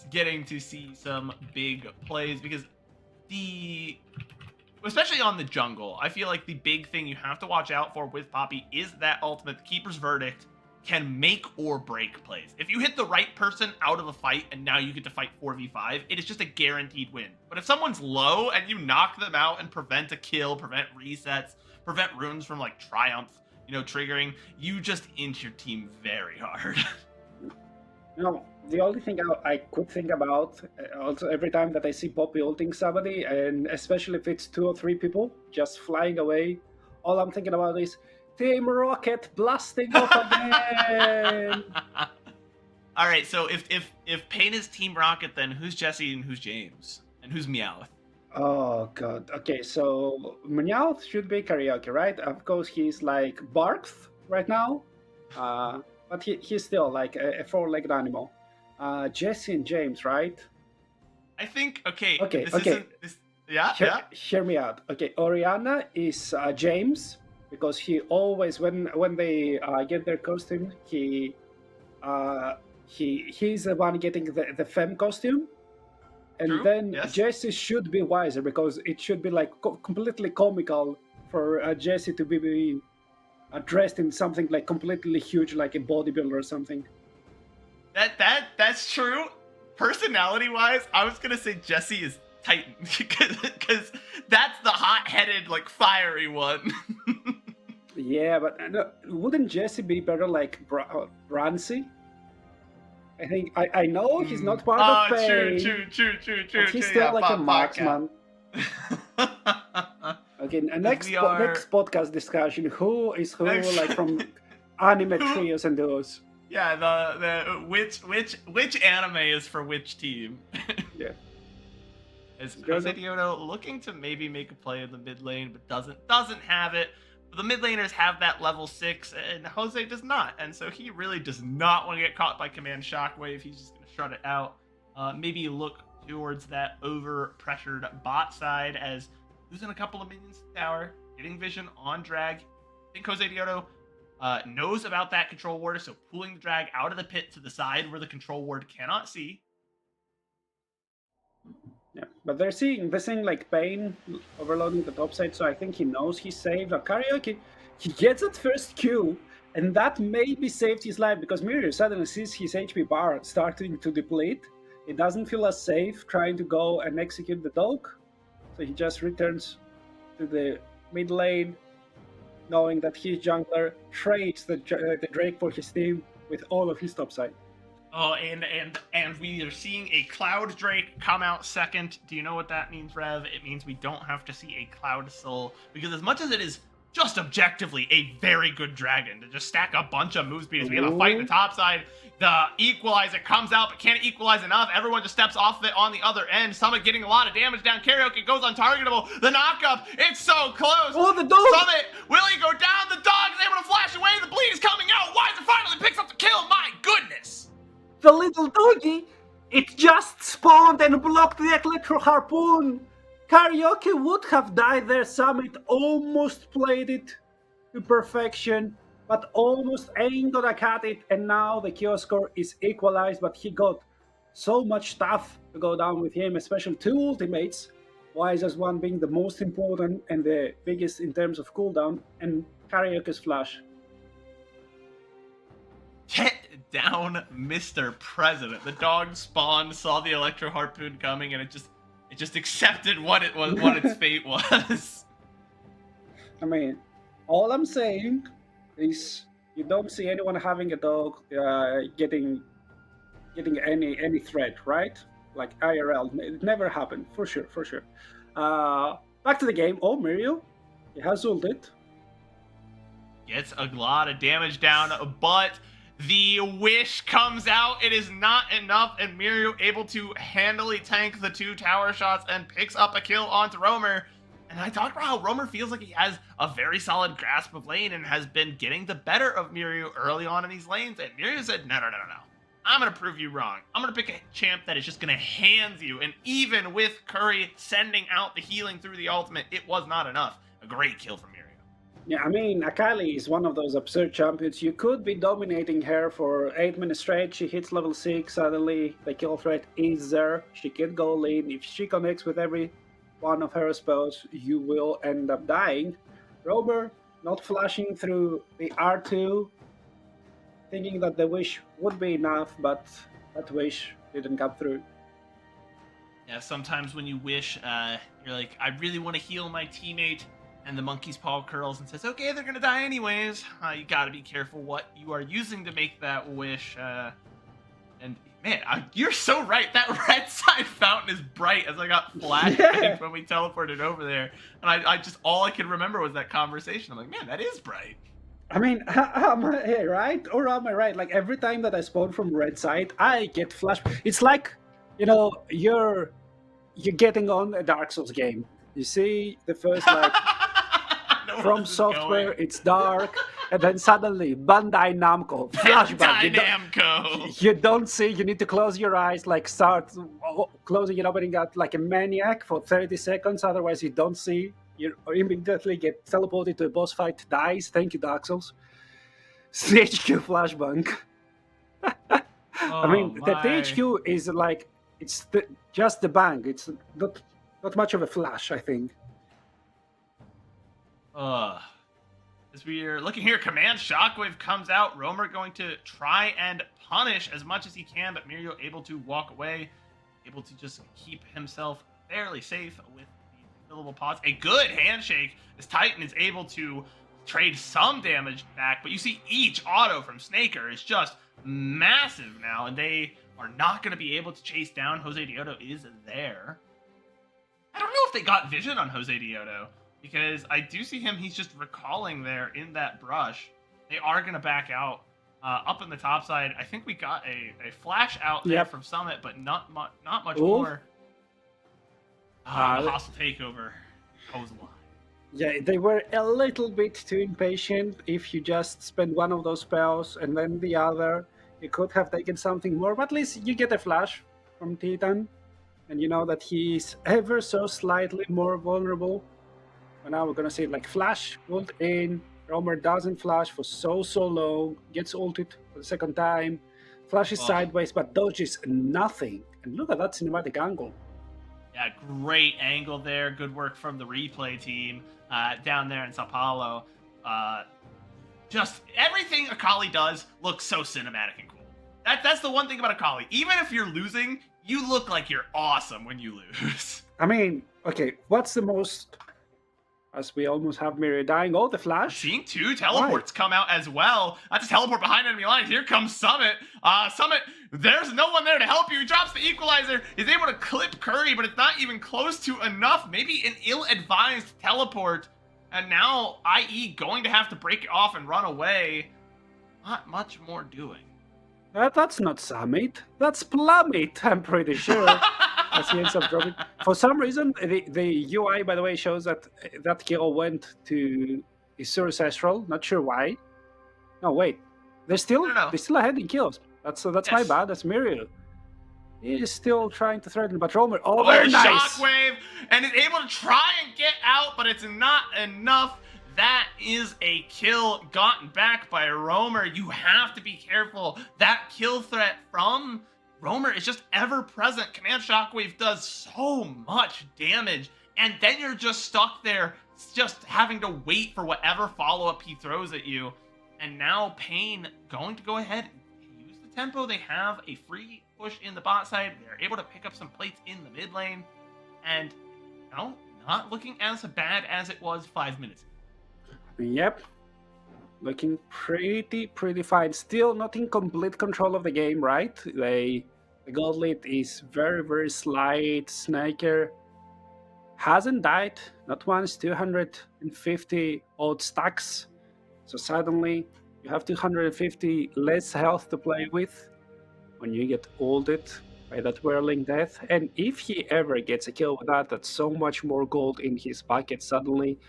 getting to see some big plays, because especially on the jungle, I feel like the big thing you have to watch out for with Poppy is that ultimate. The Keeper's Verdict can make or break plays. If you hit the right person out of a fight and now you get to fight 4v5, it is just a guaranteed win. But if someone's low and you knock them out and prevent a kill, prevent resets, prevent runes from like Triumph, triggering, you just inch your team very hard. The only thing I could think about, also every time that I see Poppy ulting somebody, and especially if it's 2 or 3 people just flying away, all I'm thinking about is Team Rocket blasting off again. All right, so if Pain is Team Rocket, then who's Jesse and who's James and who's Meowth? Oh god. Okay, so Meowth should be Karaoke, right? Of course, he's like Barked right now, but he's still like a 4-legged animal. Jesse and James, right? I think. Okay. Hear me out. Okay, Oriana is James. Because he always, when they get their costume, he's the one getting the femme costume, and True. then Yes. Jesse should be wiser because it should be like completely comical for Jesse to be dressed in something like completely huge, like a bodybuilder or something. That's true. Personality-wise, I was gonna say Jesse is Titan because that's the hot-headed, like fiery one. Yeah, but wouldn't Jesse be better like Brancy? I think I know he's not part of Pain. True. He's still like a marksman. Okay, next podcast discussion. Who is who? Like from anime trios and those. Yeah, the which anime is for which team? Yeah. Is Jose Diodo looking to maybe make a play in the mid lane, but doesn't have it. The mid laners have that level 6, and Jose does not, and so he really does not want to get caught by Command Shockwave. He's just going to shut it out. Maybe look towards that over-pressured bot side as losing a couple of minions to the tower, getting vision on drag. I think Jose Diodo knows about that control ward, so pulling the drag out of the pit to the side where the control ward cannot see. Yeah, but they're seeing like Pain overloading the top side, so I think he knows he's safe. Karaoke, he gets that first Q, and that maybe saved his life because Mirio suddenly sees his HP bar starting to deplete. He doesn't feel as safe trying to go and execute the dog, so he just returns to the mid lane, knowing that his jungler trades the Drake for his team with all of his top side. Oh, and we are seeing a Cloud Drake come out second. Do you know what that means, Rev? It means we don't have to see a Cloud Soul, because as much as it is just objectively a very good dragon to just stack a bunch of move speeds, we have a fight in the top side. The equalizer comes out, but can't equalize enough. Everyone just steps off of it on the other end. Summit getting a lot of damage down. Karaoke goes untargetable. The knockup, it's so close. Oh, the dog! Summit, will he go down? The dog is able to flash away. The bleed is coming out. Weiser finally picks up the kill. My goodness. The little doggy, it just spawned and blocked the electro harpoon. Karaoke would have died there. Summit almost played it to perfection, but almost ain't gonna cut it. And now the kill score is equalized, but he got so much stuff to go down with him, especially 2 ultimates. Wiser's one being the most important and the biggest in terms of cooldown, and Karaoke's flash. Get down, Mr. President. The dog spawned, saw the electro harpoon coming, and it just accepted what its fate was. I mean, all I'm saying is you don't see anyone having a dog getting any threat, right? Like IRL, it never happened for sure. Back to the game. Oh, Mirio, he has ulted. Gets a lot of damage down, but the wish comes out. It is not enough, and Mirio able to handily tank the 2 tower shots and picks up a kill onto Roamer. And I talked about how Roamer feels like he has a very solid grasp of lane and has been getting the better of Mirio early on in these lanes. And Mirio said, no. I'm going to prove you wrong. I'm going to pick a champ that is just going to hand you. And even with Curry sending out the healing through the ultimate, it was not enough. A great kill from Mirio. Yeah, I mean, Akali is one of those absurd champions. You could be dominating her for 8 minutes straight. She hits level 6, suddenly the kill threat is there. She can go lean. If she connects with every one of her spells, you will end up dying. Romer not flashing through the R2, thinking that the wish would be enough, but that wish didn't come through. Yeah, sometimes when you wish, you're like, I really want to heal my teammate, and the monkey's paw curls and says, okay, they're gonna die anyways. You gotta be careful what you are using to make that wish. And man, you're so right. That red side fountain is bright as I got flashbanged when we teleported over there. And I just, all I could remember was that conversation. I'm like, man, that is bright. I mean, am I right or am I right? Like every time that I spawn from red side, I get flash. It's like, you know, you're getting on a Dark Souls game. You see the first like From Software, it's dark, and then suddenly Bandai Namco flashback. Namco. You don't see. You need to close your eyes, like start closing and opening up like a maniac for 30 seconds. Otherwise, you don't see. You immediately get teleported to a boss fight. Dies. Thank you, Dark Souls. THQ flashbang. I mean, the THQ is like it's just the bang. It's not much of a flash, I think. As we are looking here, Command Shockwave comes out. Romer going to try and punish as much as he can, but Mirio able to walk away, able to just keep himself fairly safe with the fillable pots. A good handshake as Titan is able to trade some damage back, but you see each auto from Snaker is just massive now, and they are not going to be able to chase down. Jose Dioto is there. I don't know if they got vision on Jose Dioto, because I do see him, he's just recalling there in that brush. They are going to back out up in the top side. I think we got a flash out there from Summit, but not much more. The hostile takeover goes line. Yeah, they were a little bit too impatient. If you just spend one of those spells and then the other, you could have taken something more, but at least you get a flash from Titan, and you know that he's ever so slightly more vulnerable. And now we're gonna see like flash, ult in. Romer doesn't flash for so long. Gets ulted for the second time. Flashes sideways, but dodges nothing. And look at that cinematic angle. Yeah, great angle there. Good work from the replay team down there in Sao Paulo. Just everything Akali does looks so cinematic and cool. That's the one thing about Akali. Even if you're losing, you look like you're awesome when you lose. I mean, okay, what's the most... As we almost have Mirio dying. Oh, the flash. Seeing two teleports come out as well. That's a teleport behind enemy lines. Here comes Summit. Summit, there's no one there to help you. He drops the equalizer. He's able to clip Curry, but it's not even close to enough. Maybe an ill-advised teleport. And now IE going to have to break it off and run away. Not much more doing. That's not Summit. That's Plummet, I'm pretty sure. As he ends up dropping. For some reason, the UI, by the way, shows that that kill went to Isur Ancestral. Not sure why. No, wait. They're still ahead in kills. That's my bad. That's Mirio. He is still trying to threaten, but Romer. Oh, very nice. Shockwave, and is able to try and get out, but it's not enough. That is a kill gotten back by Romer. You have to be careful. That kill threat from Romer is just ever present. Command Shockwave does so much damage, and then you're just stuck there, just having to wait for whatever follow-up he throws at you. And now Pain going to go ahead and use the tempo. They have a free push in the bot side. They're able to pick up some plates in the mid lane, and not looking as bad as it was 5 minutes ago. Yep. Looking pretty fine. Still not in complete control of the game, right? The gold lead is very slight. Snaker hasn't died, not once. 250 odd stacks. So suddenly you have 250 less health to play with when you get ulted by that whirling death. And if he ever gets a kill with that, that's so much more gold in his pocket suddenly.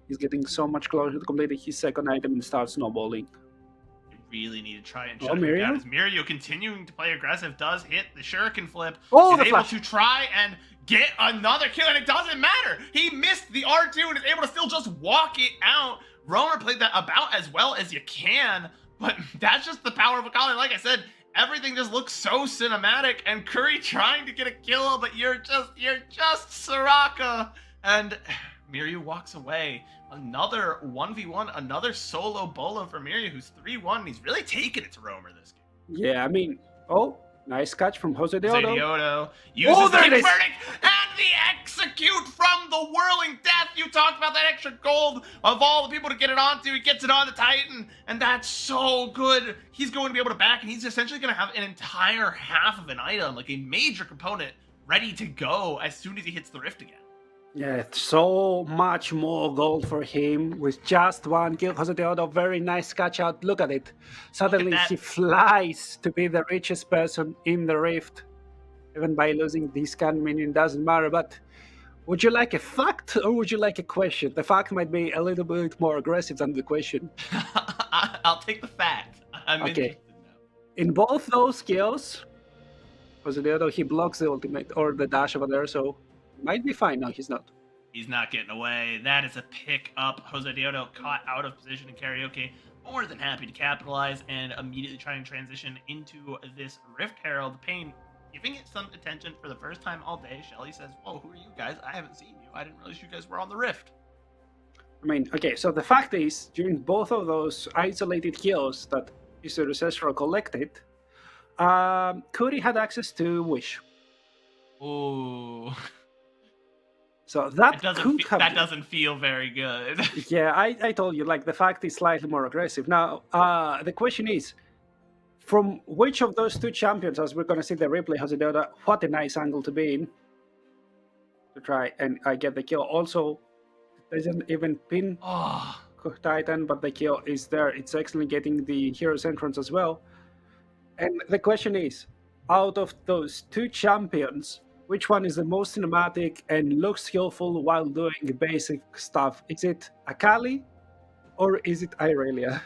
He's getting so much closer to completing his second item and start snowballing. You really need to try and shut him down. As Mirio continuing to play aggressive, does hit the Shuriken flip. He's able to try and get another kill, and it doesn't matter. He missed the R2 and is able to still just walk it out. Romer played that about as well as you can, but that's just the power of Akali. Like I said, everything just looks so cinematic, and Curry trying to get a kill, but you're just Soraka, and Miryu walks away. Another 1v1, another solo bolo for Miryu, who's 3-1. He's really taken it to Roamer this game. Yeah, I mean, oh, nice catch from Jose Deodo. Deodo uses the verdict and the execute from the whirling death. You talked about that extra gold of all the people to get it onto. He gets it on the Titan, and that's so good. He's going to be able to back, and he's essentially going to have an entire half of an item, like a major component, ready to go as soon as he hits the rift again. Yeah, so much more gold for him with just one kill. Jose Deodo, very nice catch out. Look at it. Suddenly he flies to be the richest person in the rift. Even by losing this can minion, doesn't matter. But would you like a fact or would you like a question? The fact might be a little bit more aggressive than the question. I'll take the fact. I'm interested now. In both those kills, Jose Deodo, he blocks the ultimate or the dash over there, so might be fine. No, he's not. He's not getting away. That is a pick up. Jose Deodo caught out of position in karaoke. More than happy to capitalize and immediately try and transition into this Rift Herald. Pain giving it some attention for the first time all day. Shelly says, whoa, who are you guys? I haven't seen you. I didn't realize you guys were on the Rift. I mean, okay, so the fact is, during both of those isolated kills that Isuru Sestro collected, Cody had access to Wish. Ooh. So that doesn't feel very good. Yeah, I told you, like, the fact is slightly more aggressive. Now, the question is, from which of those two champions, as we're going to see the replay, Jose Deodo, what a nice angle to be in to try and get the kill. Also, it doesn't even pin Titan, but the kill is there. It's excellent getting the hero's entrance as well. And the question is, out of those two champions, which one is the most cinematic and looks skillful while doing basic stuff? Is it Akali or is it Irelia?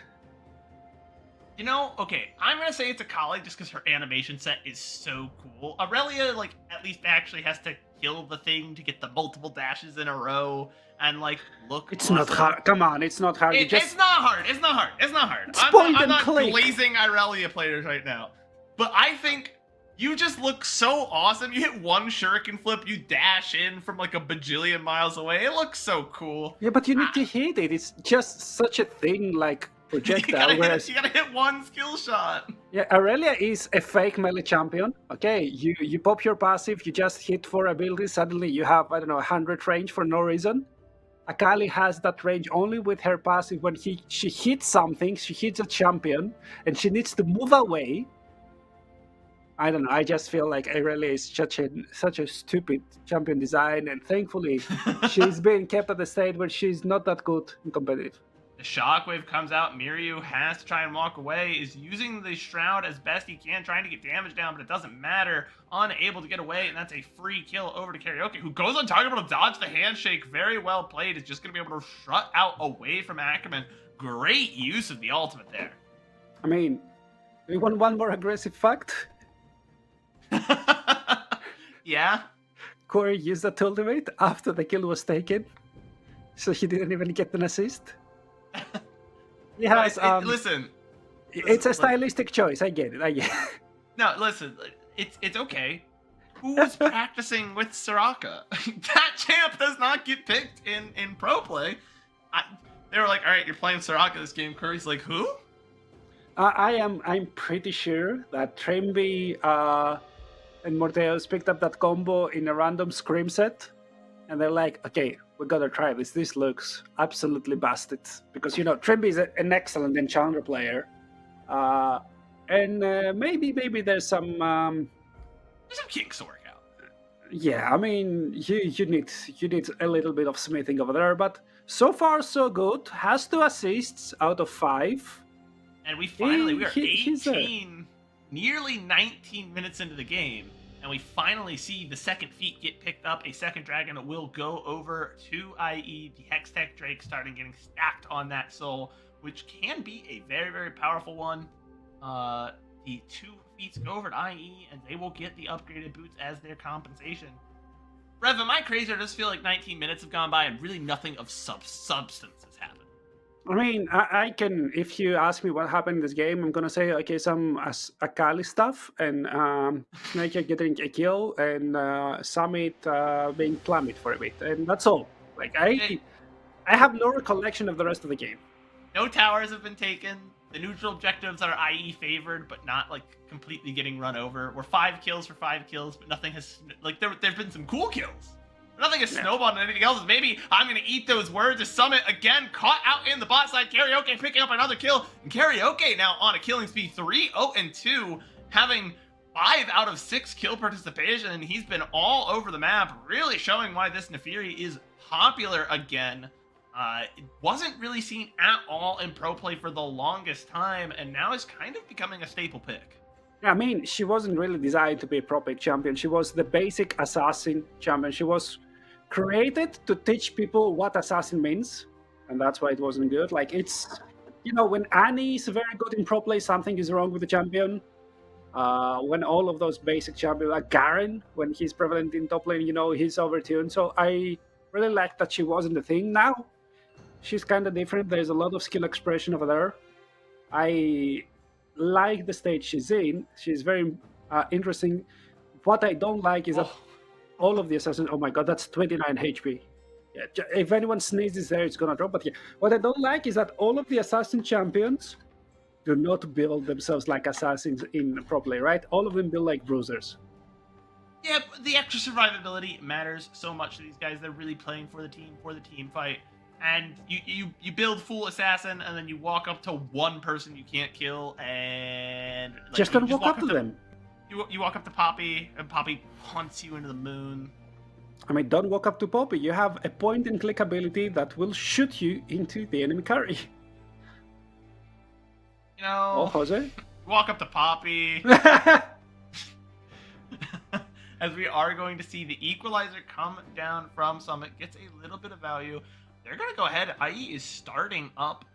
You know, okay, I'm going to say it's Akali just because her animation set is so cool. Irelia, like, at least actually has to kill the thing to get the multiple dashes in a row and, like, look It's awesome. Not hard. Come on, it's not hard. It's not hard. It's not hard. It's not hard. I'm not glazing Irelia players right now. But I think you just look so awesome. You hit one shuriken flip, you dash in from like a bajillion miles away. It looks so cool. Yeah, but you need to hit it. It's just such a thing like projectile. you gotta hit one skill shot. Yeah, Irelia is a fake melee champion. Okay, you pop your passive, you just hit 4 abilities, suddenly you have, I don't know, 100 range for no reason. Akali has that range only with her passive when she hits something, she hits a champion, and she needs to move away. I don't know, I just feel like Irelia is such a stupid champion design, and thankfully she's being kept at the state where she's not that good and competitive. The shockwave comes out, Miryu has to try and walk away, is using the shroud as best he can, trying to get damage down, but it doesn't matter, unable to get away, and that's a free kill over to Karaoke, who goes on target, able to dodge the handshake, very well played, is just going to be able to shut out away from Ackerman. Great use of the ultimate there. I mean, we want one more aggressive fact? Yeah? Corey used that ultimate after the kill was taken, so he didn't even get an assist. He has, listen, it's a stylistic choice. I get it. No, listen, it's okay. Who was practicing with Soraka? That champ does not get picked in pro play. They were like, all right, you're playing Soraka this game. Curry's like, who? I'm pretty sure that Tremby and Morteos picked up that combo in a random scrim set, and they're like, okay, we gotta try this. This looks absolutely busted. Because, you know, Tremby is an excellent enchanter player. And maybe there's some... There's some kinks to work out. Yeah, I mean, you need a little bit of smithing over there, but so far so good. Has 2 assists out of 5. And we are 18, nearly 19 minutes into the game, and we finally see the second feat get picked up. A second dragon will go over to IE. The Hextech Drake starting getting stacked on that soul, which can be a very, very powerful one. The 2 feats go over to IE, and they will get the upgraded boots as their compensation. Rev, am I crazy, or does it feel like 19 minutes have gone by and really nothing of substance has happened? I mean, I can. If you ask me what happened in this game, I'm gonna say okay, some Akali stuff, and Snake getting a kill, and Summit being plummet for a bit, and that's all. Like I have no recollection of the rest of the game. No towers have been taken. The neutral objectives are IE favored, but not like completely getting run over. We're 5 kills for 5 kills, but nothing has like there've been some cool kills. Nothing has snowballed and anything else. Maybe I'm gonna eat those words. A Summit again caught out in the bot side. Karaoke picking up another kill, and Karaoke now on a killing speed 3-0-2, having 5 out of 6 kill participation. He's been all over the map, really showing why this Nefiri is popular again. It wasn't really seen at all in pro play for the longest time, and now is kind of becoming a staple pick. Yeah, I mean, she wasn't really designed to be a pro pick champion. She was the basic assassin champion. She was created to teach people what assassin means, and that's why it wasn't good. Like it's, when Annie is very good in pro play, something is wrong with the champion. When all of those basic champions, like Garen, when he's prevalent in top lane, he's overtuned. So I really like that she wasn't the thing. Now she's kind of different. There's a lot of skill expression over there. I like the stage she's in. She's very interesting. What I don't like is that all of the assassins. Oh my god, that's 29 HP. Yeah, if anyone sneezes there, it's gonna drop. But yeah, what I don't like is that all of the assassin champions do not build themselves like assassins in pro play, right? All of them build like bruisers. Yeah, but the extra survivability matters so much to these guys. They're really playing for the team fight. And you build full assassin, and then you walk up to one person you can't kill, and like, just don't walk up to them. You walk up to Poppy, and Poppy punts you into the moon. I mean, don't walk up to Poppy. You have a point-and-click ability that will shoot you into the enemy carry. Oh, Jose? Walk up to Poppy. As we are going to see the equalizer come down from Summit, gets a little bit of value. They're going to go ahead. IE is starting up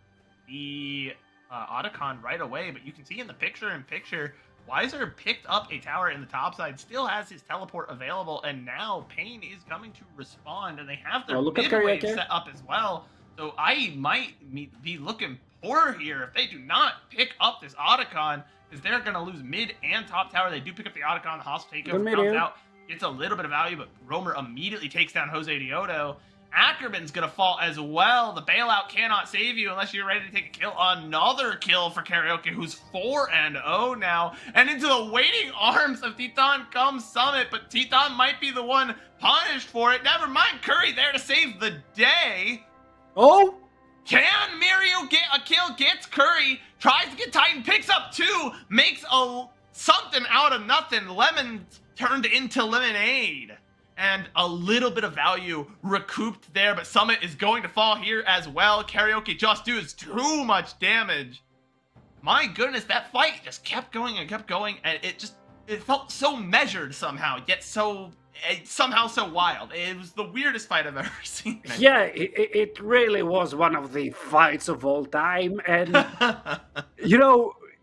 the Otacon right away, but you can see in the picture-in-picture, Weiser picked up a tower in the top side, still has his teleport available, and now Pain is coming to respond, and they have their mid-wave set up as well. So IE might be looking poor here if they do not pick up this Otacon, because they're going to lose mid and top tower. They do pick up the Otacon, the hostile takeover comes out, gets a little bit of value, but Romer immediately takes down Jose Dioto. Ackerman's gonna fall as well. The bailout cannot save you unless you're ready to take a kill. Another kill for Karaoke, who's 4-0 now. And into the waiting arms of Titan comes Summit, but Titan might be the one punished for it. Never mind, Curry there to save the day. Oh! Can Mirio get a kill? Gets Curry, tries to get Titan, picks up 2, makes something out of nothing. Lemon turned into lemonade. And a little bit of value recouped there, but Summit is going to fall here as well. Karaoke just does too much damage. My goodness, that fight just kept going, and it felt so measured somehow, yet somehow so wild. It was the weirdest fight I've ever seen. Yeah, it really was one of the fights of all time, and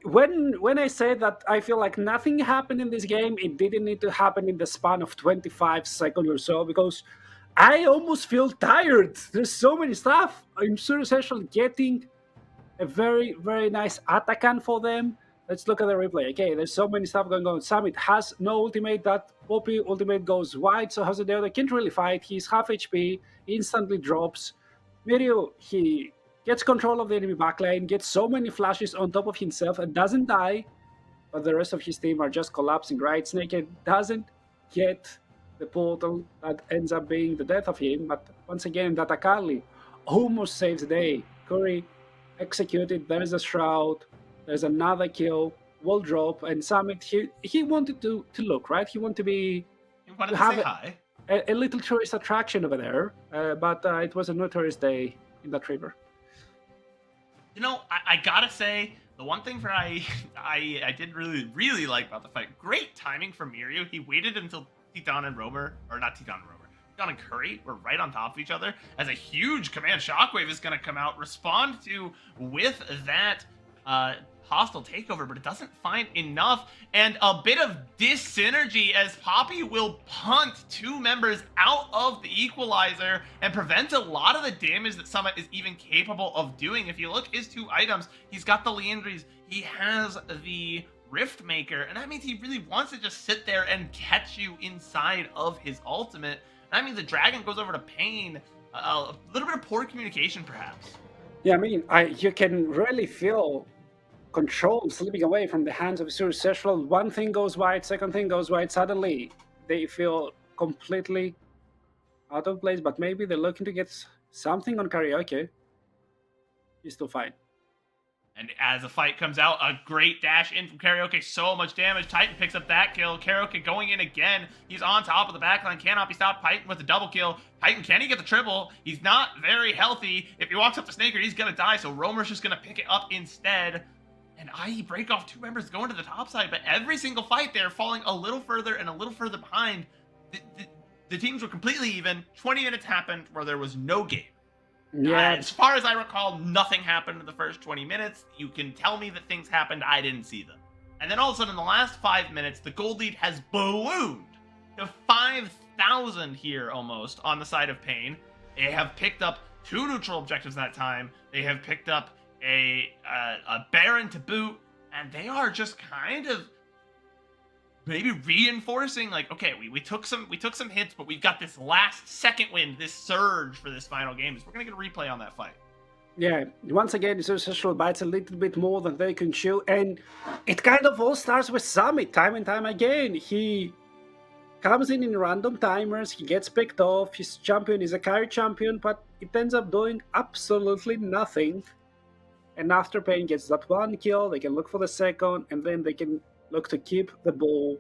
when I say that I feel like nothing happened in this game, it didn't need to happen in the span of 25 seconds or so, because I almost feel tired. There's so many stuff. I'm sure essentially getting a very, very nice Atakan for them. Let's look at the replay. Okay, there's so many stuff going on. Summit has no ultimate. That Poppy ultimate goes wide, so Jose Dioto can't really fight. He's half HP, instantly drops. Mirio, he gets control of the enemy backline, gets so many flashes on top of himself and doesn't die, but the rest of his team are just collapsing, right? Snake doesn't get the portal that ends up being the death of him, but once again, that Akali almost saves the day. Curry executed, there's a Shroud, there's another kill, wall drop, and Summit, he wanted to look, right? He wanted to be... He wanted to say hi. A little tourist attraction over there, but it was a notorious day in that river. I gotta say, the one thing for I did really like about the fight, great timing from Mirio. He waited until Titan and Romer, or not Titan and Romer, Titan and Curry were right on top of each other, as a huge command shockwave is gonna come out, respond to with that hostile takeover, but it doesn't find enough. And a bit of dyssynergy as Poppy will punt 2 members out of the equalizer and prevent a lot of the damage that Summit is even capable of doing. If you look his 2 items, he's got the Leandries, he has the Rift Maker, and that means he really wants to just sit there and catch you inside of his ultimate. That means the Dragon goes over to Pain. A little bit of poor communication, perhaps. Yeah, I mean, you can really feel control slipping away from the hands of Sirius Central. One thing goes wide, second thing goes wide. Suddenly, they feel completely out of place, but maybe they're looking to get something on Karaoke. He's still fine. And as the fight comes out, a great dash in from Karaoke. So much damage. Titan picks up that kill. Karaoke going in again. He's on top of the backline. Cannot be stopped. Titan with the double kill. Titan, can he get the triple? He's not very healthy. If he walks up to Snaker, he's going to die. So Roamer's just going to pick it up instead. And IE break off 2 members going to the top side. But every single fight, they're falling a little further and a little further behind. The teams were completely even. 20 minutes happened where there was no game. Yeah. As far as I recall, nothing happened in the first 20 minutes. You can tell me that things happened. I didn't see them. And then all of a sudden, in the last 5 minutes, the gold lead has ballooned to 5,000 here almost on the side of Pain. They have picked up 2 neutral objectives that time. They have picked up a Baron to boot. And they are just kind of maybe reinforcing, like, okay, we took some hits, but we've got this last second win, this surge for this final game. So we're gonna get a replay on that fight. Yeah, once again, Social bites a little bit more than they can chew, and it kind of all starts with Summit time and time again. He comes in random timers, he gets picked off, his champion is a carry champion, but it ends up doing absolutely nothing. And after Pain gets that 1 kill, they can look for the second, and then they can look to keep the ball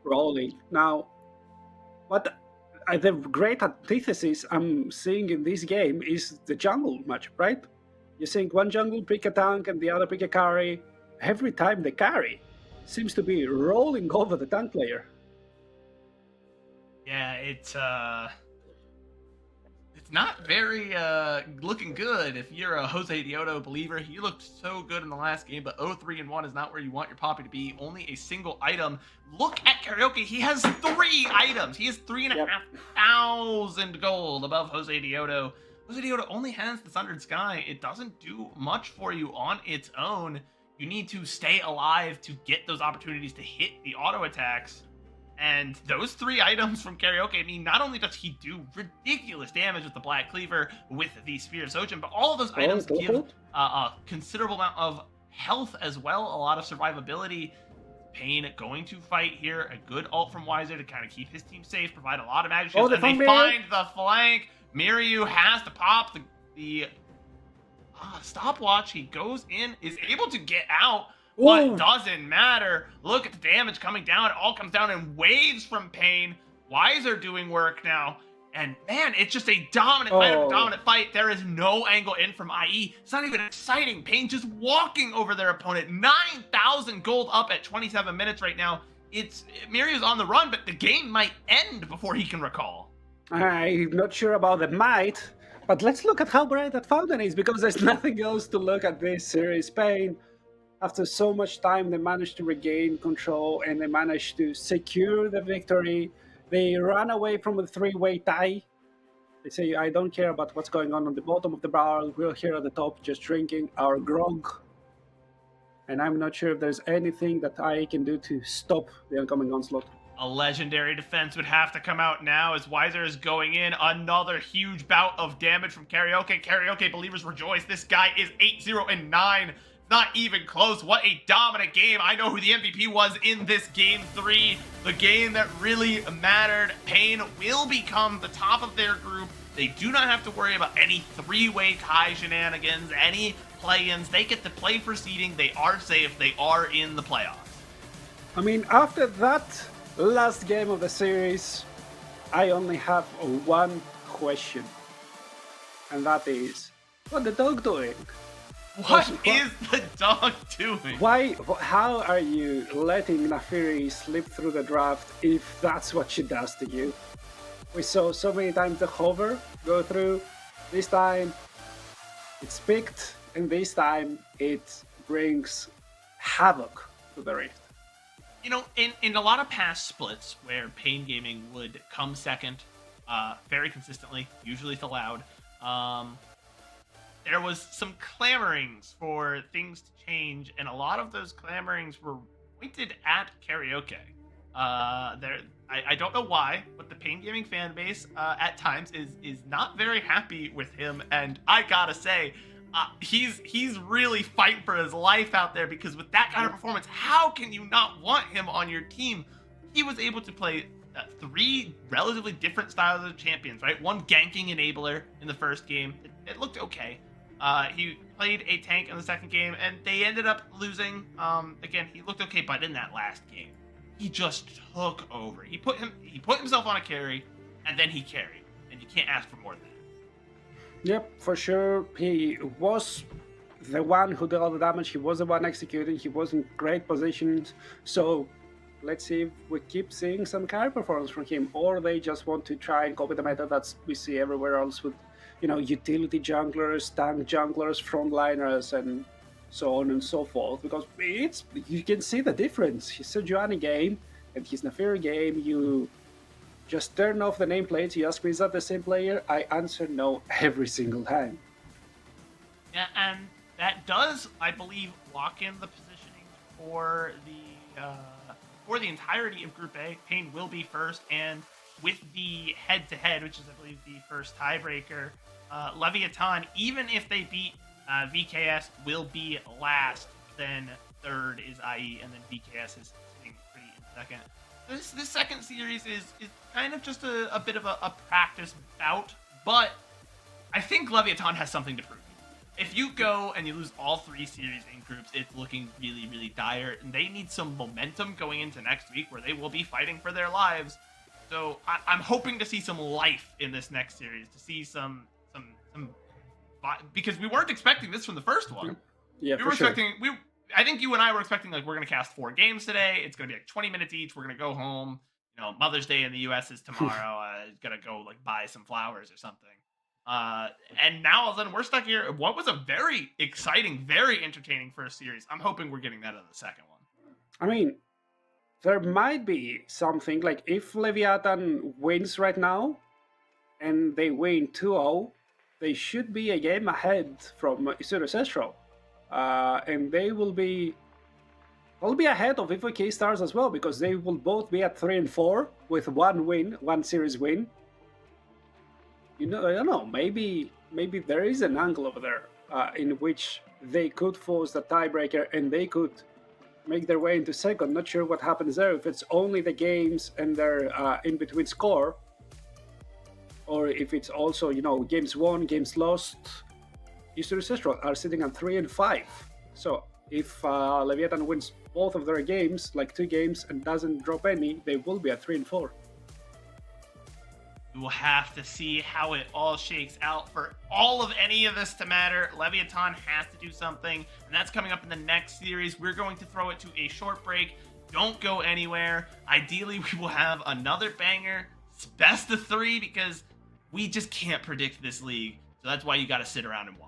rolling. Now, what the great antithesis I'm seeing in this game is the jungle matchup, right? You're seeing one jungle pick a tank and the other pick a carry. Every time the carry seems to be rolling over the tank player. Yeah, it's not very looking good if you're a Jose Dioto believer. He looked so good in the last game, but 0-3-1 is not where you want your Poppy to be. Only a single item. Look at Karaoke. He has 3 items. He has 3,500 gold above Jose Dioto. Jose Dioto only has the Sundered Sky. It doesn't do much for you on its own. You need to stay alive to get those opportunities to hit the auto attacks. And those 3 items from Karaoke, I mean, not only does he do ridiculous damage with the Black Cleaver, with the Sphere of Sojin, but all of those items give a considerable amount of health as well, a lot of survivability. Pain going to fight here, a good ult from Weiser to kind of keep his team safe, provide a lot of magic shields, and they find the flank. Miryu has to pop the stopwatch. He goes in, is able to get out. What doesn't matter. Look at the damage coming down. It all comes down in waves from Pain. Weiser doing work now. And man, it's just a dominant fight after dominant fight. There is no angle in from IE. It's not even exciting. Pain just walking over their opponent. 9,000 gold up at 27 minutes right now. Miryu's on the run, but the game might end before he can recall. I'm not sure about the might, but let's look at how bright that fountain is, because there's nothing else to look at this series. Pain, after so much time, they managed to regain control and they managed to secure the victory. They ran away from a 3-way tie. They say, I don't care about what's going on the bottom of the barrel. We're here at the top just drinking our grog. And I'm not sure if there's anything that I can do to stop the oncoming onslaught. A legendary defense would have to come out now as Weiser is going in. Another huge bout of damage from Karaoke. Karaoke believers rejoice. This guy is 8-0-9. Not even close. What a dominant game. I know who the MVP was in this game 3. The game that really mattered. Pain will become the top of their group. They do not have to worry about any 3-way tie shenanigans, any play-ins. They get to play for seeding. They are safe. They are in the playoffs. I mean, after that last game of the series, I only have one question. And that is, what the dog doing? What is the dog doing? How are you letting Nafiri slip through the draft if that's what she does to you? We saw so many times the hover go through. This time it's picked, and this time it brings havoc to the Rift. You know, in a lot of past splits where Pain Gaming would come second, very consistently, usually to Loud, there was some clamorings for things to change, and a lot of those clamorings were pointed at Karaoke. I don't know why, but the Pain Gaming fan base at times is not very happy with him, and I gotta say, he's really fighting for his life out there, because with that kind of performance, how can you not want him on your team? He was able to play 3 relatively different styles of champions, right? One ganking enabler in the first game. It looked okay. He played a tank in the second game, and they ended up losing. Again, he looked okay, but in that last game, he just took over. He put himself on a carry, and then he carried, and you can't ask for more than that. Yep, for sure. He was the one who did all the damage. He was the one executing. He was in great positions. So let's see if we keep seeing some carry performance from him, or they just want to try and copy the meta that we see everywhere else with, utility junglers, tank junglers, frontliners, and so on and so forth. Because you can see the difference. His Sejuani game and his Nafiri game, you just turn off the nameplates, you ask me, is that the same player? I answer no every single time. Yeah, and that does, I believe, lock in the positioning for the entirety of Group A. Pain will be first, and with the head-to-head, which is, I believe, the first tiebreaker, Leviathan, even if they beat VKS, will be last. Then third is IE, and then VKS is sitting pretty in second. This second series is kind of just a bit of a practice bout, but I think Leviathan has something to prove. If you go and you lose all 3 series in groups, it's looking really, really dire, and they need some momentum going into next week where they will be fighting for their lives. So I'm hoping to see some life in this next series, to see some because we weren't expecting this from the first one. Yeah, we were expecting I think you and I were expecting, like, we're going to cast 4 games today. It's going to be like 20 minutes each. We're going to go home. Mother's Day in the U.S. is tomorrow. Going to go, like, buy some flowers or something. And now all of a sudden we're stuck here. What was a very exciting, very entertaining first series. I'm hoping we're getting that in the second one. I mean, there might be something, like, if Leviathan wins right now and they win 2-0, they should be a game ahead from Isuru Ancestral. And they will be ahead of EVK Stars as well, because they will both be at 3 and 4 with one series win. I don't know, maybe there is an angle over there in which they could force the tiebreaker and they could make their way into second. Not sure what happens there, if it's only the games and their in between score, or if it's also, games won, games lost. Isuru Ancestral are sitting at 3 and 5. So if Leviathan wins both of their games, like 2 games, and doesn't drop any, they will be at 3 and 4. We will have to see how it all shakes out for all of any of this to matter. Leviathan has to do something, and that's coming up in the next series. We're going to throw it to a short break. Don't go anywhere. Ideally, we will have another banger. It's best of 3, because we just can't predict this league. So that's why you got to sit around and watch.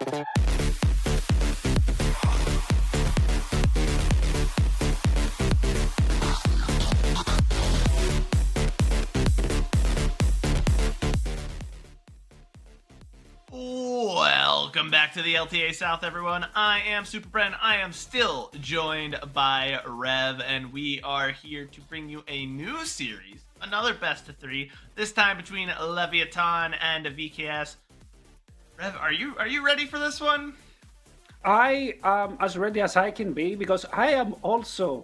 Welcome back to the LTA South, everyone. I am SuperBren. I am still joined by Rev, and we are here to bring you a new series, another best of 3. This time between Leviathan and VKS. Rev, are you ready for this one? I am as ready as I can be because I am also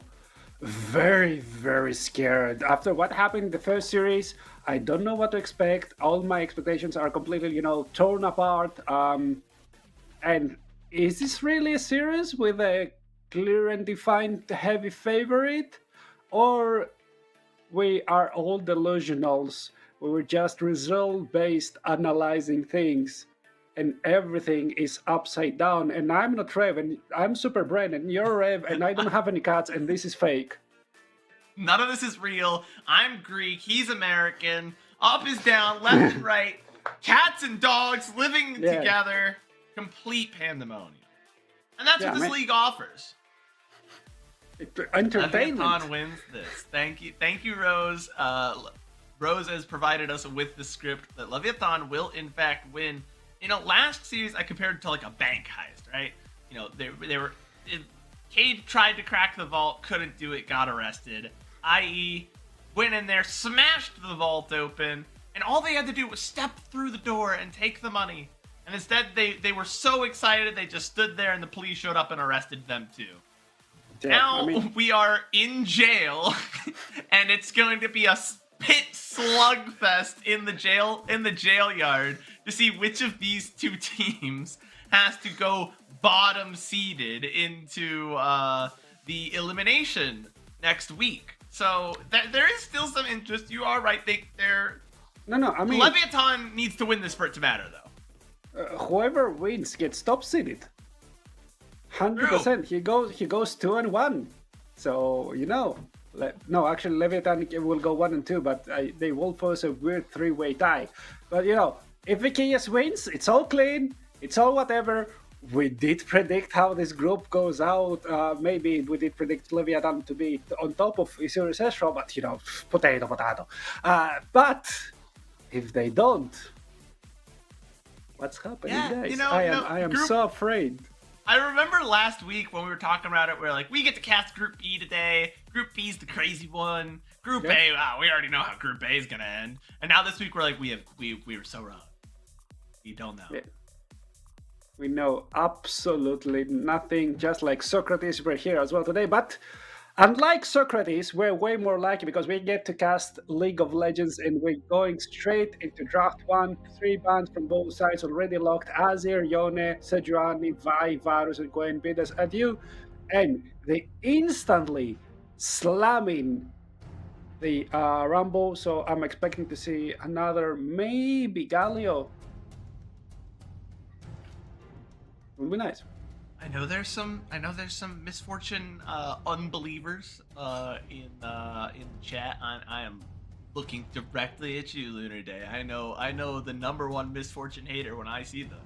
very, very scared. After what happened in the first series, I don't know what to expect. All my expectations are completely, torn apart. And is this really a series with a clear and defined heavy favorite? Or we are all delusionals? We were just result-based analyzing things. And everything is upside down. And I'm not Rev, and I'm SuperBren, and you're Rev, and I don't have any cats, and this is fake. None of this is real. I'm Greek. He's American. Up is down, left and right. Cats and dogs living together. Complete pandemonium. And that's what this league offers. Entertainment. Leviathan wins this. Thank you, Rose. Rose has provided us with the script that Leviathan will in fact win. Last series I compared it to like a bank heist, right? Cade tried to crack the vault, couldn't do it, got arrested. IE went in there, smashed the vault open, and all they had to do was step through the door and take the money. And instead, they were so excited, they just stood there and the police showed up and arrested them too. Now we are in jail, and it's going to be a pit slugfest in the jail yard to see which of these two teams has to go bottom seeded into the elimination next week. So there is still some interest. You are right. Leviathan needs to win this for it to matter, though. Whoever wins gets top seeded. 100%. He goes 2-1. So no, actually Leviathan will go 1 and 2, but they will force a weird 3-way tie. But if VKS wins, it's all clean. It's all whatever. We did predict how this group goes out. Maybe we did predict Leviathan to be on top of Isuri Seshro, but potato. But if they don't, what's happening, guys? I am so afraid. I remember last week when we were talking about it, we were like, we get to cast Group B today. Group B's the crazy one. Group A, wow, we already know how Group A is gonna end. And now this week we're like, we were so wrong. We don't know. Yeah. We know absolutely nothing, just like Socrates. We're here as well today, but unlike Socrates, we're way more lucky because we get to cast League of Legends and we're going straight into Draft 1. 3 bans from both sides already locked. Azir, Yone, Sejuani, Vi, Varus, and Gwen bid us adieu. And they instantly slamming the Rumble, so I'm expecting to see another, maybe Galio. Would be nice. I know there's some misfortune unbelievers in the chat. I am looking directly at you, Lunar Day. I know the #1 misfortune hater when I see them.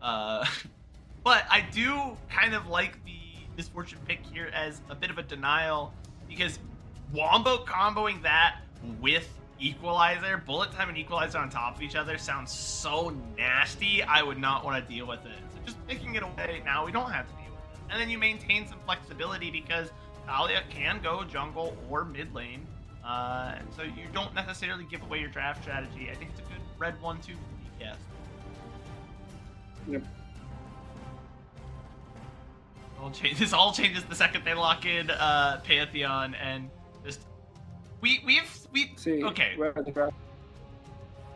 But I do kind of like the misfortune pick here as a bit of a denial, because Wombo comboing that with Equalizer, Bullet Time and Equalizer on top of each other sounds so nasty. I would not want to deal with it. So just picking it away now, we don't have to deal with it. And then you maintain some flexibility because Talia can go jungle or mid lane. And so you don't necessarily give away your draft strategy. I think it's a good red 1-2 yes. Yep. This all changes the second they lock in Pantheon, and just okay.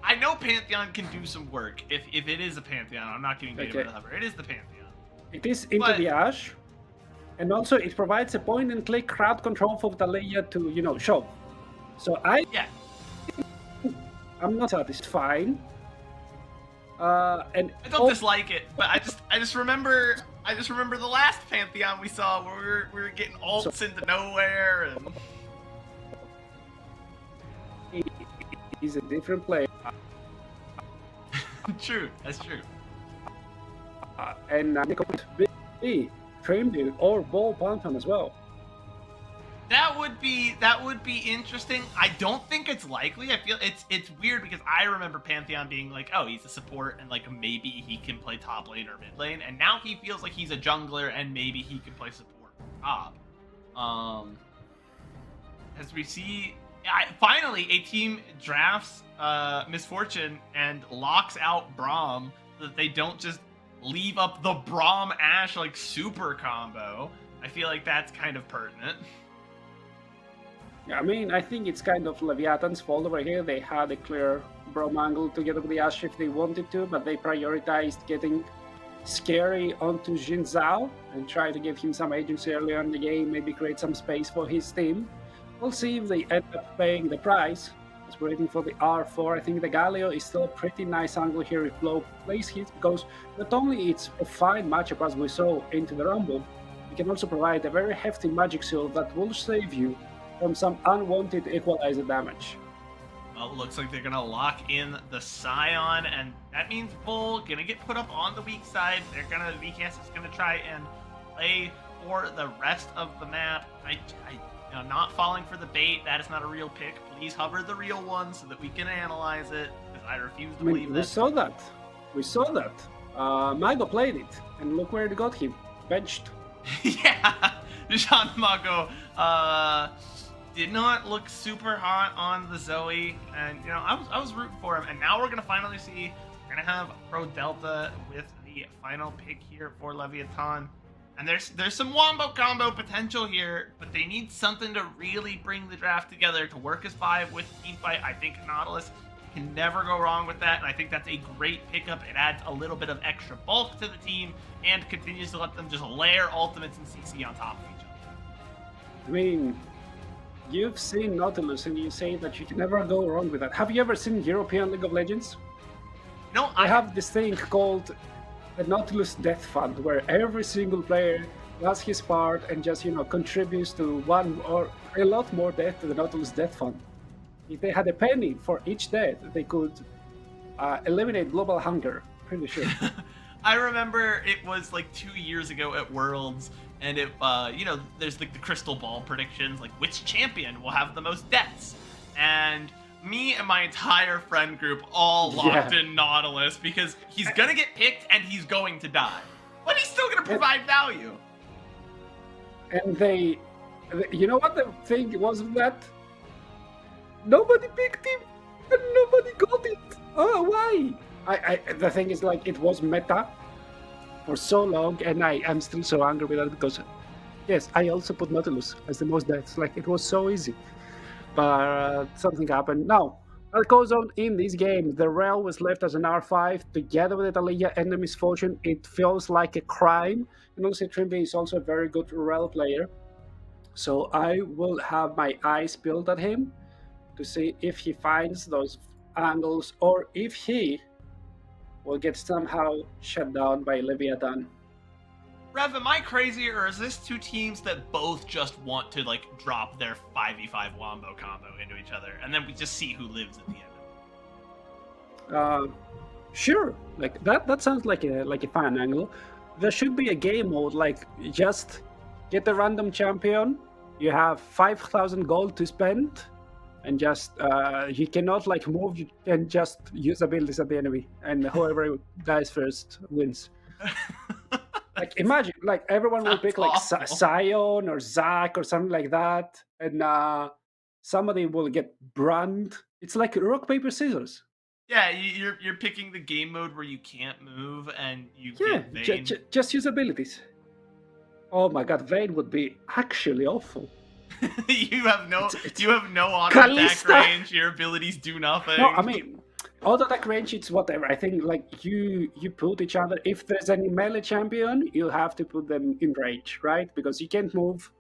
I know Pantheon can do some work if it is a Pantheon. I'm not giving Data the hover. It is the Pantheon. It is into the Ash, and also it provides a point-and-click crowd control for Talia to show. So I'm not satisfied. And I don't dislike it, but I just remember the last Pantheon we saw where we were getting ults into nowhere and. He's a different player. True, that's true. and it could be Trimby or Ball Pantheon as well. That would be interesting. I don't think it's likely. I feel it's weird because I remember Pantheon being like, oh, he's a support and like maybe he can play top lane or mid lane, and now he feels like he's a jungler and maybe he can play support top. As we see, finally a team drafts Misfortune and locks out Braum so that they don't just leave up the Braum Ashe like super combo. I feel like that's kind of pertinent. Yeah, I mean, I think it's kind of Leviathan's fault over here. They had a clear Braum angle together with the Ashe if they wanted to, but they prioritized getting Scary onto Jin Zhao and try to give him some agency early on in the game, maybe create some space for his team. We'll see if they end up paying the price. As we're waiting for the R4, I think the Galio is still a pretty nice angle here if Blow plays hit, because not only it's a fine matchup as we saw into the Rumble, you can also provide a very hefty magic seal that will save you from some unwanted equalizer damage. Well, it looks like they're gonna lock in the Scion, and that means Bull gonna get put up on the weak side. VCAS is gonna try and play for the rest of the map. Not falling for the bait. That is not a real pick. Please hover the real one so that we can analyze it, because I refuse to believe that. We saw that. Mago played it, and look where it got him. Benched. Yeah, Jean Mago did not look super hot on the Zoe, and I was rooting for him. And now we're gonna finally see. We're gonna have Pro Delta with the final pick here for Leviathan. And there's some wombo combo potential here, but they need something to really bring the draft together to work as 5 with Teamfight. I think Nautilus can never go wrong with that, and I think that's a great pickup. It adds a little bit of extra bulk to the team and continues to let them just layer ultimates and CC on top of each other. I mean, you've seen Nautilus and you say that you can never go wrong with that. Have you ever seen European League of Legends? No, I have this thing called the Nautilus Death Fund, where every single player does his part and just contributes to one or a lot more death to the Nautilus Death Fund. If they had a penny for each death, they could eliminate global hunger. Pretty sure. I remember it was like 2 years ago at Worlds, and it there's like the crystal ball predictions, like which champion will have the most deaths, and me and my entire friend group all locked in Nautilus because he's gonna get picked and he's going to die, but he's still gonna provide value. And you know what the thing was with that? Nobody picked him and nobody got it. Oh, why? The thing is, like, it was meta for so long, and I am still so angry with that because, yes, I also put Nautilus as the most deaths. Like, it was so easy. But something happened. Now, what goes on in this game? The Rel was left as an R5 together with Italia and the Misfortune. It feels like a crime. And also, Trimby is also a very good Rel player. So I will have my eyes peeled at him to see if he finds those angles or if he will get somehow shut down by Leviathan. Rev, am I crazy, or is this two teams that both just want to like drop their 5v5 wombo combo into each other, and then we just see who lives at the end of it? Sure, like that sounds like a fun angle. There should be a game mode, like just get a random champion. You have 5,000 gold to spend, and just you cannot like move. You can just use abilities at the enemy, and whoever dies first wins. Like imagine, like everyone will pick like Sion or Zac or something like that, and somebody will get Brand. It's like rock paper scissors. Yeah, you're picking the game mode where you can't move and you get Vayne. Just use abilities. Oh my god, Vayne would be actually awful. you have no auto attack range. Your abilities do nothing. No, I mean, auto attack range, it's whatever. I think like you put each other. If there's any melee champion, you have to put them in range, right? Because you can't move,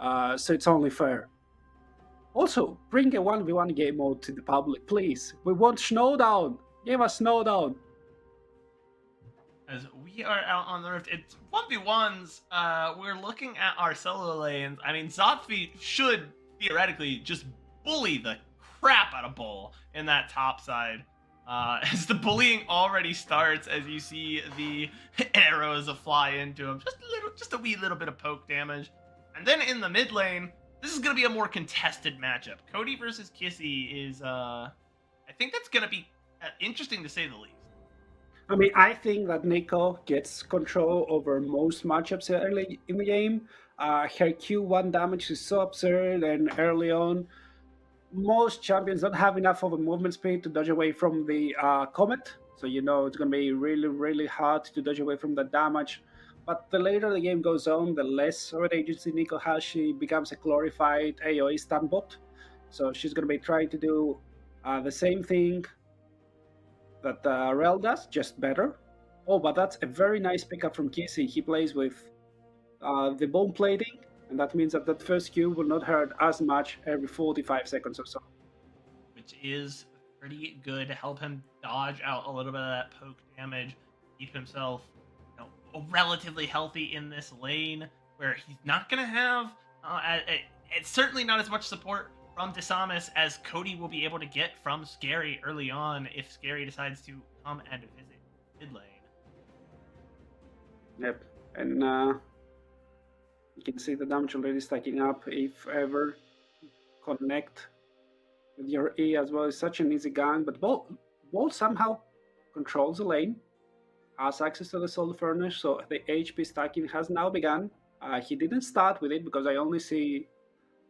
so it's only fair. Also, bring a 1v1 game mode to the public, please. We want Snowdown. Give us Snowdown. As we are out on the rift, it's 1v1s. We're looking at our solo lanes. I mean, Zotfi should theoretically just bully the crap out of Bull in that top side. as the bullying already starts, as you see the arrows fly into him, just a wee little bit of poke damage. And then in the mid lane, this is going to be a more contested matchup. Cody versus Kissy is, I think that's going to be interesting to say the least. I mean, I think that Nico gets control over most matchups early in the game. Her Q1 damage is so absurd, and early on, most champions don't have enough of a movement speed to dodge away from the comet. So you know it's going to be really, really hard to dodge away from the damage. But the later the game goes on, the less of an agency Nico has. She becomes a glorified AoE stun bot. So she's going to be trying to do the same thing that Rel does, just better. Oh, but that's a very nice pickup from Kissy. He plays with the bone plating, and that means that that first Q will not hurt as much every 45 seconds or so. Which is pretty good to help him dodge out a little bit of that poke damage, keep himself relatively healthy in this lane, where he's not going to have, it's certainly not as much support from Desamis as Cody will be able to get from Scary early on if Scary decides to come and visit mid lane. Yep, and you can see the damage already stacking up. If ever connect with your E as well, it's such an easy gang, but Bolt somehow controls the lane, has access to the Soul Furnace, so the HP stacking has now begun. He didn't start with it because I only see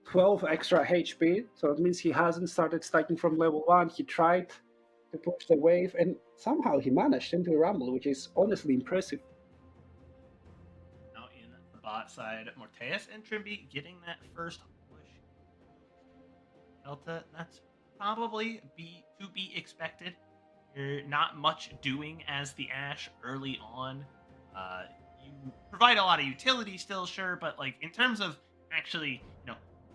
12 extra HP, so it means he hasn't started stacking from level 1. He tried to push the wave, and somehow he managed into the Rumble, which is honestly impressive. Now in the bot side, Morteus and Trimby getting that first push. Delta, that's probably to be expected. You're not much doing as the Ashe early on. You provide a lot of utility still, sure, but like in terms of actually,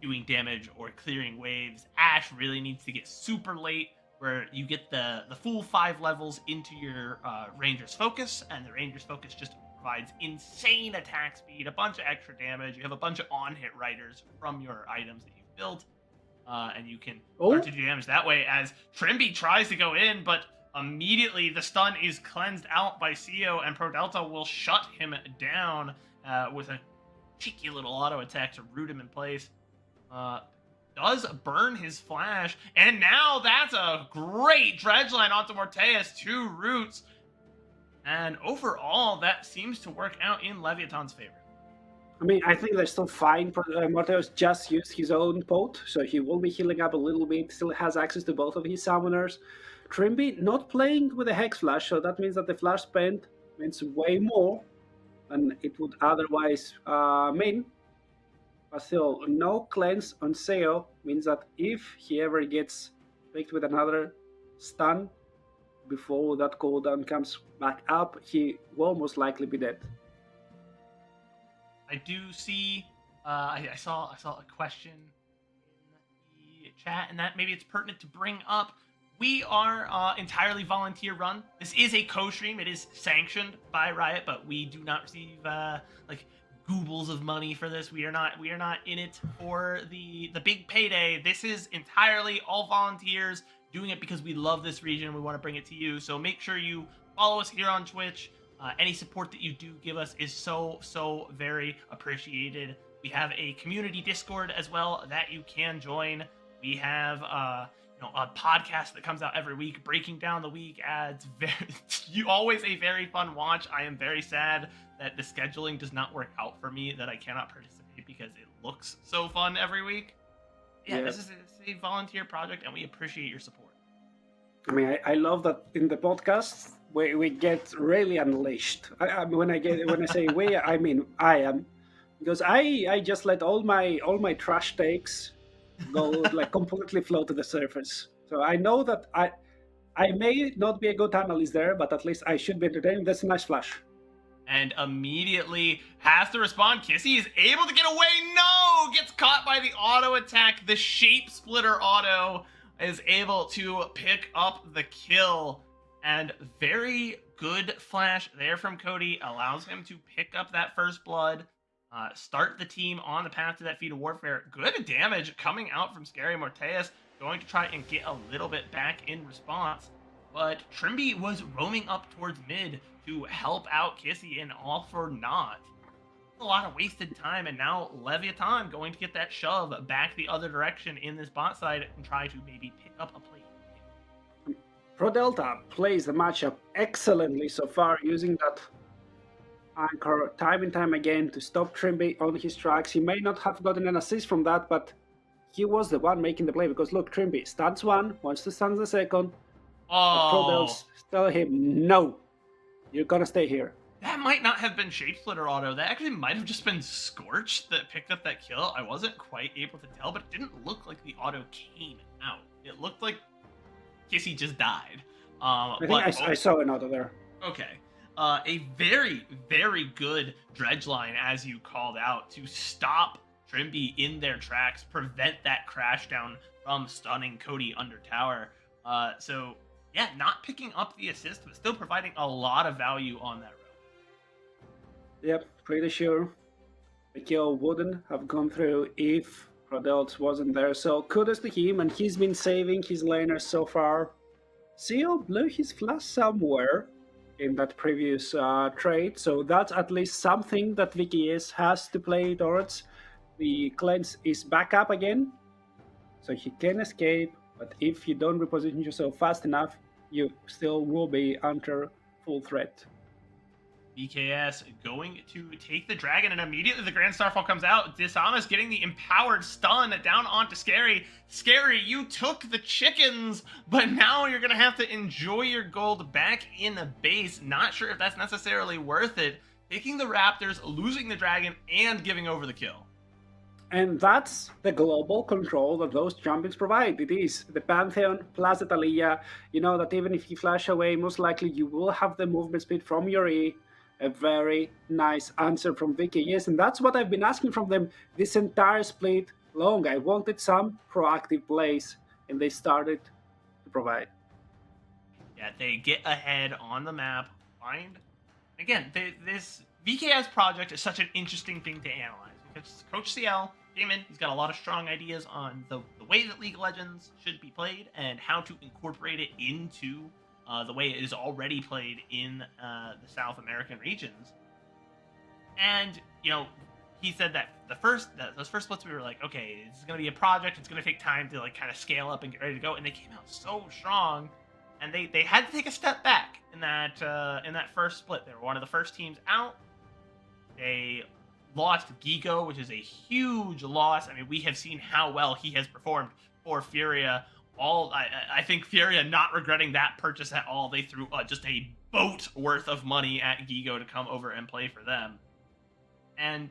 doing damage or clearing waves, Ashe really needs to get super late, where you get the full 5 levels into your Ranger's Focus, and the Ranger's Focus just provides insane attack speed, a bunch of extra damage. You have a bunch of on-hit riders from your items that you've built, and you can start to do damage that way as Trimby tries to go in, but immediately the stun is cleansed out by CEO, and Pro Delta will shut him down with a cheeky little auto attack to root him in place. Does burn his flash, and now that's a great dredge line onto Morteus, 2 roots, and overall that seems to work out in Leviathan's favor. I mean, I think they're still fine. Morteus just used his own pot, so he will be healing up a little bit, still has access to both of his summoners. Trimby not playing with a Hex Flash, so that means that the flash spent means way more than it would otherwise mean. But still, no cleanse on Seo means that if he ever gets picked with another stun before that cooldown comes back up, he will most likely be dead. I do see, I saw a question in the chat, and that maybe it's pertinent to bring up. We are entirely volunteer run. This is a co-stream. It is sanctioned by Riot, but we do not receive goobles of money for this. We are not in it for the big payday. This is entirely all volunteers doing it because we love this region. We want to bring it to you. So make sure you follow us here on Twitch. Any support that you do give us is so very appreciated. We have a community Discord as well that you can join. We have a podcast that comes out every week, breaking down the week ads. Always a very fun watch. I am very sad that the scheduling does not work out for me, that I cannot participate because it looks so fun every week. Yeah. This is a volunteer project, and we appreciate your support. I mean, I love that in the podcast we get really unleashed. When I say we, I mean I am, because I just let all my trash takes go like completely flow to the surface. So I know that I may not be a good analyst there, but at least I should be entertaining. That's a nice flash. And immediately has to respond. Kissy is able to get away. No! Gets caught by the auto attack. The Shape Splitter auto is able to pick up the kill. And very good flash there from Cody. Allows him to pick up that first blood. Start the team on the path to that feat of warfare. Good damage coming out from Scary Morteus. Going to try and get a little bit back in response. but Trimby was roaming up towards mid to help out Kissy, and all for naught. A lot of wasted time, and now Leviathan going to get that shove back the other direction in this bot side and try to maybe pick up a play. Pro Delta plays the matchup excellently so far, using that anchor time and time again to stop Trimby on his tracks. He may not have gotten an assist from that, but he was the one making the play, because look, Trimby stuns one, wants to stun the second. But Pro Delta tell him, no, you're gonna stay here. That might not have been Shapesplitter auto. That actually might have just been Scorch that picked up that kill. I wasn't quite able to tell, but it didn't look like the auto came out. It looked like Kissy just died. I think I saw an auto there. Okay. A very, very good dredge line, as you called out, to stop Trimby in their tracks, prevent that crash down from stunning Cody under tower. So, yeah, not picking up the assist, but still providing a lot of value on that road. Yep, pretty sure the kill wouldn't have gone through if Prodelt wasn't there. So kudos to him, and he's been saving his laners so far. CEO blew his flash somewhere in that previous trade, so that's at least something that VKS has to play towards. The cleanse is back up again, so he can escape, but if you don't reposition yourself fast enough, you still will be under full threat. VKS going to take the dragon, and immediately the Grand Starfall comes out. Disamas getting the empowered stun down onto Scary. Scary, you took the chickens, but now you're going to have to enjoy your gold back in the base. Not sure if that's necessarily worth it. Taking the Raptors, losing the dragon, and giving over the kill. And that's the global control that those champions provide. It is the Pantheon plus the Thalia. You know that even if you flash away, most likely you will have the movement speed from your E. A very nice answer from VKS, and that's what I've been asking from them this entire split long. I wanted some proactive plays, and they started to provide. Yeah, they get ahead on the map. Again, this VKS project is such an interesting thing to analyze, because Coach CL came in, he's got a lot of strong ideas on the way that League of Legends should be played and how to incorporate it into the way it is already played in the South American regions. And, you know, he said that those first splits, we were like, okay, this is going to be a project. It's going to take time to, like, kind of scale up and get ready to go. And they came out so strong. And they had to take a step back in that first split. They were one of the first teams out. They lost Gigo, which is a huge loss. I mean, we have seen how well he has performed for Furia. I think Furia not regretting that purchase at all. They threw just a boat worth of money at Gigo to come over and play for them, and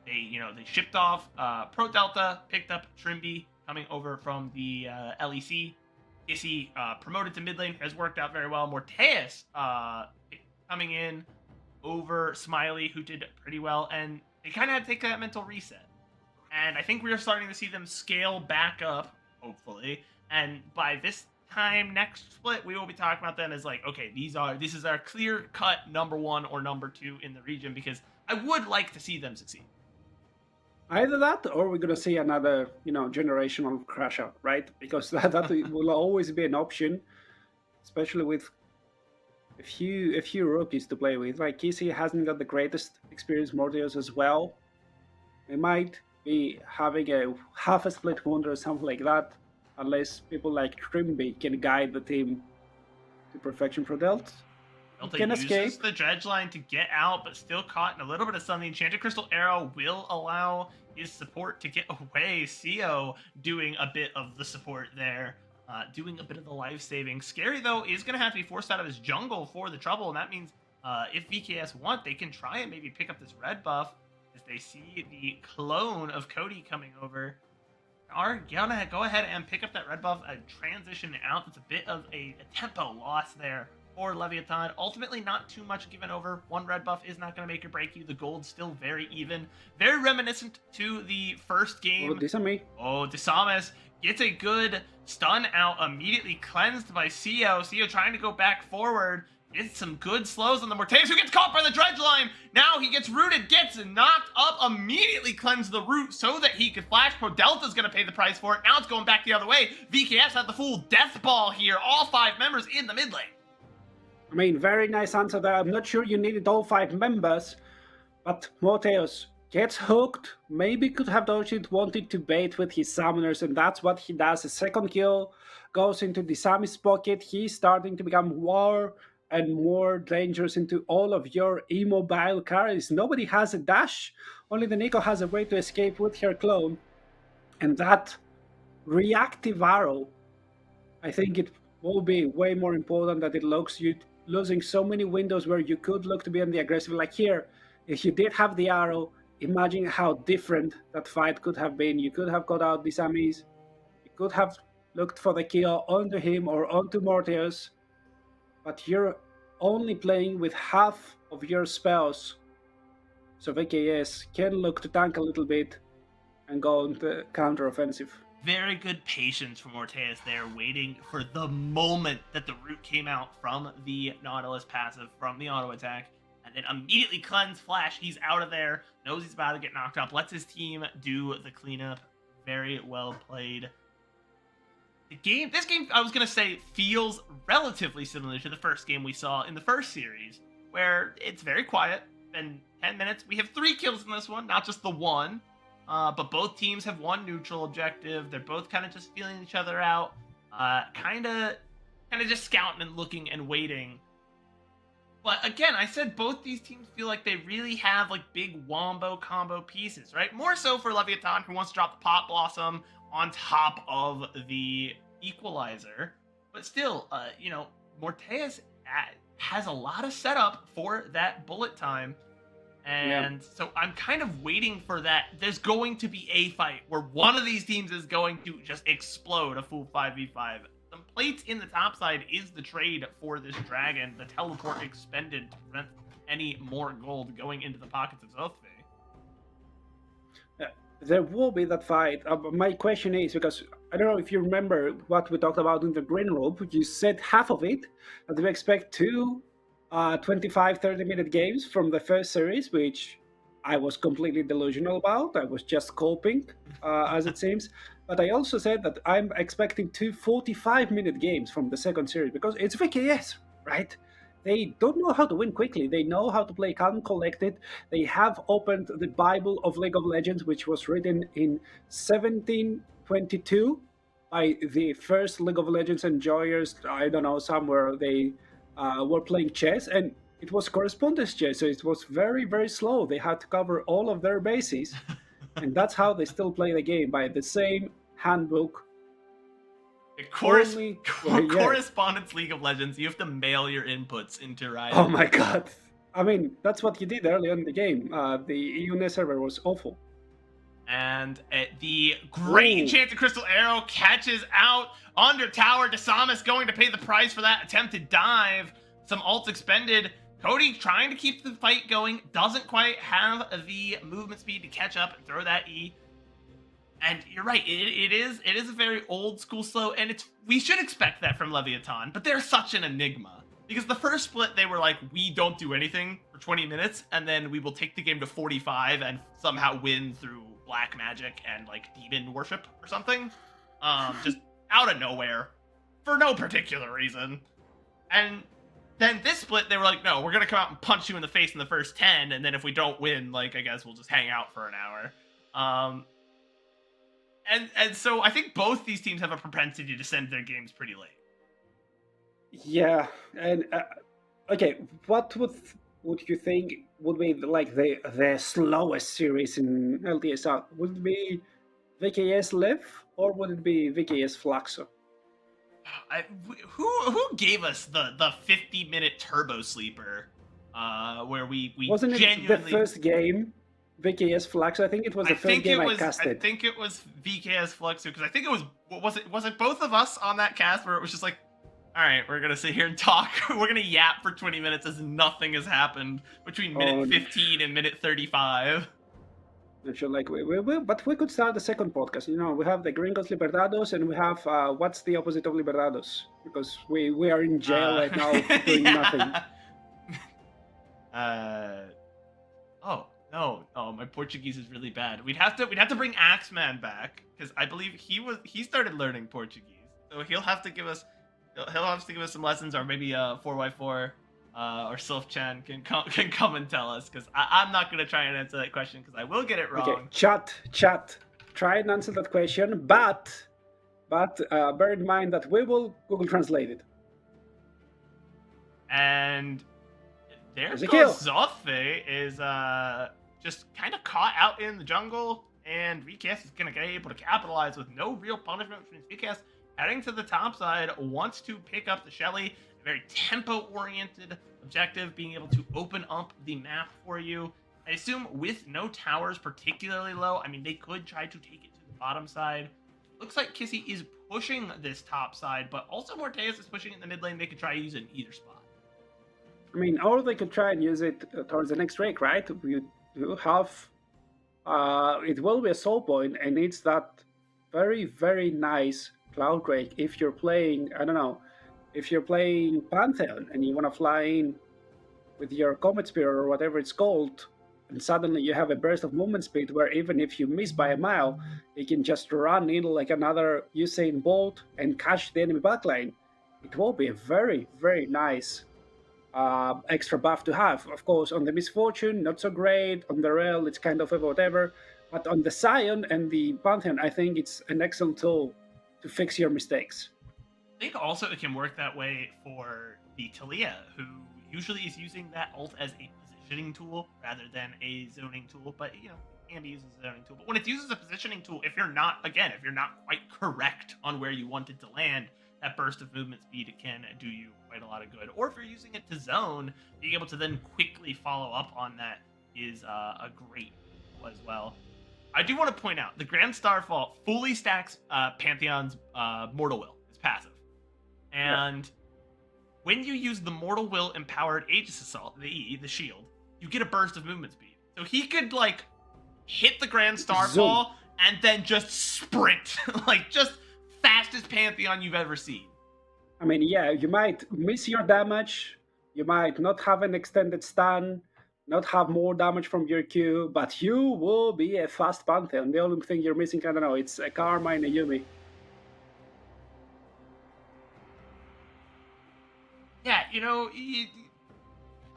they shipped off Pro Delta, picked up Trimby coming over from the LEC. Issy promoted to mid lane, has worked out very well. Morteus coming in over Smiley, who did pretty well, and they kind of had to take that mental reset. And I think we are starting to see them scale back up, hopefully. And by this time next split, we will be talking about them as like, okay, this is our clear-cut number 1 or number 2 in the region, because I would like to see them succeed. Either that, or we're gonna see another, generational crash out, right? Because that will always be an option, especially with a few rookies to play with. Like Kissy hasn't got the greatest experience, Mortius as well. They might be having a half a split wonder or something like that, unless people like Trimby can guide the team to perfection. For Delt can escape the dredge line to get out, but still caught in a little bit of sun. The Enchanted Crystal Arrow will allow his support to get away. CO doing a bit of the support there, doing a bit of the life saving. Scary, though, is going to have to be forced out of his jungle for the trouble, and that means if VKS want, they can try and maybe pick up this red buff as they see the clone of Cody coming over. Are gonna go ahead and pick up that red buff and transition out. It's a bit of a tempo loss there for Leviathan. Ultimately, not too much given over. One red buff is not going to make or break you. The gold's still very even. Very reminiscent to the first game. Disamas gets a good stun out, immediately cleansed by CO. CO trying to go back forward. It's some good slows on the Mortaeus, who gets caught by the dredge line. Now he gets rooted, gets knocked up, immediately cleanses the root so that he could flash. Pro Delta's going to pay the price for it. Now it's going back the other way. VKS had the full death ball here. All 5 members in the mid lane. I mean, very nice answer there. I'm not sure you needed all 5 members, but Mortaeus gets hooked. Maybe could have dodged it, wanted to bait with his summoners, and that's what he does. A second kill goes into the Sammy's pocket. He's starting to become more and more dangerous into all of your immobile carries. Nobody has a dash. Only the Nico has a way to escape with her clone. And that reactive arrow, I think it will be way more important that it looks you losing so many windows where you could look to be on the aggressive. Like here, if you did have the arrow, imagine how different that fight could have been. You could have got out the Sammys. You could have looked for the kill onto him or onto Mortaeus. But you're only playing with half of your spells. So VKS can look to tank a little bit and go on the counter-offensive. Very good patience from Mortaeus there, waiting for the moment that the root came out from the Nautilus passive, from the auto attack, and then immediately cleanse flash. He's out of there, knows he's about to get knocked up, lets his team do the cleanup. Very well played. This game, I was going to say, feels relatively similar to the first game we saw in the first series, where it's very quiet. Been 10 minutes. We have 3 kills in this one, not just the 1. But both teams have one neutral objective. They're both kind of just feeling each other out. Kind of just scouting and looking and waiting. But again, I said both these teams feel like they really have like big wombo combo pieces, right? More so for Leviathan, who wants to drop the Pot Blossom on top of the Equalizer. But still, Mortaeus has a lot of setup for that bullet time. And so I'm kind of waiting for that. There's going to be a fight where one of these teams is going to just explode a full 5v5. Some plates in the top side is the trade for this dragon. The teleport expended to prevent any more gold going into the pockets of Zothve. There will be that fight. My question is, because I don't know if you remember what we talked about in the green room, you said half of it, that we expect 2 25-30 minute games from the first series, which I was completely delusional about. I was just coping, as it seems. But I also said that I'm expecting 2 45-minute games from the second series, because it's VKS, right? They don't know how to win quickly. They know how to play calm and collected. They have opened the Bible of League of Legends, which was written in 1722 by the first League of Legends enjoyers. I don't know, somewhere they were playing chess, and it was correspondence chess, so it was very, very slow. They had to cover all of their bases, and that's how they still play the game, by the same handbook. Correspondence League of Legends, you have to mail your inputs into Riot. Oh my god. I mean, that's what you did early on in the game. The EUNet server was awful. And the great Enchanted Crystal Arrow catches out under tower. Desamas going to pay the price for that attempted dive. Some ults expended. Cody trying to keep the fight going. Doesn't quite have the movement speed to catch up and throw that E. And you're right, it is a very old school slow, and we should expect that from Leviathan, but they're such an enigma. Because the first split, they were like, we don't do anything for 20 minutes, and then we will take the game to 45 and somehow win through black magic and like demon worship or something. Just out of nowhere, for no particular reason. And then this split, they were like, no, we're gonna come out and punch you in the face in the first 10, and then if we don't win, like, I guess we'll just hang out for an hour. And so I think both these teams have a propensity to send their games pretty late. Yeah, and okay, what would you think would be like the slowest series in LTA South? Would it be VKS Liv or would it be VKS Fluxo? Who gave us the 50-minute turbo sleeper where we wasn't genuinely... it the first game? VKS Fluxo. I think it was the first game I casted. I think it was VKS Fluxo, because I think it was it both of us on that cast where it was just like, all right, we're gonna sit here and talk. We're gonna yap for 20 minutes as nothing has happened between minute 15 and minute 35. Not sure, like but we could start the second podcast. We have the Gringos Libertados, and we have what's the opposite of Libertados? Because we are in jail right now doing nothing. Oh no, my Portuguese is really bad. We'd have to bring Axeman back because I believe he started learning Portuguese, so he'll have to give us some lessons, or maybe 4x4 or Sylph-chan can come and tell us, because I'm not gonna try and answer that question because I will get it wrong. Okay, chat, try and answer that question, but bear in mind that we will Google Translate it. And there There's a goes kill. Zoffe is just kind of caught out in the jungle, and VKS is gonna get able to capitalize with no real punishment, which means VKS heading to the top side wants to pick up the Shelly. A very tempo-oriented objective, being able to open up the map for you. I assume with no towers particularly low, I mean, they could try to take it to the bottom side. Looks like Kissy is pushing this top side, but also Morteus is pushing in the mid lane. They could try to use it in either spot. I mean, or they could try and use it towards the next Drake, right? You have it will be a soul point, and it's that very, very nice Cloud Drake. If you're playing, I don't know, if you're playing Pantheon and you want to fly in with your Comet Spear or whatever it's called, and suddenly you have a burst of movement speed where even if you miss by a mile, you can just run in like another Usain Bolt and catch the enemy backline. It will be a very, very nice extra buff to have. Of course, on the Misfortune, not so great. On the Rail, it's kind of a whatever. But on the Scion and the Pantheon, I think it's an excellent tool to fix your mistakes. I think also it can work that way for the Talia, who usually is using that ult as a positioning tool rather than a zoning tool. But, it can be used as a zoning tool. But when it's used as a positioning tool, if you're not quite correct on where you wanted to land, that burst of movement speed can do you quite a lot of good. Or if you're using it to zone, being able to then quickly follow up on that is a great tool as well. I do want to point out, the Grand Starfall fully stacks Pantheon's Mortal Will, it's passive. And when you use the Mortal Will empowered Aegis Assault, the E, the shield, you get a burst of movement speed. So he could, hit the Grand Starfall and then just sprint. Just fastest Pantheon you've ever seen. I mean, yeah, you might miss your damage, you might not have an extended stun, not have more damage from your Q, but you will be a fast Pantheon. The only thing you're missing, I don't know, it's a Karma and a Yumi. Yeah,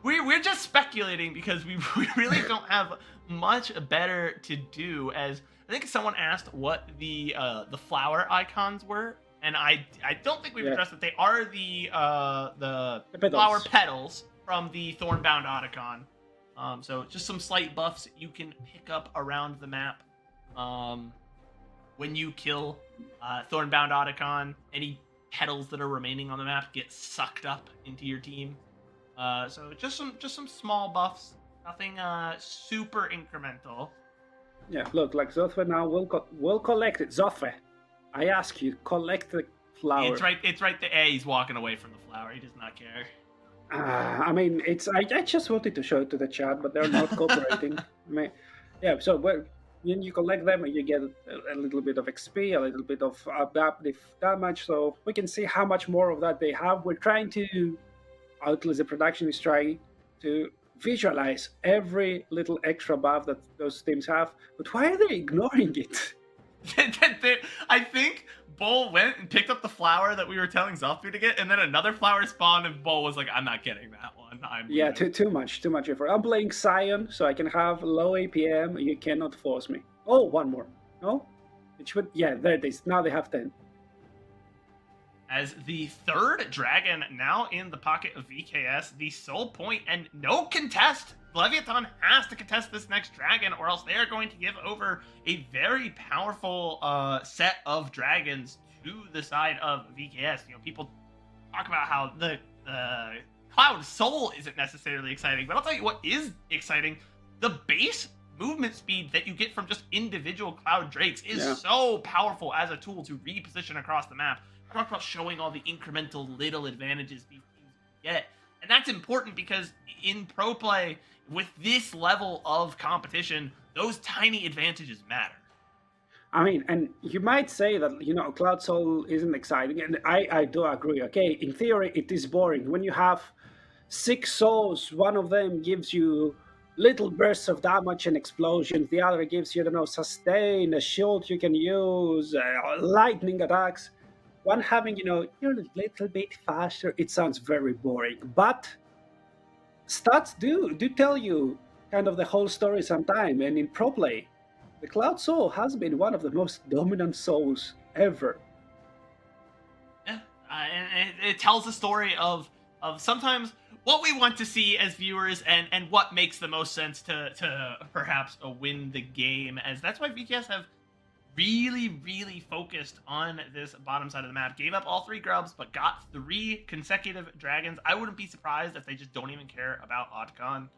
we're just speculating because we really don't have much better to do. As I think someone asked what the flower icons were, and I don't think we've addressed that. They are the flower petals from the Thornbound Otacon. So just some slight buffs you can pick up around the map. When you kill Thornbound Otacon, any petals that are remaining on the map get sucked up into your team. So just some small buffs, nothing super incremental. Yeah, look, like Zoffe now will collect it. Zoffe, I ask you, collect the flower. It's right there. He's walking away from the flower. He does not care. I mean, I just wanted to show it to the chat, but they're not cooperating. I mean, yeah. So when you collect them, you get a little bit of XP, a little bit of adaptive damage. So we can see how much more of that they have. We're trying to, at least the production is trying to visualize every little extra buff that those teams have. But why are they ignoring it? I think Bull went and picked up the flower that we were telling Zoffu to get, and then another flower spawned, and Bull was like, I'm not getting that one. Yeah, too much effort. I'm playing Scion, so I can have low APM. You cannot force me. Oh, one more. No? It should. Yeah, there it is. Now they have 10. As the third dragon now in the pocket of VKS, the soul point, and no contest. Leviathan has to contest this next dragon, or else they are going to give over a very powerful set of dragons to the side of VKS. People talk about how the Cloud Soul isn't necessarily exciting, but I'll tell you what is exciting. The base movement speed that you get from just individual Cloud Drakes is so powerful as a tool to reposition across the map. I talked about showing all the incremental little advantages these teams get. And that's important because in pro play, with this level of competition, those tiny advantages matter. I mean, and you might say that, Cloud Soul isn't exciting, and I do agree. Okay, in theory, it is boring. When you have 6 souls, one of them gives you little bursts of damage and explosions, the other gives you, I don't know, sustain, a shield you can use, lightning attacks. One having, you're a little bit faster, it sounds very boring. But stats do tell you kind of the whole story sometime, and in pro play, the Cloud Soul has been one of the most dominant souls ever. Yeah, and it tells the story of sometimes what we want to see as viewers and what makes the most sense to perhaps win the game. As that's why VKS have really focused on this bottom side of the map. Gave up all 3 grubs, but got 3 consecutive dragons. I wouldn't be surprised if they just don't even care about Oddcon.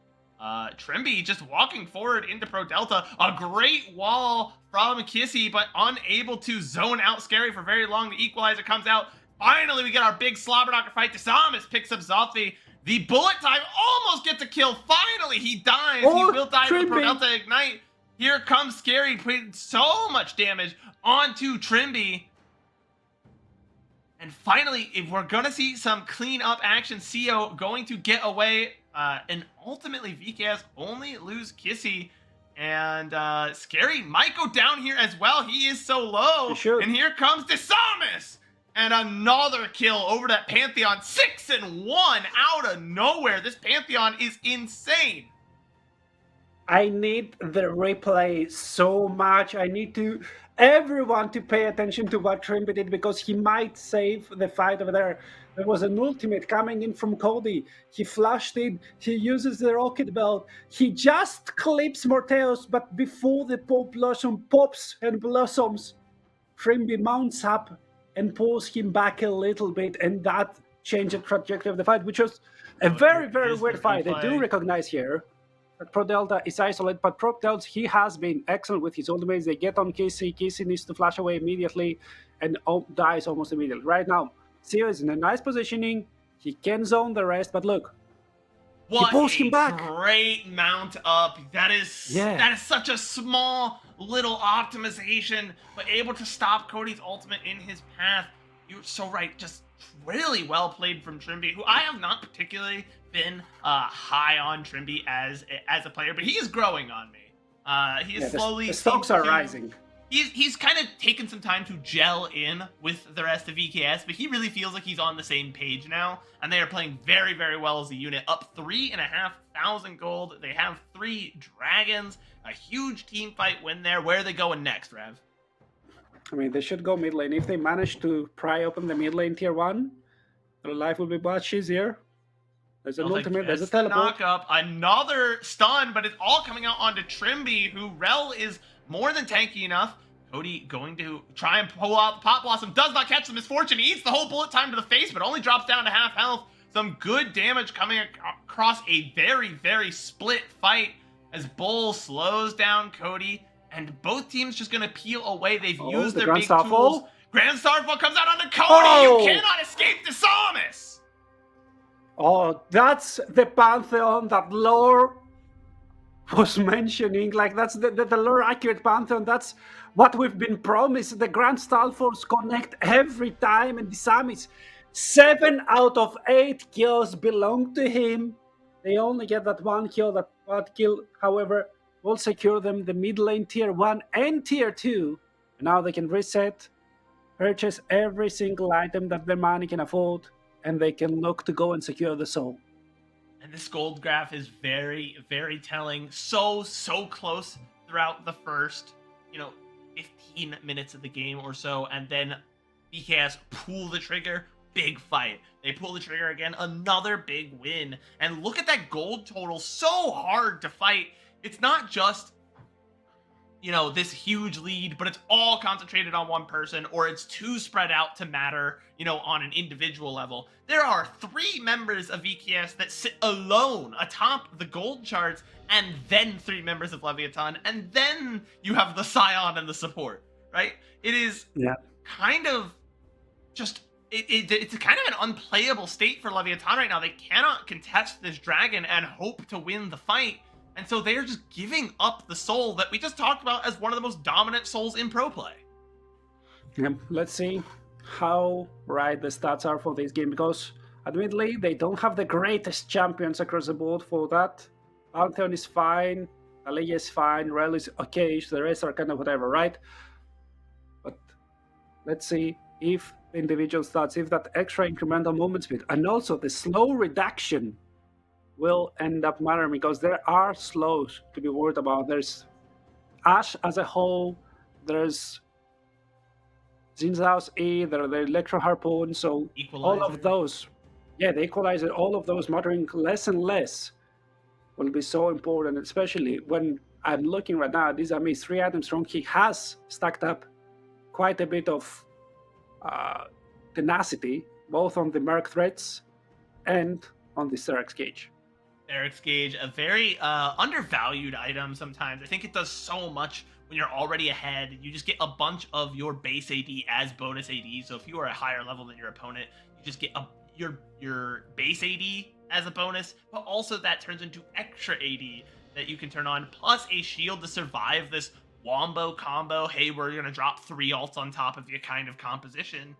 Trimby just walking forward into Pro Delta. A great wall from Kissy, but unable to zone out Scary for very long. The equalizer comes out. Finally, we get our big Slobberknocker fight. Desamas picks up Zothi. The bullet time almost gets a kill. Finally, he dies. He will die with Pro Delta Ignite. Here comes Scary, putting so much damage onto Trimby. And finally, if we're going to see some clean-up action, CO going to get away. And ultimately, VKS only lose Kissy. And Scary might go down here as well. He is so low. And here comes Desamas. And another kill over that Pantheon. 6-1 out of nowhere. This Pantheon is insane. I need the replay so much. I need everyone to pay attention to what Trimby did, because he might save the fight over there. There was an ultimate coming in from Cody. He flashed it. He uses the rocket belt. He just clips Morteus, but before the Pop Blossom pops and blossoms, Trimby mounts up and pulls him back a little bit, and that changed the trajectory of the fight, which was a very weird fight. I do recognize here that Pro Delta is isolated, but Pro Delta, he has been excellent with his ultimates. They get on Kissy. Kissy needs to flash away immediately and dies almost immediately. Right now, Sio is in a nice positioning. He can zone the rest, but look. What he pulls him back. Great mount up. That is such a small little optimization, but able to stop Cody's ultimate in his path. You're so right. Just really well played from Trimby, who I have not particularly been high on Trimby as a player, but he is growing on me. He is slowly. The stocks are rising. He's kind of taken some time to gel in with the rest of VKS, but he really feels like he's on the same page now, and they are playing very well as a unit. Up 3,500 gold. They have 3 dragons. A huge team fight win there. Where are they going next, Rev? I mean, they should go mid lane. If they manage to pry open the mid lane tier 1, their life will be much easier. There's an ultimate, there's a teleport. Knock up, another stun, but it's all coming out onto Trimby, who Rel is more than tanky enough. Cody going to try and pull out the Pop Blossom. Does not catch the Misfortune. He eats the whole bullet time to the face, but only drops down to half health. Some good damage coming across a very split fight as Bull slows down Cody. And both teams just going to peel away. They've used their big tools. Grand Starfall comes out onto Cody. You cannot escape the Desamas. Oh, that's the Pantheon that Lore was mentioning. Like, that's the lore accurate Pantheon. That's what we've been promised. The Grand Stalfors connect every time, and Desamas, 7 out of 8 kills belong to him. They only get that 1 kill. That 1 kill, however, will secure them the mid lane tier 1 and tier 2. And now they can reset, purchase every single item that their money can afford, and they can look to go and secure the soul. And this gold graph is very telling. So close throughout the first, 15 minutes of the game or so, and then BKS pull the trigger, big fight. They pull the trigger again, another big win. And look at that gold total, so hard to fight. It's not just, this huge lead, but it's all concentrated on one person, or it's too spread out to matter, on an individual level. There are 3 members of VKS that sit alone atop the gold charts, and then 3 members of Leviathan, and then you have the Scion and the support, right? It is kind of just, it's kind of an unplayable state for Leviathan right now. They cannot contest this dragon and hope to win the fight, And so they're just giving up the soul that we just talked about as one of the most dominant souls in pro play. Let's see how right the stats are for this game, because admittedly they don't have the greatest champions across the board for that. Pantheon is fine, Alea is fine, Rel is okay, the rest are kind of whatever, right? But let's see if the individual stats, if that extra incremental movement speed, and also the slow reduction will end up mattering, because there are slows to be worried about. There's Ash as a whole, there's Zinzao's E, there are the Electro Harpoon, so all of those, the equalizer, all of those mattering less and less will be so important, especially when I'm looking right now, this Ami is 3 items strong. He has stacked up quite a bit of tenacity, both on the Merc threats and on the Sterak's Gauge. Sterak's Gauge, a very undervalued item sometimes. I think it does so much when you're already ahead. You just get a bunch of your base AD as bonus AD. So if you are a higher level than your opponent, you just get your base AD as a bonus, but also that turns into extra AD that you can turn on, plus a shield to survive this wombo combo. Hey, we're gonna drop 3 ults on top of you kind of composition.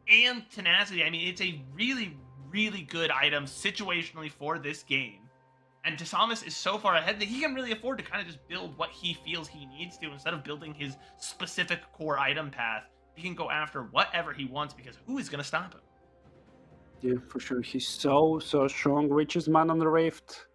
And tenacity. I mean, it's a really, really good item situationally for this game. And Tisamis is so far ahead that he can really afford to kind of just build what he feels he needs to instead of building his specific core item path. He can go after whatever he wants because who is going to stop him? Yeah, for sure. He's so strong. Richest man on the Rift.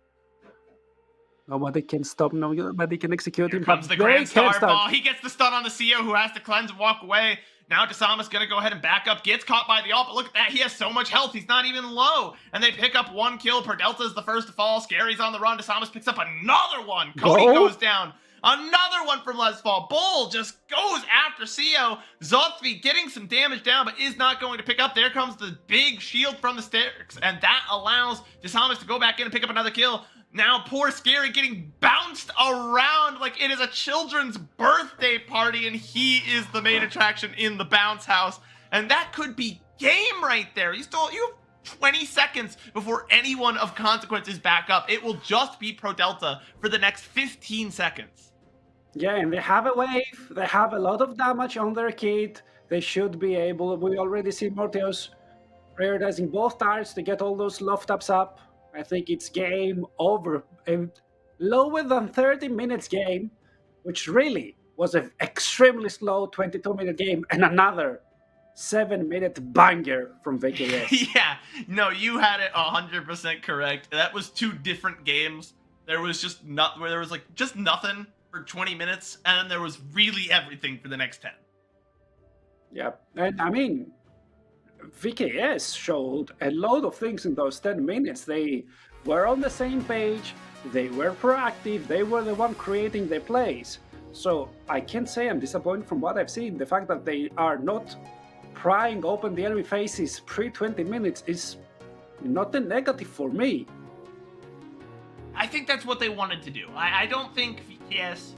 Nobody can stop him. Nobody can execute him. Here comes the Grand Star Ball. He gets the stun on the CO, who has to cleanse and walk away. Now Tisamis going to go ahead and back up. Gets caught by the ult, but look at that. He has so much health. He's not even low. And they pick up 1 kill. Perdelta is the first to fall. Scary's on the run. Tisamis picks up another one. Cody goes down. Another one from Lesfall. Bull just goes after CO. Zothvi getting some damage down, but is not going to pick up. There comes the big shield from the Sterak's, and that allows Tisamis to go back in and pick up another kill. Now poor Scary getting bounced around like it is a children's birthday party, and he is the main attraction in the bounce house. And that could be game right there. You have 20 seconds before anyone of consequence is back up. It will just be Prodelta for the next 15 seconds. Yeah, and they have a wave. They have a lot of damage on their kit. They should be able. We already see Morteos prioritizing both tires to get all those love taps up. I think it's game over. A lower than 30 minutes game, which really was an extremely slow 22-minute game, and another 7-minute banger from VKS. Yeah, no, you had it 100% correct. That was 2 different games. There was just just nothing for 20 minutes, and then there was really everything for the next 10. Yep, and I mean, VKS showed a lot of things in those 10 minutes. They were on the same page, they were proactive, they were the one creating the plays. So I can't say I'm disappointed from what I've seen. The fact that they are not prying open the enemy faces pre-20 minutes is not a negative for me. I think that's what they wanted to do. I don't think VKS,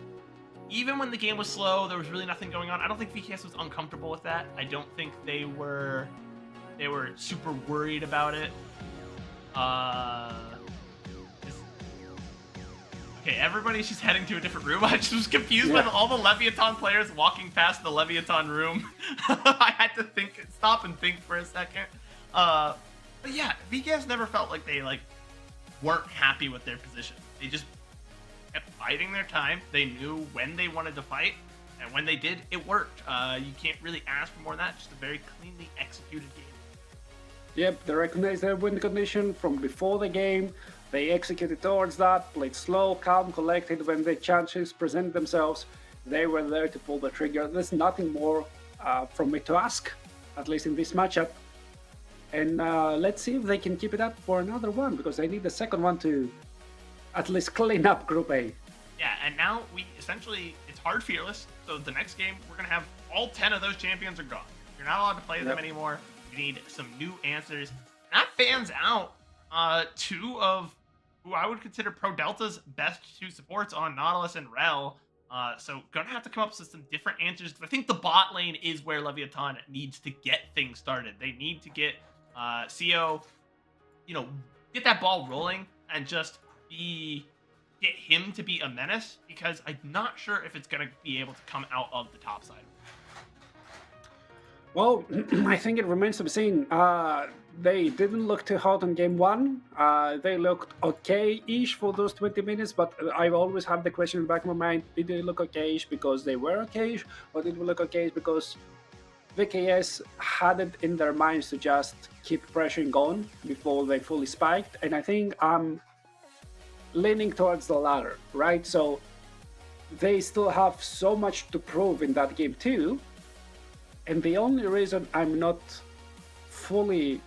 even when the game was slow, there was really nothing going on. I don't think VKS was uncomfortable with that. I don't think they were super worried about it. Okay, everybody's just heading to a different room. I just was confused with all the Leviathan players walking past the Leviathan room. I had to stop and think for a second. But yeah, VKS never felt like they weren't happy with their position. They just kept biding their time. They knew when they wanted to fight, and when they did, it worked. You can't really ask for more than that. Just a very cleanly executed game. Yep, they recognized their win condition from before the game. They executed towards that, played slow, calm, collected. When the chances present themselves, they were there to pull the trigger. There's nothing more from me to ask, at least in this matchup. And let's see if they can keep it up for another one, because they need the second one to at least clean up Group A. Yeah, and now it's hard fearless. So the next game, we're going to have all 10 of those champions are gone. You're not allowed to play them anymore. You need some new answers. And that fans out 2 of who I would consider Prodelta's best 2 supports on Nautilus and Rel. So gonna have to come up with some different answers, because I think the bot lane is where Leviathan needs to get things started. They need to get CO, get that ball rolling and just be get him to be a menace, because I'm not sure if it's going to be able to come out of the top side. Well, I think it remains to be seen. They didn't look too hot in game one. They looked okay-ish for those 20 minutes, but I always have the question in the back of my mind, did they look okay-ish because they were okay-ish, or did they look okay-ish because VKS had it in their minds to just keep pressuring on before they fully spiked? And I think I'm leaning towards the latter, right? So they still have so much to prove in that game too. And the only reason I'm not fully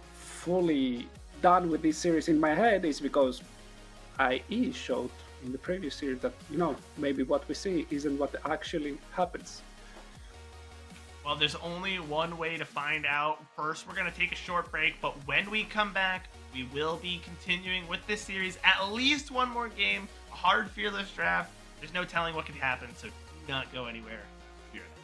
done with this series in my head is because IE showed in the previous series that, maybe what we see isn't what actually happens. Well, there's only one way to find out. First, we're going to take a short break, but when we come back, we will be continuing with this series at least one more game, a hard Fearless draft. There's no telling what could happen, so do not go anywhere. Be right back.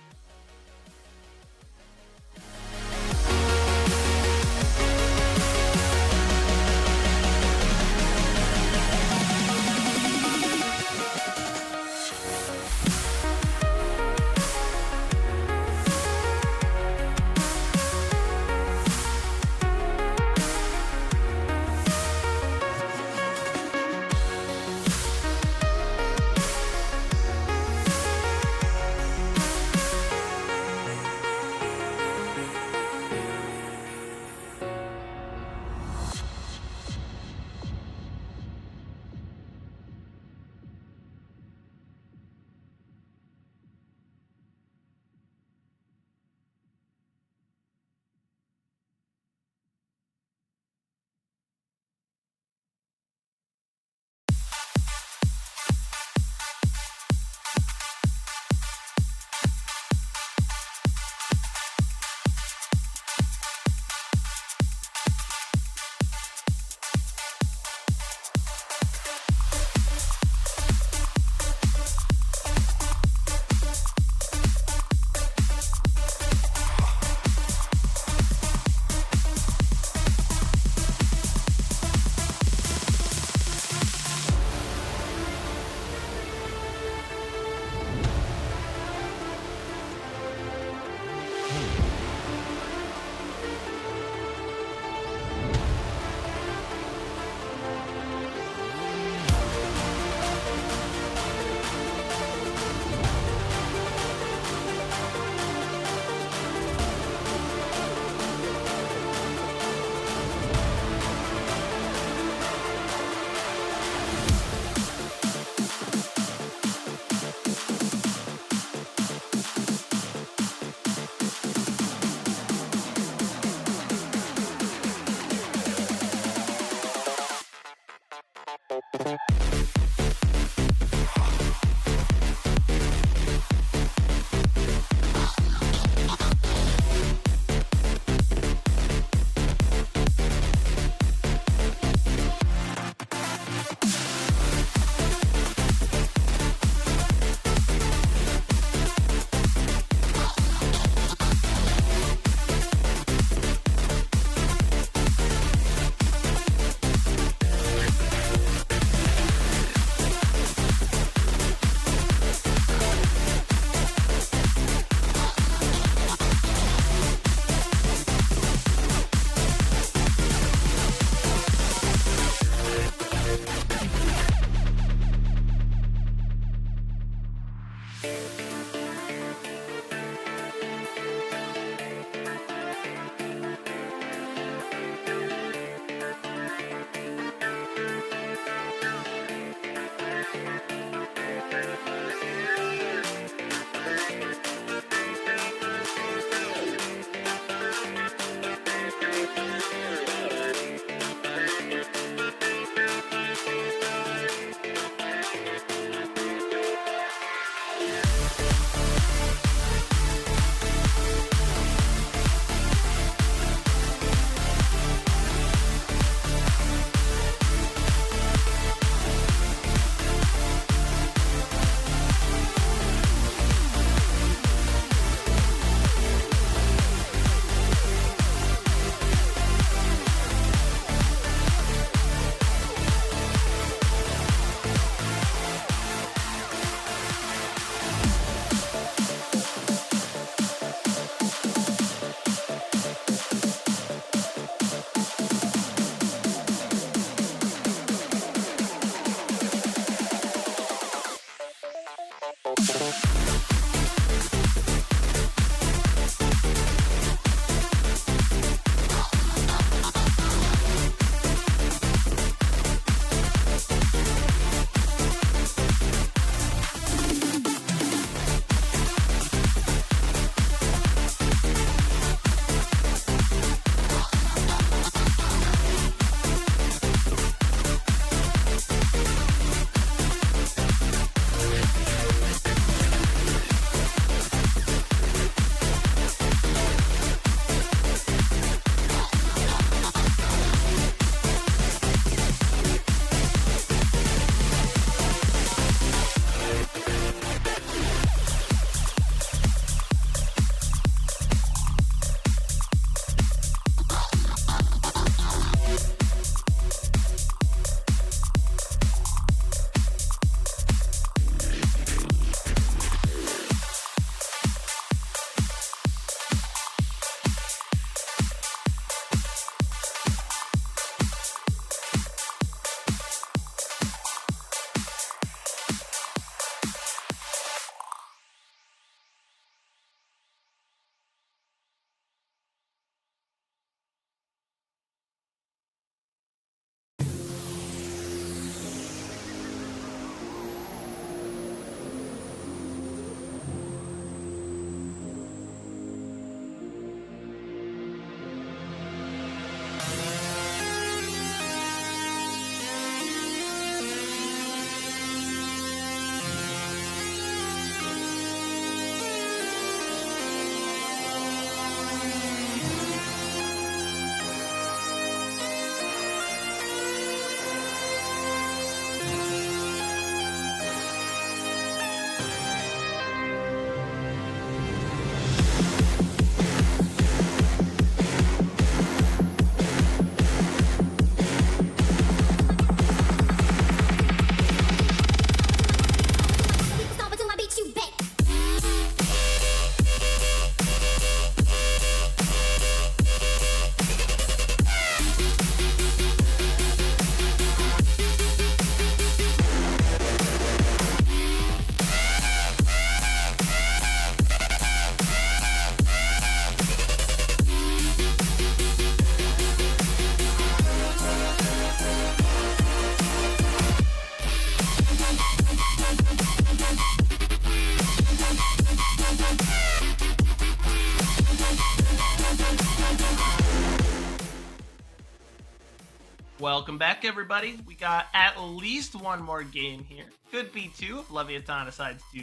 Welcome back, everybody. We got at least one more game here. Could be two if Leviathan decides to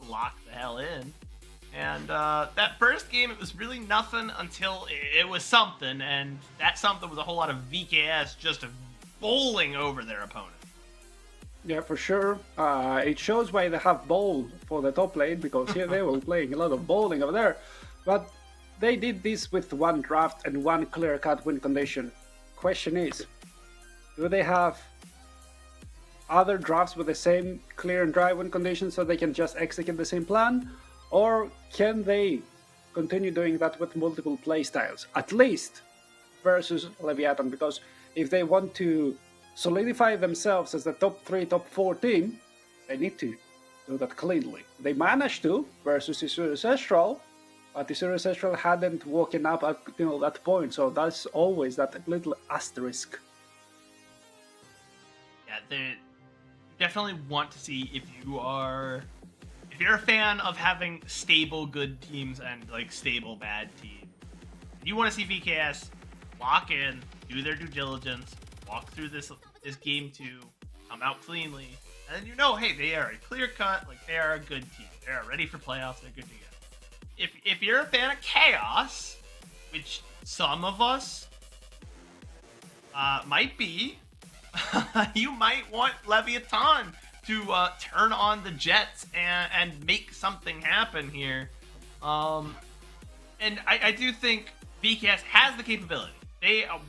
lock the hell in. And that first game, it was really nothing until it was something, and that something was a whole lot of VKS just bowling over their opponent. Yeah, for sure. It shows why they have bowl for the top lane, because here they were playing a lot of bowling over there. But they did this with one draft and one clear-cut win condition. Question is, do they have other drafts with the same clear and dry win condition so they can just execute the same plan? Or can they continue doing that with multiple playstyles, at least versus Leviathan? Because if they want to solidify themselves as the top 3, top 4 team, they need to do that cleanly. They managed to versus Isuru Ancestral, but Isuru Ancestral hadn't woken up at that point, so that's always that little asterisk. Yeah, they definitely want to see if you're a fan of having stable good teams and like stable bad teams. You want to see VKS lock in, do their due diligence, walk through this game 2, come out cleanly, and then hey, they are a clear cut, like they are a good team. They are ready for playoffs. They're good to go. If you're a fan of chaos, which some of us might be, you might want Leviathan to turn on the jets and make something happen here. And I do think VKS has the capability.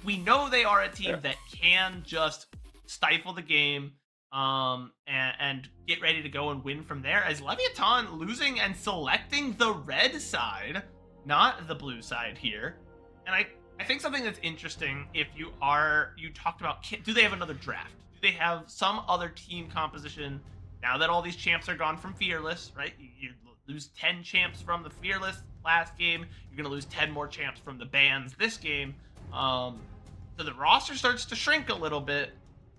We know they are a team that can just stifle the game and get ready to go and win from there. As Leviathan losing and selecting the red side, not the blue side here. And I think something that's interesting, you talked about, do they have another draft? Do they have some other team composition now that all these champs are gone from Fearless, right? You lose 10 champs from the Fearless last game. You're going to lose 10 more champs from the bans this game. So the roster starts to shrink a little bit.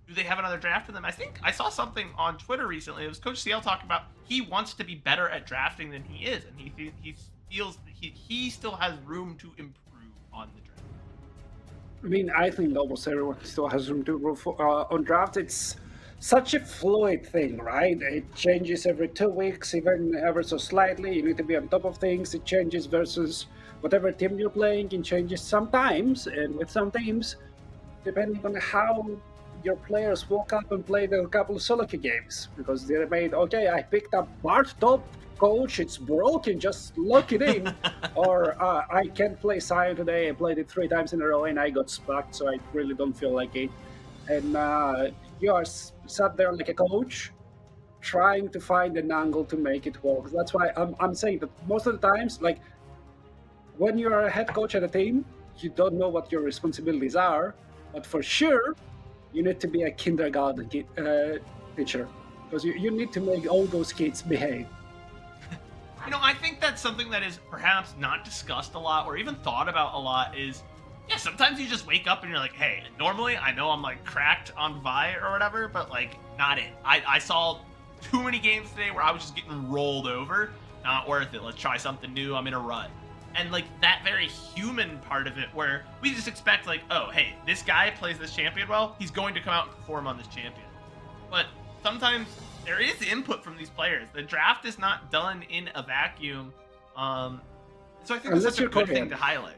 Do they have another draft in them? I think I saw something on Twitter recently. It was Coach CL talking about he wants to be better at drafting than he is, and he feels that he still has room to improve on the draft. I mean, I think almost everyone still has room to improve on draft. It's such a fluid thing, right? It changes every 2 weeks, even ever so slightly. You need to be on top of things. It changes versus whatever team you're playing. It changes sometimes, and with some teams, depending on how your players woke up and played a couple of solo queue games, because they made, okay, I picked up Bart top, coach, it's broken, just lock it in. Or I can't play Sion today, I played it 3 times in a row and I got stuck, so I really don't feel like it. And you are sat there like a coach trying to find an angle to make it work. That's why I'm saying that most of the times, like when you're a head coach at a team, you don't know what your responsibilities are, but for sure you need to be a kindergarten teacher, because you need to make all those kids behave. I think that's something that is perhaps not discussed a lot or even thought about a lot is, yeah, sometimes you just wake up and you're like, hey, normally I know I'm like cracked on Vi or whatever, but like not it. I saw too many games today where I was just getting rolled over. Not worth it. Let's try something new. I'm in a rut. And like that very human part of it where we just expect like, oh, hey, this guy plays this champion well, he's going to come out and perform on this champion. But sometimes there is input from these players. The draft is not done in a vacuum. So I think that's such a good thing to highlight.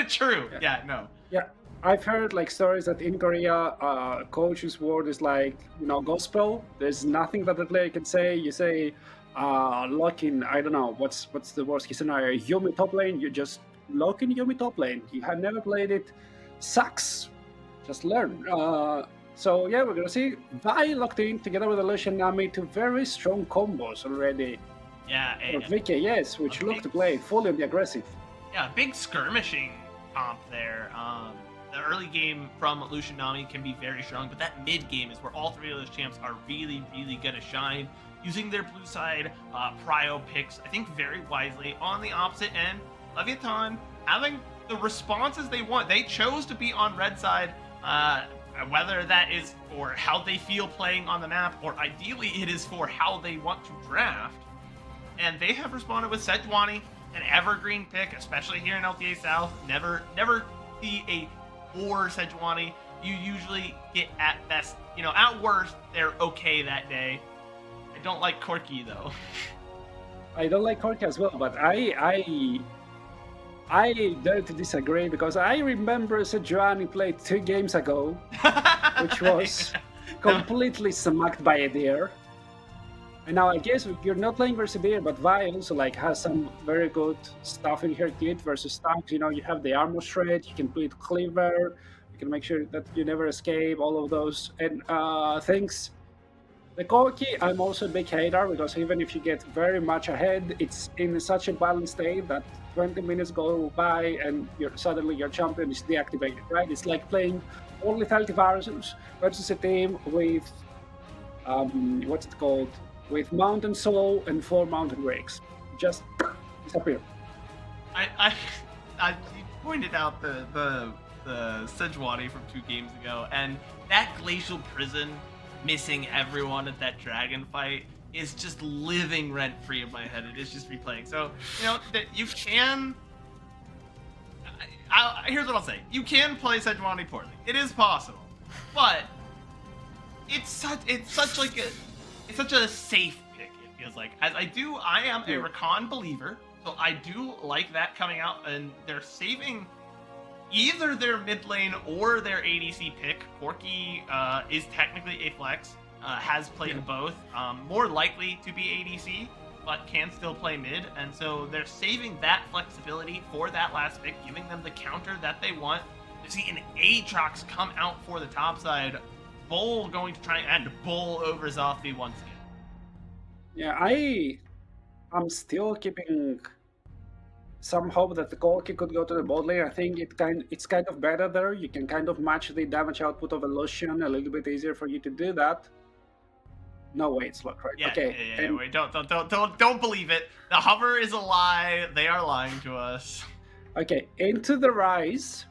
True. Yeah, no. Yeah, I've heard like stories that in Korea, coach's word is like, gospel. There's nothing that the player can say. You say, lock in, I don't know, what's the worst case scenario? Yumi top lane, you just lock in Yumi top lane. You have never played it, sucks. Just learn. So yeah, we're gonna see Vi locked in together with Lucian Nami to very strong combos already. Yeah, for VK, yes, which look to play fully on the aggressive. Yeah, big skirmishing comp there. The early game from Lucian Nami can be very strong, but that mid game is where all 3 of those champs are really, really gonna shine. Using their blue side prio picks, I think very wisely. On the opposite end, Leviathan having the responses they want. They chose to be on red side, whether that is for how they feel playing on the map, or ideally it is for how they want to draft. And they have responded with Sejuani, an evergreen pick, especially here in LTA South. Never see a poor Sejuani. You usually get at best, at worst, they're okay that day. I don't like Corki though. I don't like Corki as well, but I dare to disagree, because I remember Sejuani played 2 games ago, which was completely smacked by a deer. And now I guess you're not playing versus deer, but Vi also like has some very good stuff in her kit versus tanks. You have the armor shred, you can play cleaver, you can make sure that you never escape, all of those and things. The Corki, I'm also a big hater, because even if you get very much ahead, it's in such a balanced state that 20 minutes go by and suddenly your champion is deactivated, right? It's like playing all lethality versus a team with, what's it called? With Mountain Soul and 4 Mountain Rakes. Just disappear. I pointed out the Sejuani from 2 games ago, and that Glacial Prison missing everyone at that dragon fight is just living rent-free in my head. It is just replaying. So, that you can... here's what I'll say. You can play Sejuani poorly. It is possible. But it's such a safe pick, it feels like. As I am a Rakan believer, so I do like that coming out, and they're saving either their mid lane or their ADC pick. Corki is technically a flex, has played both, more likely to be ADC, but can still play mid, and so they're saving that flexibility for that last pick, giving them the counter that they want. To see an Aatrox come out for the top side, Bull going to try and Bull over Zoffy once again. Yeah, I'm still keeping some hope that the Corki could go to the bot lane. I think it's kind of better there. You can kind of match the damage output of a Lucian a little bit easier for you to do that. No way, it's locked, right? Yeah, Okay. yeah. Wait, don't believe it. The hover is a lie. They are lying to us. Okay, into the Rise.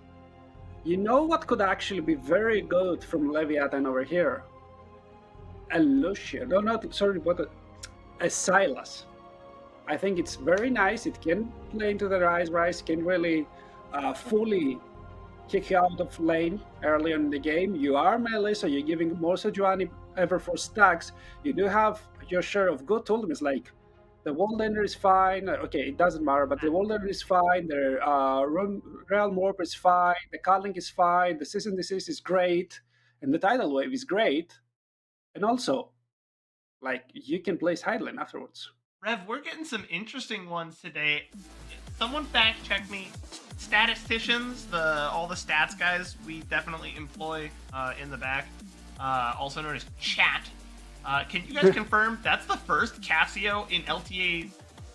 You know what could actually be very good from Leviathan over here? A Lucia. No, not sorry, but a Silas. I think it's very nice. It can play into the Rise. Rise can really fully kick you out of lane early in the game. You are melee, so you're giving more Sejuani ever for stacks. You do have your share of good ultimates, like the Wallender is fine. Okay, it doesn't matter, but the Wallender is fine. The Realm Warp is fine. The Calling is fine. The Cease and Desist is great. And the Tidal Wave is great. And also, like, you can place Highland afterwards. Rev, we're getting some interesting ones today. Someone fact check me. Statisticians, all the stats guys we definitely employ in the back, also known as chat. Can you guys confirm that's the first Cassio in LTA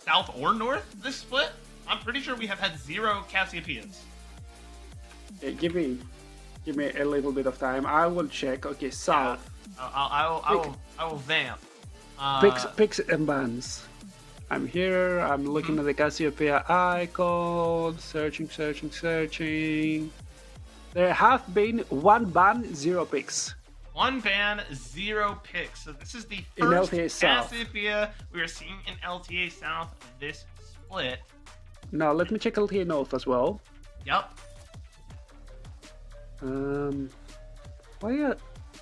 South or North this split? I'm pretty sure we have had 0 Cassiopeias. Okay, give me a little bit of time. I will check. Okay, South. Yeah, I will vamp. Picks and bans. I'm here. I'm looking at the Cassiopeia icon. Searching. There have been 1 ban, 0 picks. 1 ban, 0 picks. So this is the in first LTA South. Cassiopeia we are seeing in LTA South this split. Now let me check LTA North as well. Yep. Why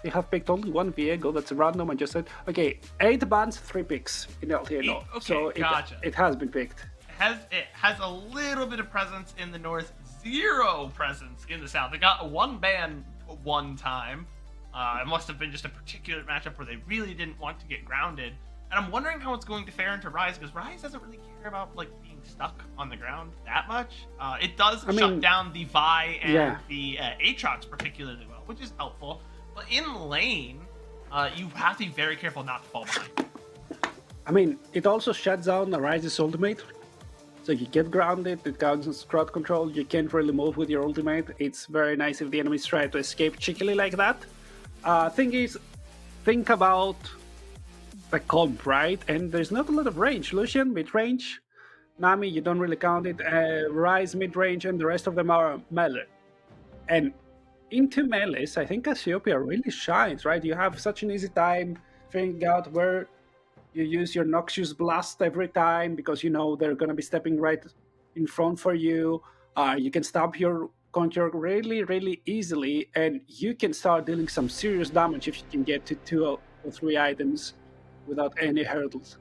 they have picked only 1 Viego? That's random. I just said okay. 8 bans, 3 picks in LTA North. Okay, so gotcha. It has been picked. It has a little bit of presence in the North, 0 presence in the South. They got 1 ban 1 time. It must have been just a particular matchup where they really didn't want to get grounded. And I'm wondering how it's going to fare into Rise, because Rise doesn't really care about like being stuck on the ground that much. It does shut down the Vi and the Aatrox particularly well, which is helpful. But in lane, you have to be very careful not to fall behind. I mean, it also shuts down the Rise's ultimate. So you get grounded, it counts as crowd control, you can't really move with your ultimate. It's very nice if the enemies try to escape cheekily like that. Thing is, think about the comp, right? And there's not a lot of range. Lucian, mid-range. Nami, you don't really count it. Rise, mid-range, and the rest of them are melee. And into melees, I think Cassiopeia really shines, right? You have such an easy time figuring out where you use your Noxious Blast every time because you know they're going to be stepping right in front for you. You can stop your counter really, really easily, and you can start dealing some serious damage if you can get to 2 or 3 items without any hurdles.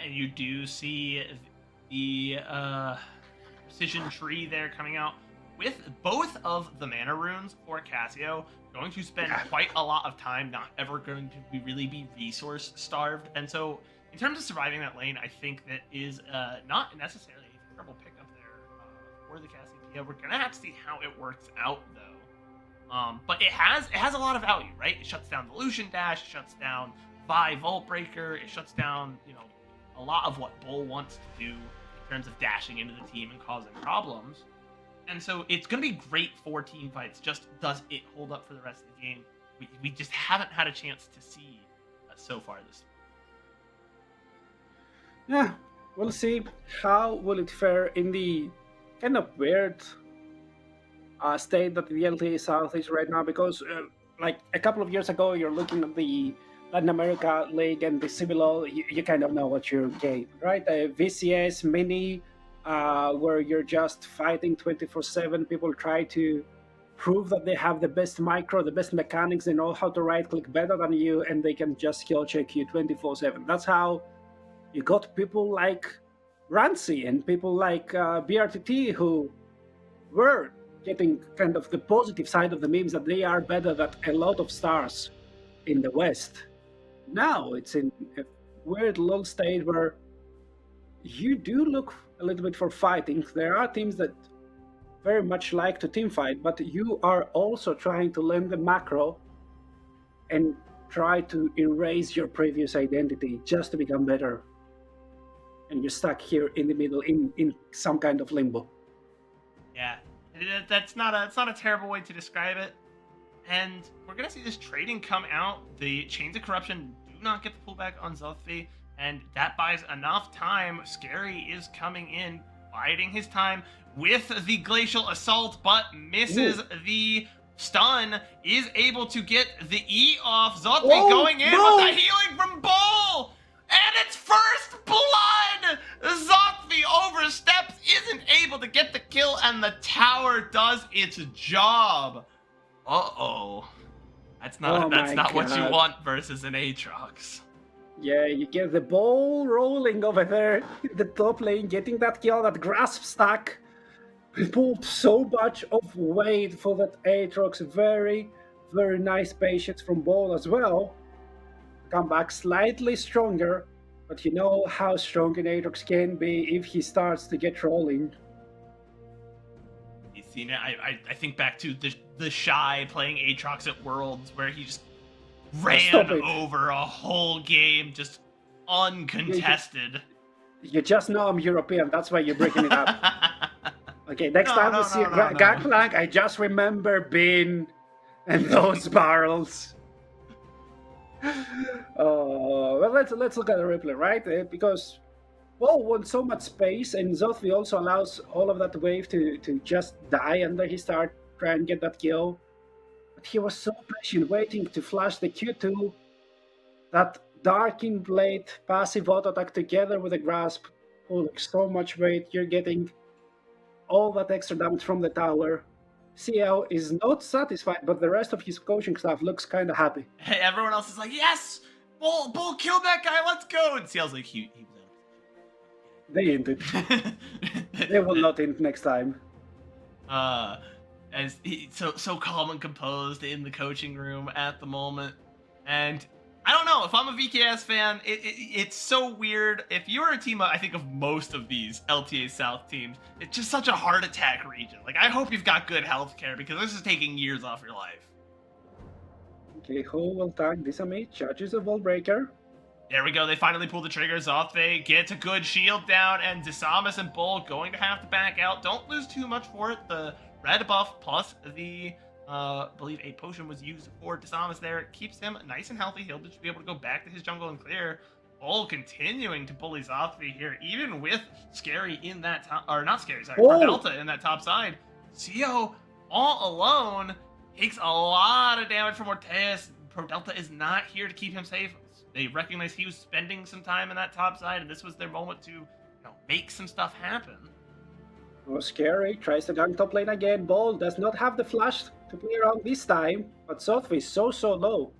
And you do see the precision tree there coming out with both of the mana runes for Cassio. Going to spend quite a lot of time, not ever going to really be resource starved. And so in terms of surviving that lane, I think that is not necessarily a terrible pickup there for the Cassiopeia. We're gonna have to see how it works out though. But it has a lot of value, right? It shuts down the Lucian dash, it shuts down Vi Vault Breaker, it shuts down, a lot of what Bull wants to do in terms of dashing into the team and causing problems. And so it's going to be great for team fights. Just does it hold up for the rest of the game? We just haven't had a chance to see so far this. Yeah, we'll see how will it fare in the kind of weird state that the LTA South is right now. Because like a couple of years ago, you're looking at the Latin America League and the CBLOL, you kind of know what you're getting, right? VCS, Mini, where you're just fighting 24/7. People try to prove that they have the best micro, the best mechanics, they know how to right-click better than you, and they can just skill check you 24/7. That's how you got people like Rancy and people like BRTT who were getting kind of the positive side of the memes that they are better than a lot of stars in the West. Now it's in a weird lull state where you do look a little bit for fighting. There are teams that very much like to team fight, but you are also trying to learn the macro and try to erase your previous identity just to become better. And you're stuck here in the middle in some kind of limbo. Yeah, it's not a terrible way to describe it. And we're gonna see this trading come out. The Chains of Corruption do not get the pullback on Zothvi, and that buys enough time. Scary is coming in, biding his time with the Glacial Assault, but misses the stun, is able to get the E off. Zothvi going in with the healing from Bull, and it's first blood! Zothvi oversteps, isn't able to get the kill, and the tower does its job. Uh-oh. That's not what you want versus an Aatrox. Yeah, you get the ball rolling over there in the top lane, getting that kill, that grasp stack. Pulled so much of weight for that Aatrox. Very, very nice patience from Ball as well. Come back slightly stronger, but you know how strong an Aatrox can be if he starts to get rolling. You've seen it. I think back to the Shy playing Aatrox at Worlds, where he just ran over a whole game, just uncontested. You just know I'm European, that's why you're breaking it up. Okay, next time we see Gangplank, I just remember Bin and those barrels. Well, let's look at the replay, right? Because Ball wants so much space, and Zothvi also allows all of that wave to just die under his start, try and get that kill. But he was so patient, waiting to flash the Q2. That Darkin Blade passive auto attack together with a grasp, pulling so much weight. You're getting all that extra damage from the tower. CL is not satisfied, but the rest of his coaching staff looks kind of happy. Hey, everyone else is like, yes! Bull killed that guy, let's go! And CL's like, he was out. They ended. They will not end next time. As so calm and composed in the coaching room at the moment. And I don't know, if I'm a VKS fan, it's so weird. If you're a team, I think, of most of these LTA South teams, it's just such a heart attack region. Like, I hope you've got good health care, because this is taking years off your life. Okay, who will tank Disarmate? Charges a Wall Breaker. There we go, they finally pull the trigger. Zothve gets a good shield down, and Disamus and Bull going to have to back out. Don't lose too much for it. The red buff plus the believe a potion was used for Disamus there. It keeps him nice and healthy. He'll just be able to go back to his jungle and clear. Bull continuing to bully Zothve here, even with Scary in that top, or not Scary, sorry, Delta in that top side. CO all alone takes a lot of damage from Orteas. Pro Delta is not here to keep him safe. They recognize he was spending some time in that top side, and this was their moment to, make some stuff happen. Oh, Scary tries to gank top lane again. Ball does not have the flash to play around this time, but Zothve is so low.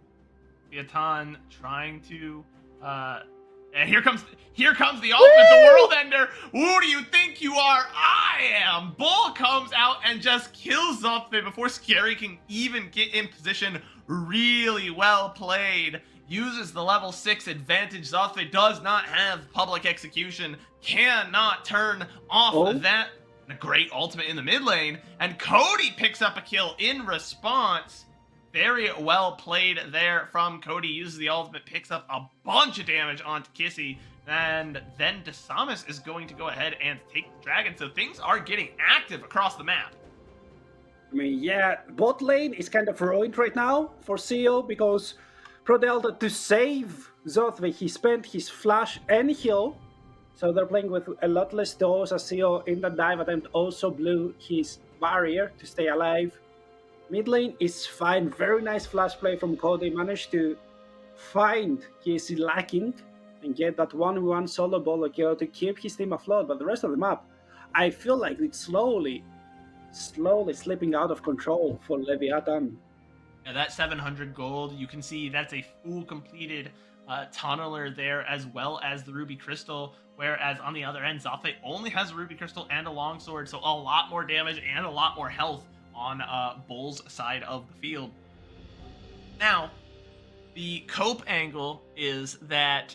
Viatan trying to, and here comes the ultimate, the World Ender. Who do you think you are? I am. Bull comes out and just kills Zothve before Scary can even get in position. Really well played. Uses the level 6 advantage. Zothve does not have public execution. Cannot turn off that. A great ultimate in the mid lane, and Cody picks up a kill in response. Very well played there from Cody. Uses the ultimate, picks up a bunch of damage onto Kissy, and then Disamus is going to go ahead and take the dragon. So things are getting active across the map. I mean, yeah, bot lane is kind of ruined right now for CO, because Pro Delta, to save Zothve, he spent his flash and heal. So they're playing with a lot less dose, as CO in the dive attempt also blew his barrier to stay alive. Mid lane is fine. Very nice flash play from Cody. Managed to find Kissy lacking and get that 1v1 solo bolo kill to keep his team afloat. But the rest of the map, I feel like it's slowly slipping out of control for Leviathan. Yeah, that 700 gold, you can see that's a full completed tunneler there, as well as the Ruby Crystal, whereas on the other end, Zothve only has a Ruby Crystal and a longsword, so a lot more damage and a lot more health on Bull's side of the field. Now, the cope angle is that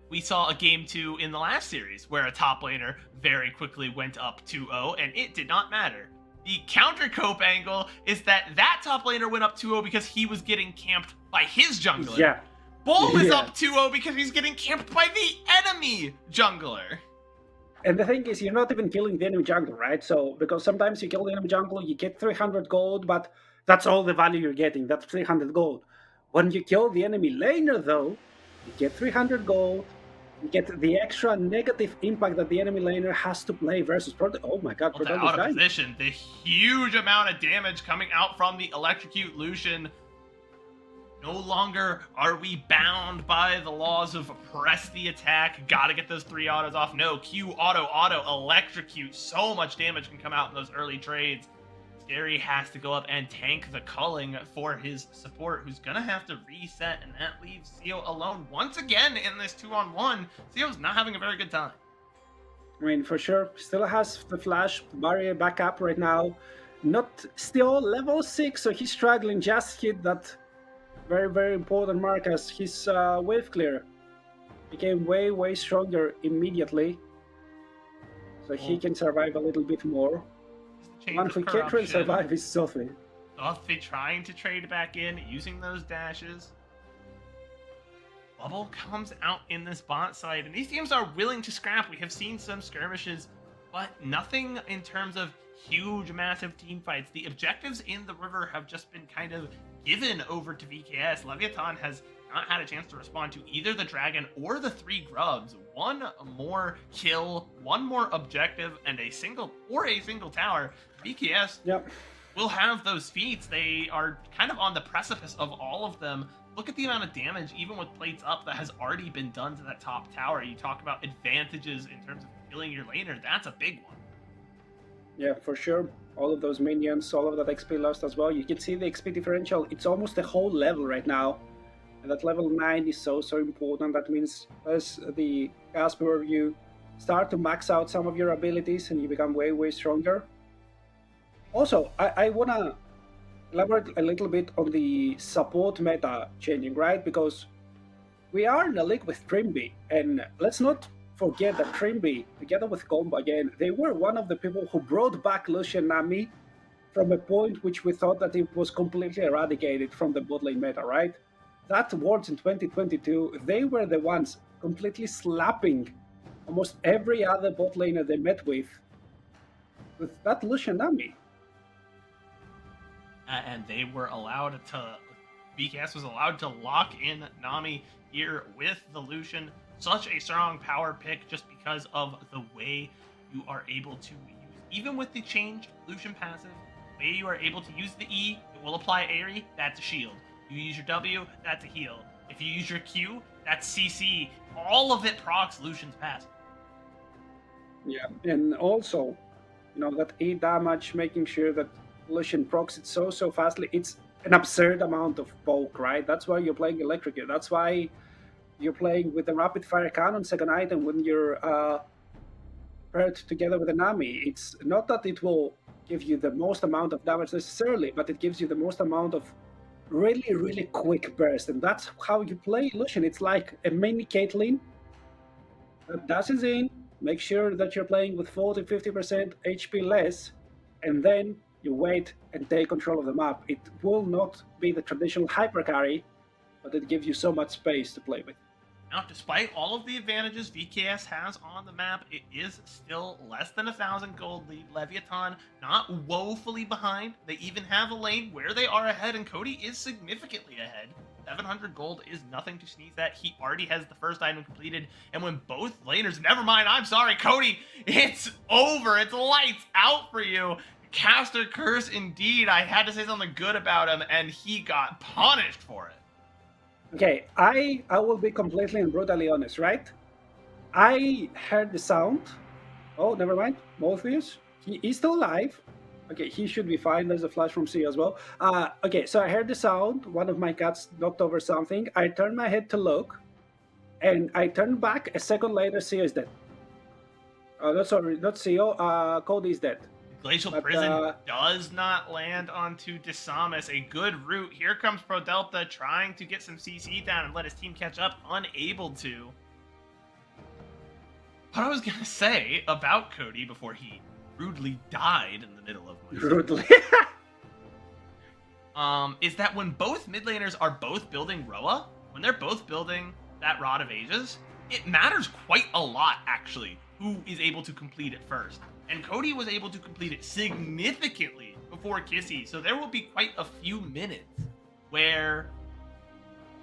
we saw a game 2 in the last series where a top laner very quickly went up 2-0, and it did not matter. The counter cope angle is that top laner went up 2-0 because he was getting camped by his jungler. Yeah. Bull is up 2-0 because he's getting camped by the enemy jungler. And the thing is, you're not even killing the enemy jungler, right? So, because sometimes you kill the enemy jungler, you get 300 gold, but that's all the value you're getting. That's 300 gold. When you kill the enemy laner, though, You get 300 gold. You get the extra negative impact that the enemy laner has to play versus Proto. Oh my god, Proto is Out of dying. position. The huge amount of damage coming out from the Electrocute Lucian. No longer are we bound by the laws of press the attack, gotta get those 3 autos off. No, Q, auto, electrocute. So much damage can come out in those early trades. Scary has to go up and tank the culling for his support, who's gonna have to reset, and that leaves Seo alone once again in this 2-on-1. Seo's not having a very good time. I mean, for sure, still has the flash barrier back up right now. Not still level 6, so he's struggling. Just hit that very, very important mark as his wave clear became way, way stronger immediately. So he can survive a little bit more. One who can't really survive is Sophie. Sophie trying to trade back in, using those dashes. Bubble comes out in this bot side, and these teams are willing to scrap. We have seen some skirmishes, but nothing in terms of huge, massive team fights. The objectives in the river have just been kind of given over to VKS. Leviathan has not had a chance to respond to either the dragon or the 3 grubs. One more kill, one more objective, and a single tower. VKS will have those feats. They are kind of on the precipice of all of them. Look at the amount of damage, even with plates up, that has already been done to that top tower. You talk about advantages in terms of killing your laner. That's a big one. Yeah, for sure. All of those minions, all of that XP lost as well. You can see the XP differential. It's almost a whole level right now. And that level 9 is so, so important. That means as the Casper, you start to max out some of your abilities and you become way, way stronger. Also, I want to elaborate a little bit on the support meta changing, right? Because we are in a league with Trimby, and let's not forget that Trimby, together with Combo again, they were one of the people who brought back Lucian Nami from a point which we thought that it was completely eradicated from the bot lane meta, right? That Worlds in 2022, they were the ones completely slapping almost every other bot laner they met with that Lucian Nami. And they were allowed to, VKS was allowed to lock in Nami here with the Lucian. Such a strong power pick just because of the way you are able to use, even with the changed Lucian passive, the way you are able to use the E, it will apply Aerie, that's a shield. You use your W, that's a heal. If you use your Q, that's CC. All of it procs Lucian's passive. Yeah, and also, that E damage, making sure that Lucian procs it so fastly. It's an absurd amount of poke, right? That's why you're playing Electrocute. That's why you're playing with the rapid fire cannon second item when you're paired together with a Nami. It's not that it will give you the most amount of damage necessarily, but it gives you the most amount of really, really quick burst. And that's how you play Lucian. It's like a mini Caitlyn that dashes in, make sure that you're playing with 40-50% HP less, and then you wait and take control of the map. It will not be the traditional hyper carry, but it gives you so much space to play with. Now, despite all of the advantages VKS has on the map, it is still less than 1,000 gold lead. Leviathan not woefully behind. They even have a lane where they are ahead, and Cody is significantly ahead. 700 gold is nothing to sneeze at. He already has the first item completed, and when both laners, never mind, I'm sorry, Cody, it's over. It's lights out for you. Caster curse indeed. I had to say something good about him, and he got punished for it. Okay, I will be completely and brutally honest, right? I heard the sound. Oh, never mind. Morpheus, he's still alive. Okay, he should be fine. There's a flash from C as well. Okay, so I heard the sound. One of my cats knocked over something. I turned my head to look, and I turned back. A second later, Theo is dead. Not Theo. Cody is dead. Glacial Prison does not land onto Desamus. A good route. Here comes Pro Delta trying to get some CC down and let his team catch up. Unable to. What I was going to say about Cody before he rudely died in the middle of my rudely. Is that when both mid laners are both building Roa, when they're both building that Rod of Ages, it matters quite a lot, actually, who is able to complete it first. And Cody was able to complete it significantly before Kissy, so there will be quite a few minutes where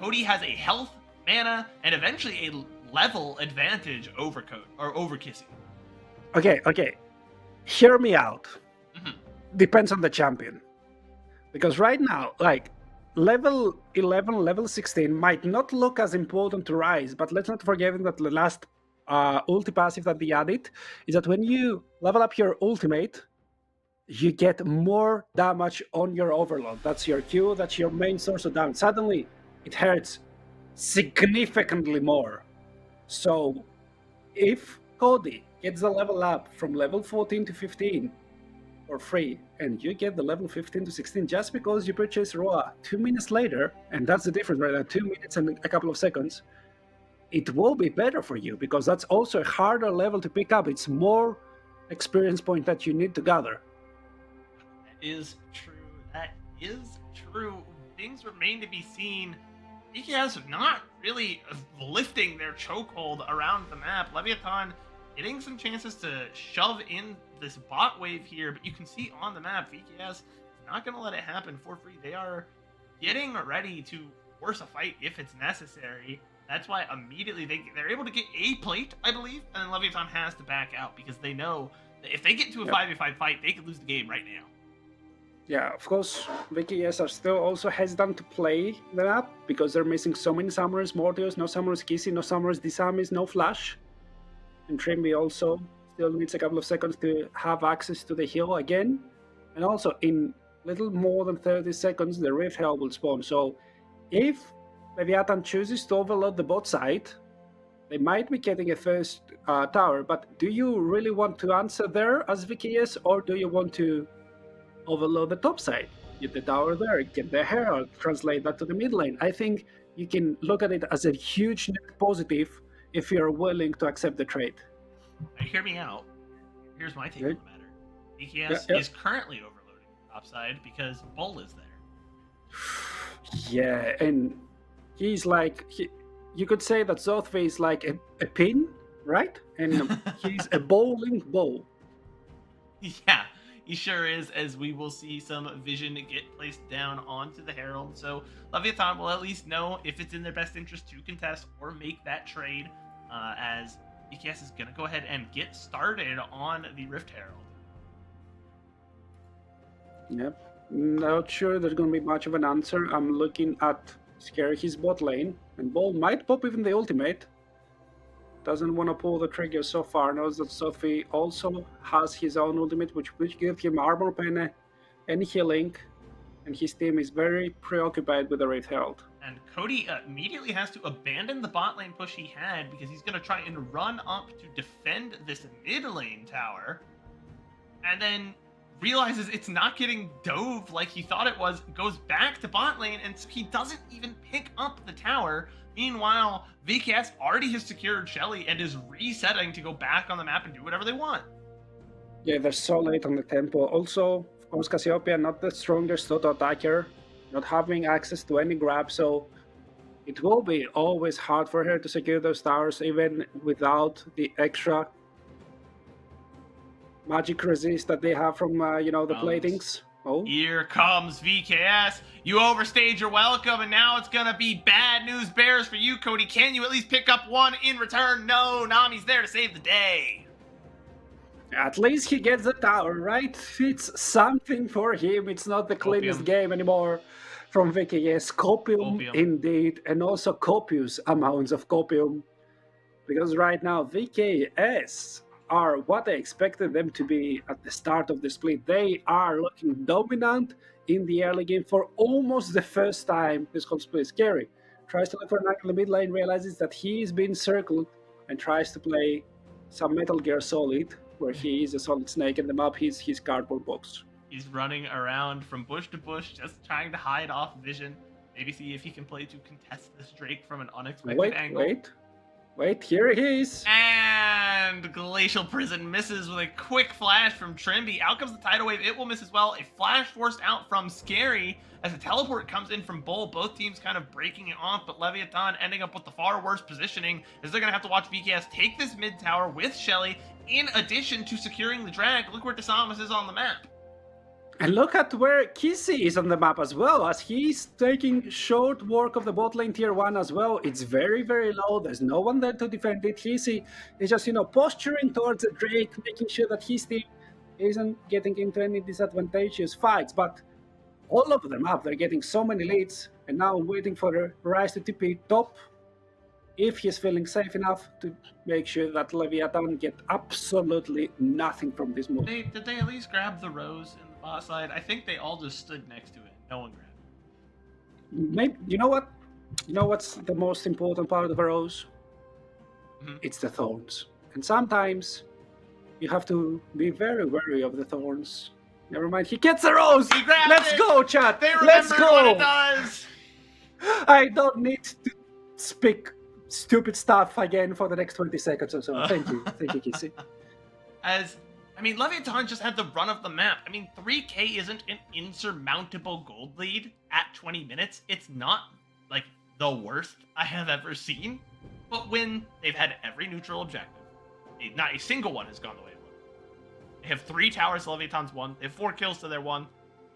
Cody has a health mana, and eventually a level advantage over Kissy. Okay. Hear me out. Mhm. Depends on the champion. Because right now, like, level 11, level 16 might not look as important to Rise, but let's not forget that the last ulti passive that they added is that when you level up your ultimate, you get more damage on your overload. That's your Q, that's your main source of damage. Suddenly, it hurts significantly more. So, if Cody gets the level up from level 14 to 15 for free, and you get the level 15 to 16 just because you purchase Roa 2 minutes later, and that's the difference right now, 2 minutes and a couple of seconds, it will be better for you because that's also a harder level to pick up. It's more experience point that you need to gather. Is true. That is true. Things remain to be seen. BKS not really lifting their chokehold around the map. Leviathan getting some chances to shove in this bot wave here, but you can see on the map, VKS is not going to let it happen for free. They are getting ready to force a fight if it's necessary. That's why immediately they're able to get a plate, I believe, and then Leviathan has to back out because they know that if they get into a 5v5 fight, they could lose the game right now. Yeah, of course, VKS are still also hesitant to play the map because they're missing so many Summoners, Mortios, no Summoners Kissy, no Summoners Disamis, no Flash. And Trimby also still needs a couple of seconds to have access to the heal again. And also, in little more than 30 seconds, the Rift Herald will spawn. So, if Leviathan chooses to overload the bot side, they might be getting a first tower. But do you really want to answer there as VKS, or do you want to overload the top side? Get the tower there, get the Herald, translate that to the mid lane. I think you can look at it as a huge net positive if you're willing to accept the trade. Now, hear me out. Here's my take on the matter. BKS is currently overloading the top side because Bull is there. Yeah, and he's like, you could say that Zothve is like a pin, right? And he's a bowling ball. Yeah, he sure is, as we will see some vision get placed down onto the Herald. So Leviathan will at least know if it's in their best interest to contest or make that trade, as BKS is going to go ahead and get started on the Rift Herald. Yep, not sure there's going to be much of an answer. I'm looking at Scare his bot lane, and Ball might pop even the ultimate. Doesn't want to pull the trigger so far. Knows that Sophie also has his own ultimate, which gives him armor pen and healing, and his team is very preoccupied with the Wraith Herald. And Cody immediately has to abandon the bot lane push he had because he's going to try and run up to defend this mid lane tower, and then realizes it's not getting dove like he thought it was, goes back to bot lane, and so he doesn't even pick up the tower. Meanwhile, VKS already has secured Shelly and is resetting to go back on the map and do whatever they want. Yeah, they're so late on the tempo. Also, of course, Cassiopeia, not the strongest auto attacker, not having access to any grab, so it will be always hard for her to secure those towers, even without the extra magic resist that they have from, the platings. Oh. Here comes VKS. You overstayed your welcome, and now it's going to be bad news bears for you, Cody. Can you at least pick up one in return? No, Nami's there to save the day. At least he gets the tower, right? It's something for him. It's not the cleanest game anymore from VKS. Copium, indeed, and also copious amounts of copium. Because right now, VKS are what I expected them to be at the start of the split. They are looking dominant in the early game for almost the first time this whole split. Scary tries to look for an angle in the mid lane, realizes that he is being circled, and tries to play some Metal Gear Solid, where he is a solid snake and the map he's his cardboard box. He's running around from bush to bush, just trying to hide off vision. Maybe see if he can play to contest this Drake from an unexpected angle. Wait, here he is. And Glacial Prison misses with a quick flash from Trimby. Out comes the Tidal Wave. It will miss as well. A flash forced out from Scary as a teleport comes in from Bull. Both teams kind of breaking it off, but Leviathan ending up with the far worse positioning as they're going to have to watch VKS take this mid tower with Shelly in addition to securing the drag. Look where Desamas is on the map. And look at where Kissy is on the map as well, as he's taking short work of the bot lane tier 1 as well. It's very, very low. There's no one there to defend it. Kissy is just, posturing towards the Drake, making sure that his team isn't getting into any disadvantageous fights. But all over the map, they're getting so many leads, and now waiting for Rise to TP top if he's feeling safe enough to make sure that Leviathan get absolutely nothing from this move. Did they at least grab the Rose in the bot side? I think they all just stood next to it. No one grabbed it. Maybe, you know what? You know what's the most important part of a Rose? Mm-hmm. It's the thorns. And sometimes you have to be very wary of the thorns. Never mind, he gets the Rose! He grabbed Let's it! go, chat! They Let's remembered go! what it does! I don't need to speak stupid stuff again for the next 20 seconds or so. Thank you, Kissy. Leviathan just had the run of the map. 3K isn't an insurmountable gold lead at 20 minutes. It's not, like, the worst I have ever seen. But when they've had every neutral objective, not a single one has gone the way of it. They have 3 towers, Leviathan's 1. They have 4 kills to their 1.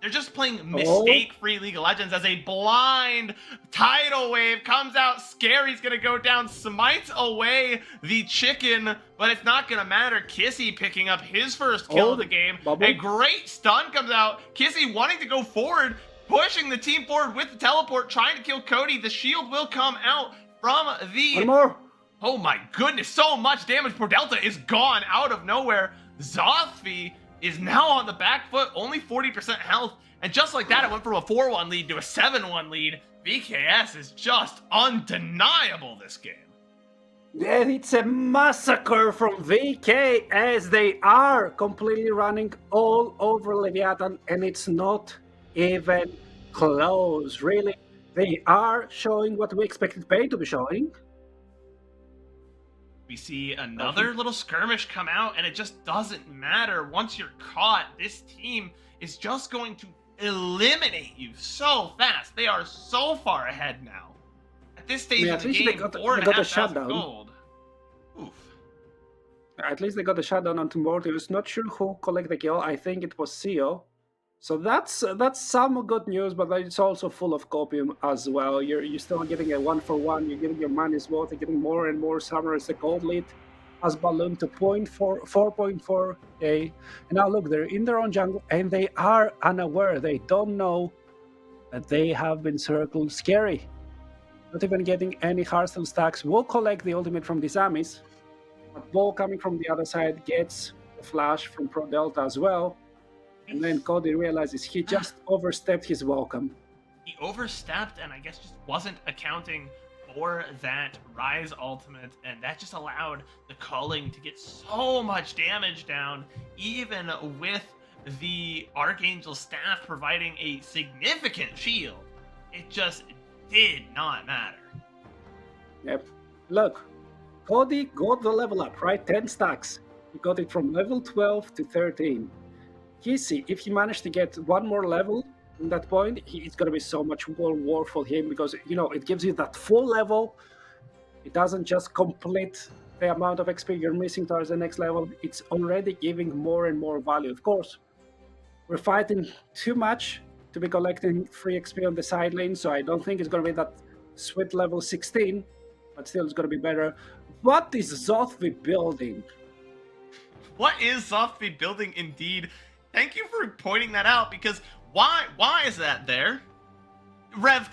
They're just playing mistake-free League of Legends as a blind tidal wave comes out. Scary's gonna go down, smites away the chicken, but it's not gonna matter. Kissy picking up his first kill of the game. Bubble. A great stun comes out. Kissy wanting to go forward, pushing the team forward with the teleport, trying to kill Cody. The shield will come out from the... One more. Oh my goodness, so much damage. Poor Delta is gone out of nowhere. Zothfi is now on the back foot, only 40% health, and just like that, it went from a 4-1 lead to a 7-1 lead. VKS is just undeniable this game. And it's a massacre from VK as they are completely running all over Leviathan, and it's not even close, really. They are showing what we expected Pay to be showing. We see another little skirmish come out, and it just doesn't matter. Once you're caught, this team is just going to eliminate you so fast. They are so far ahead now. At this stage of the game, they got a 4,500 shutdown. gold. Oof. At least they got a shutdown on Mortius. Not sure who collected the kill. I think it was CEO. So that's some good news, but it's also full of copium as well. You're still getting a 1-for-1. You're getting your money's worth. You're getting more and more Summers. The gold lead has ballooned to 4.4k. And now look, they're in their own jungle, and they are unaware. They don't know that they have been circled. Scary. Not even getting any Hearthstone stacks. Will collect the ultimate from the Zamis. But Ball coming from the other side gets the flash from Pro Delta as well. And then Cody realizes he just overstepped his welcome. He overstepped and I guess just wasn't accounting for that Rise ultimate, and that just allowed the culling to get so much damage down, even with the Archangel staff providing a significant shield. It just did not matter. Yep. Look, Cody got the level up, right? 10 stacks. He got it from level 12 to 13. Kissy, if he managed to get one more level at that point, it's going to be so much more worth for him because, it gives you that full level. It doesn't just complete the amount of XP you're missing towards the next level. It's already giving more and more value. Of course, we're fighting too much to be collecting free XP on the side lane, so I don't think it's going to be that sweet level 16, but still it's going to be better. What is Zothvi building? What is Zothvi building indeed? Thank you for pointing that out, because why is that there? Rev,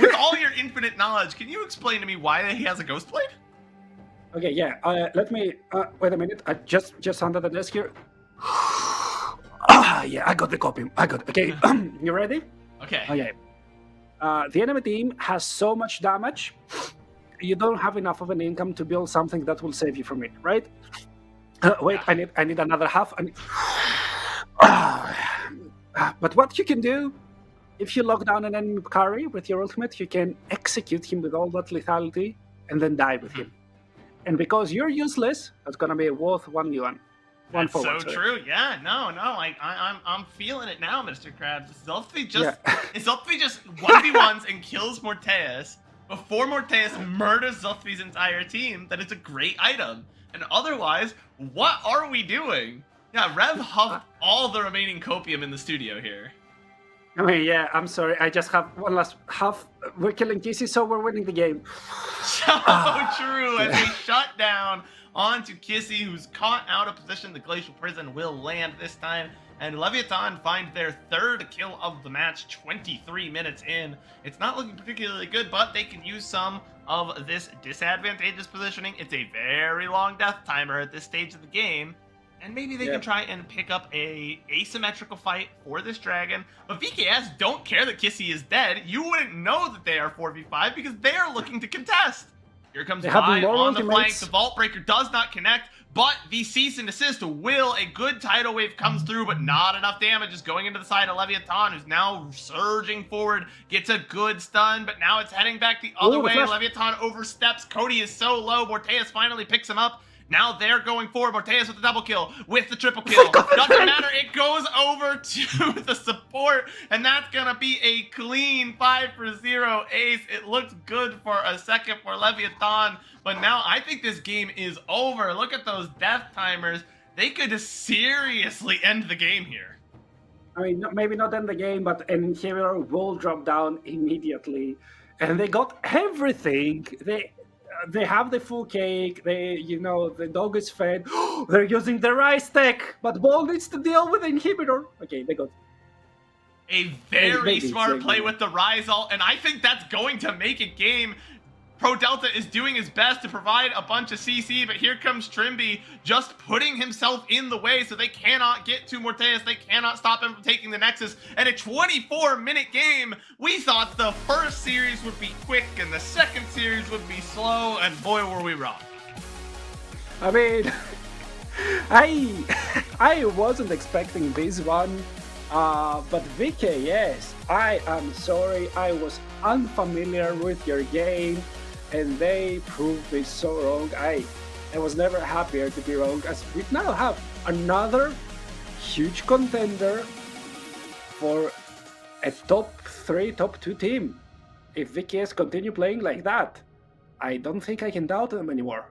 with all your infinite knowledge, can you explain to me why he has a Ghost Blade? Okay, yeah. Let me wait a minute. I just under the desk here. Yeah, I got the copy. Okay, you ready? Okay. Okay. The enemy team has so much damage, you don't have enough of an income to build something that will save you from it, right? Wait, I need another half. But what you can do, if you lock down an enemy carry with your ultimate, you can execute him with all that lethality and then die with him. And because you're useless, that's gonna be worth 1 yuan. That's so true. Yeah, no, I'm feeling it now, Mr. Krabs. Zothvi just 1v1s and kills Morteus before Morteus murders Zothvi's entire team. That is a great item. And otherwise, what are we doing? Yeah, Rev huffed all the remaining copium in the studio here. I mean, yeah, I'm sorry. I just have one last half. We're killing Kissy, so we're winning the game. So true. As we shut down onto Kissy, who's caught out of position. The Glacial Prison will land this time. And Leviathan find their third kill of the match 23 minutes in. It's not looking particularly good, but they can use some of this disadvantageous positioning. It's a very long death timer at this stage of the game. And maybe they can try and pick up a asymmetrical fight for this dragon. But VKS don't care that Kissy is dead. You wouldn't know that they are 4v5 because they are looking to contest. Here comes Vi on the flank. The Vault Breaker does not connect, but the cease and desist will. A good tidal wave comes through, but not enough damage is going into the side of Leviathan, who's now surging forward. Gets a good stun, but now it's heading back the other way. Leviathan oversteps. Cody is so low. Morteus finally picks him up. Now they're going forward. Morteus with the double kill, with the triple kill. Doesn't matter. It goes over to the support, and that's going to be a clean 5-0 ace. It looked good for a second for Leviathan, but now I think this game is over. Look at those death timers. They could seriously end the game here. I mean, maybe not end the game, but an inhibitor will drop down immediately. And they got everything. They have the full cake. The dog is fed. They're using the rice tech, but Ball needs to deal with the inhibitor. Okay, they got a very smart play with the Rise ult, and I think that's going to make a game. Pro Delta is doing his best to provide a bunch of CC, but here comes Trimby just putting himself in the way so they cannot get to Morteus. They cannot stop him from taking the Nexus. And a 24-minute game, we thought the first series would be quick and the second series would be slow, and boy, were we wrong. I mean, I wasn't expecting this one, but VK, yes, I am sorry. I was unfamiliar with your game, and they proved me so wrong. I was never happier to be wrong, as we now have another huge contender for a top 3, top 2 team. If VKS continue playing like that, I don't think I can doubt them anymore.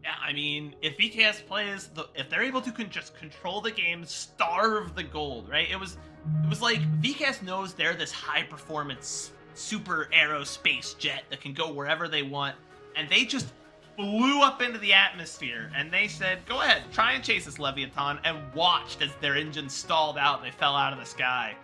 Yeah, I mean, if VKS plays, if they're able to just control the game, starve the gold, right? It was like VKS knows they're this high-performance super aerospace jet that can go wherever they want, and they just flew up into the atmosphere, and they said, go ahead, try and chase this Leviathan, and watched as their engine stalled out and they fell out of the sky.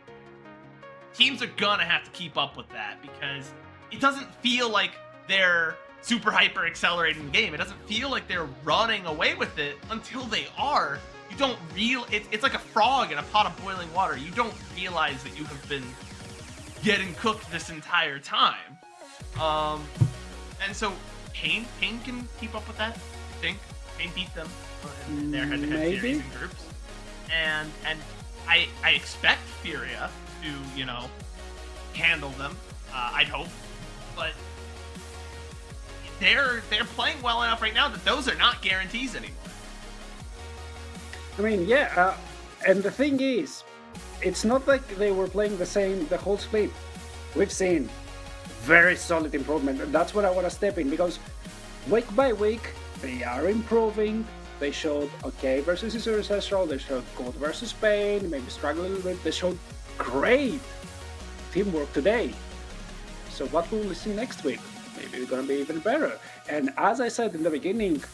Teams are gonna have to keep up with that, because it doesn't feel like they're super hyper accelerating the game. It doesn't feel like they're running away with it until they are. You don't it's like a frog in a pot of boiling water. You don't realize that you have been getting cooked this entire time. And so Pain can keep up with that, I think. Pain beat them in their head-to-head series in groups. And I expect Furia to, handle them, I'd hope. But they're playing well enough right now that those are not guarantees anymore. I mean, yeah, and the thing is, it's not like they were playing the same the whole split. We've seen very solid improvement, and that's what I want to step in, because week by week they are improving. They showed okay versus his Ancestral, they showed good versus Pain, maybe struggle a little bit. They showed great teamwork today. So what will we see next week? Maybe it's gonna be even better. And as I said in the beginning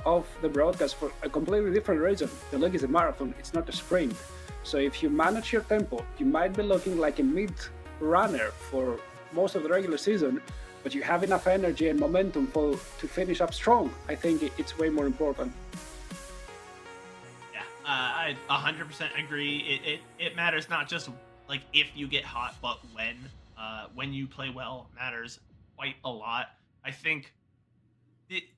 of the broadcast, for a completely different reason, the league is a marathon, it's not a sprint. So if you manage your tempo, you might be looking like a mid runner for most of the regular season, but you have enough energy and momentum to finish up strong. I think it's way more important. Yeah, I 100% agree. It matters not just like if you get hot, but when you play well matters quite a lot. I think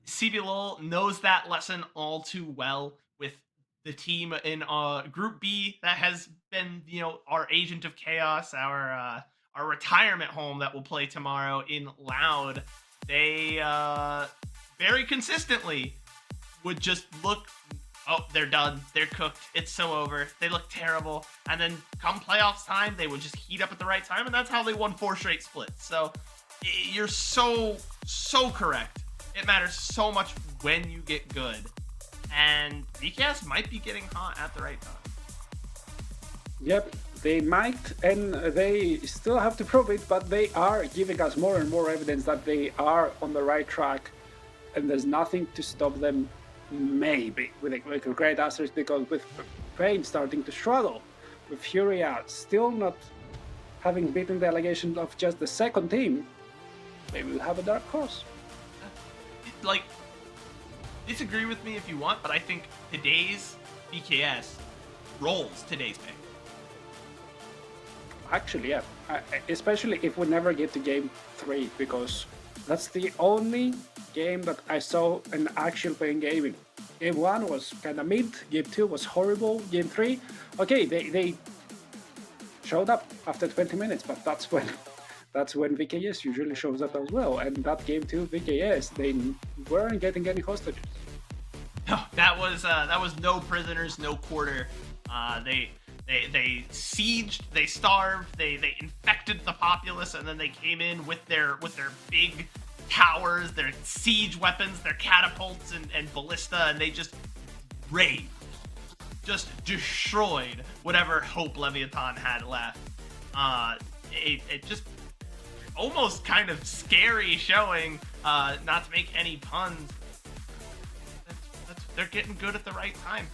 CBLOL knows that lesson all too well with the team in Group B that has been, our agent of chaos, our retirement home that will play tomorrow in Loud. They very consistently would just look, oh, they're done, they're cooked, it's so over, they look terrible, and then come playoffs time, they would just heat up at the right time, and that's how they won 4 straight splits. So you're so correct. It matters so much when you get good. and VKS might be getting hot at the right time. Yep, they might, and they still have to prove it, but they are giving us more and more evidence that they are on the right track, and there's nothing to stop them, maybe, with a great asterisk, because with Pain starting to struggle, with Furia still not having beaten the allegation of just the second team, they will have a dark horse. Like, disagree with me if you want, but I think today's VKS rolls today's pick. Actually, yeah. Especially if we never get to game 3, because that's the only game that I saw an actual Pain game in. Game 1 was kind of mid, game 2 was horrible, game 3, okay, they showed up after 20 minutes, but that's when VKS usually shows up as well. And that game 2, VKS, they weren't getting any hostages. No, that was no prisoners, no quarter. They sieged, they starved, they infected the populace, and then they came in with their big towers, their siege weapons, their catapults and ballista, and they just raided, just destroyed whatever hope Leviathan had left. It just almost kind of scary showing, not to make any puns. They're getting good at the right time.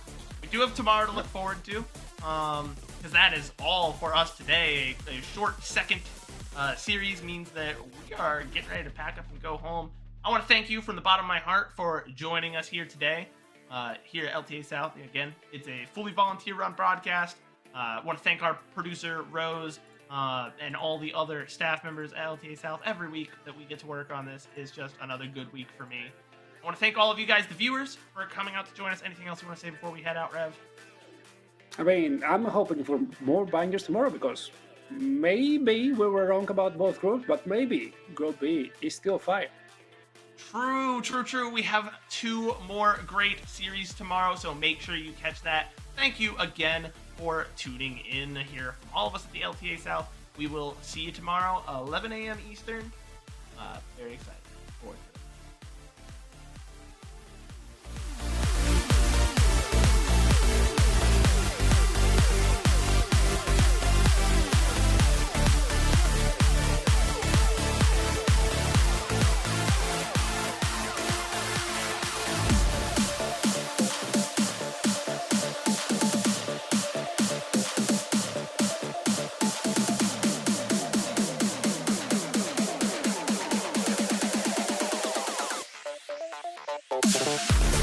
We do have tomorrow to look forward to, because that is all for us today. A short second series means that we are getting ready to pack up and go home. I want to thank you from the bottom of my heart for joining us here today, here at LTA South. Again, it's a fully volunteer-run broadcast. I want to thank our producer, Rose, and all the other staff members at LTA South. Every week that we get to work on this is just another good week for me. I want to thank all of you guys, the viewers, for coming out to join us. Anything else you want to say before we head out, Rev? I mean, I'm hoping for more bangers tomorrow, because maybe we were wrong about both groups, but maybe Group B is still fire. True. We have 2 more great series tomorrow, so make sure you catch that. Thank you again for tuning in here. All of us at the LTA South, we will see you tomorrow, 11 a.m. Eastern. Very excited. Forward to it. Thank you.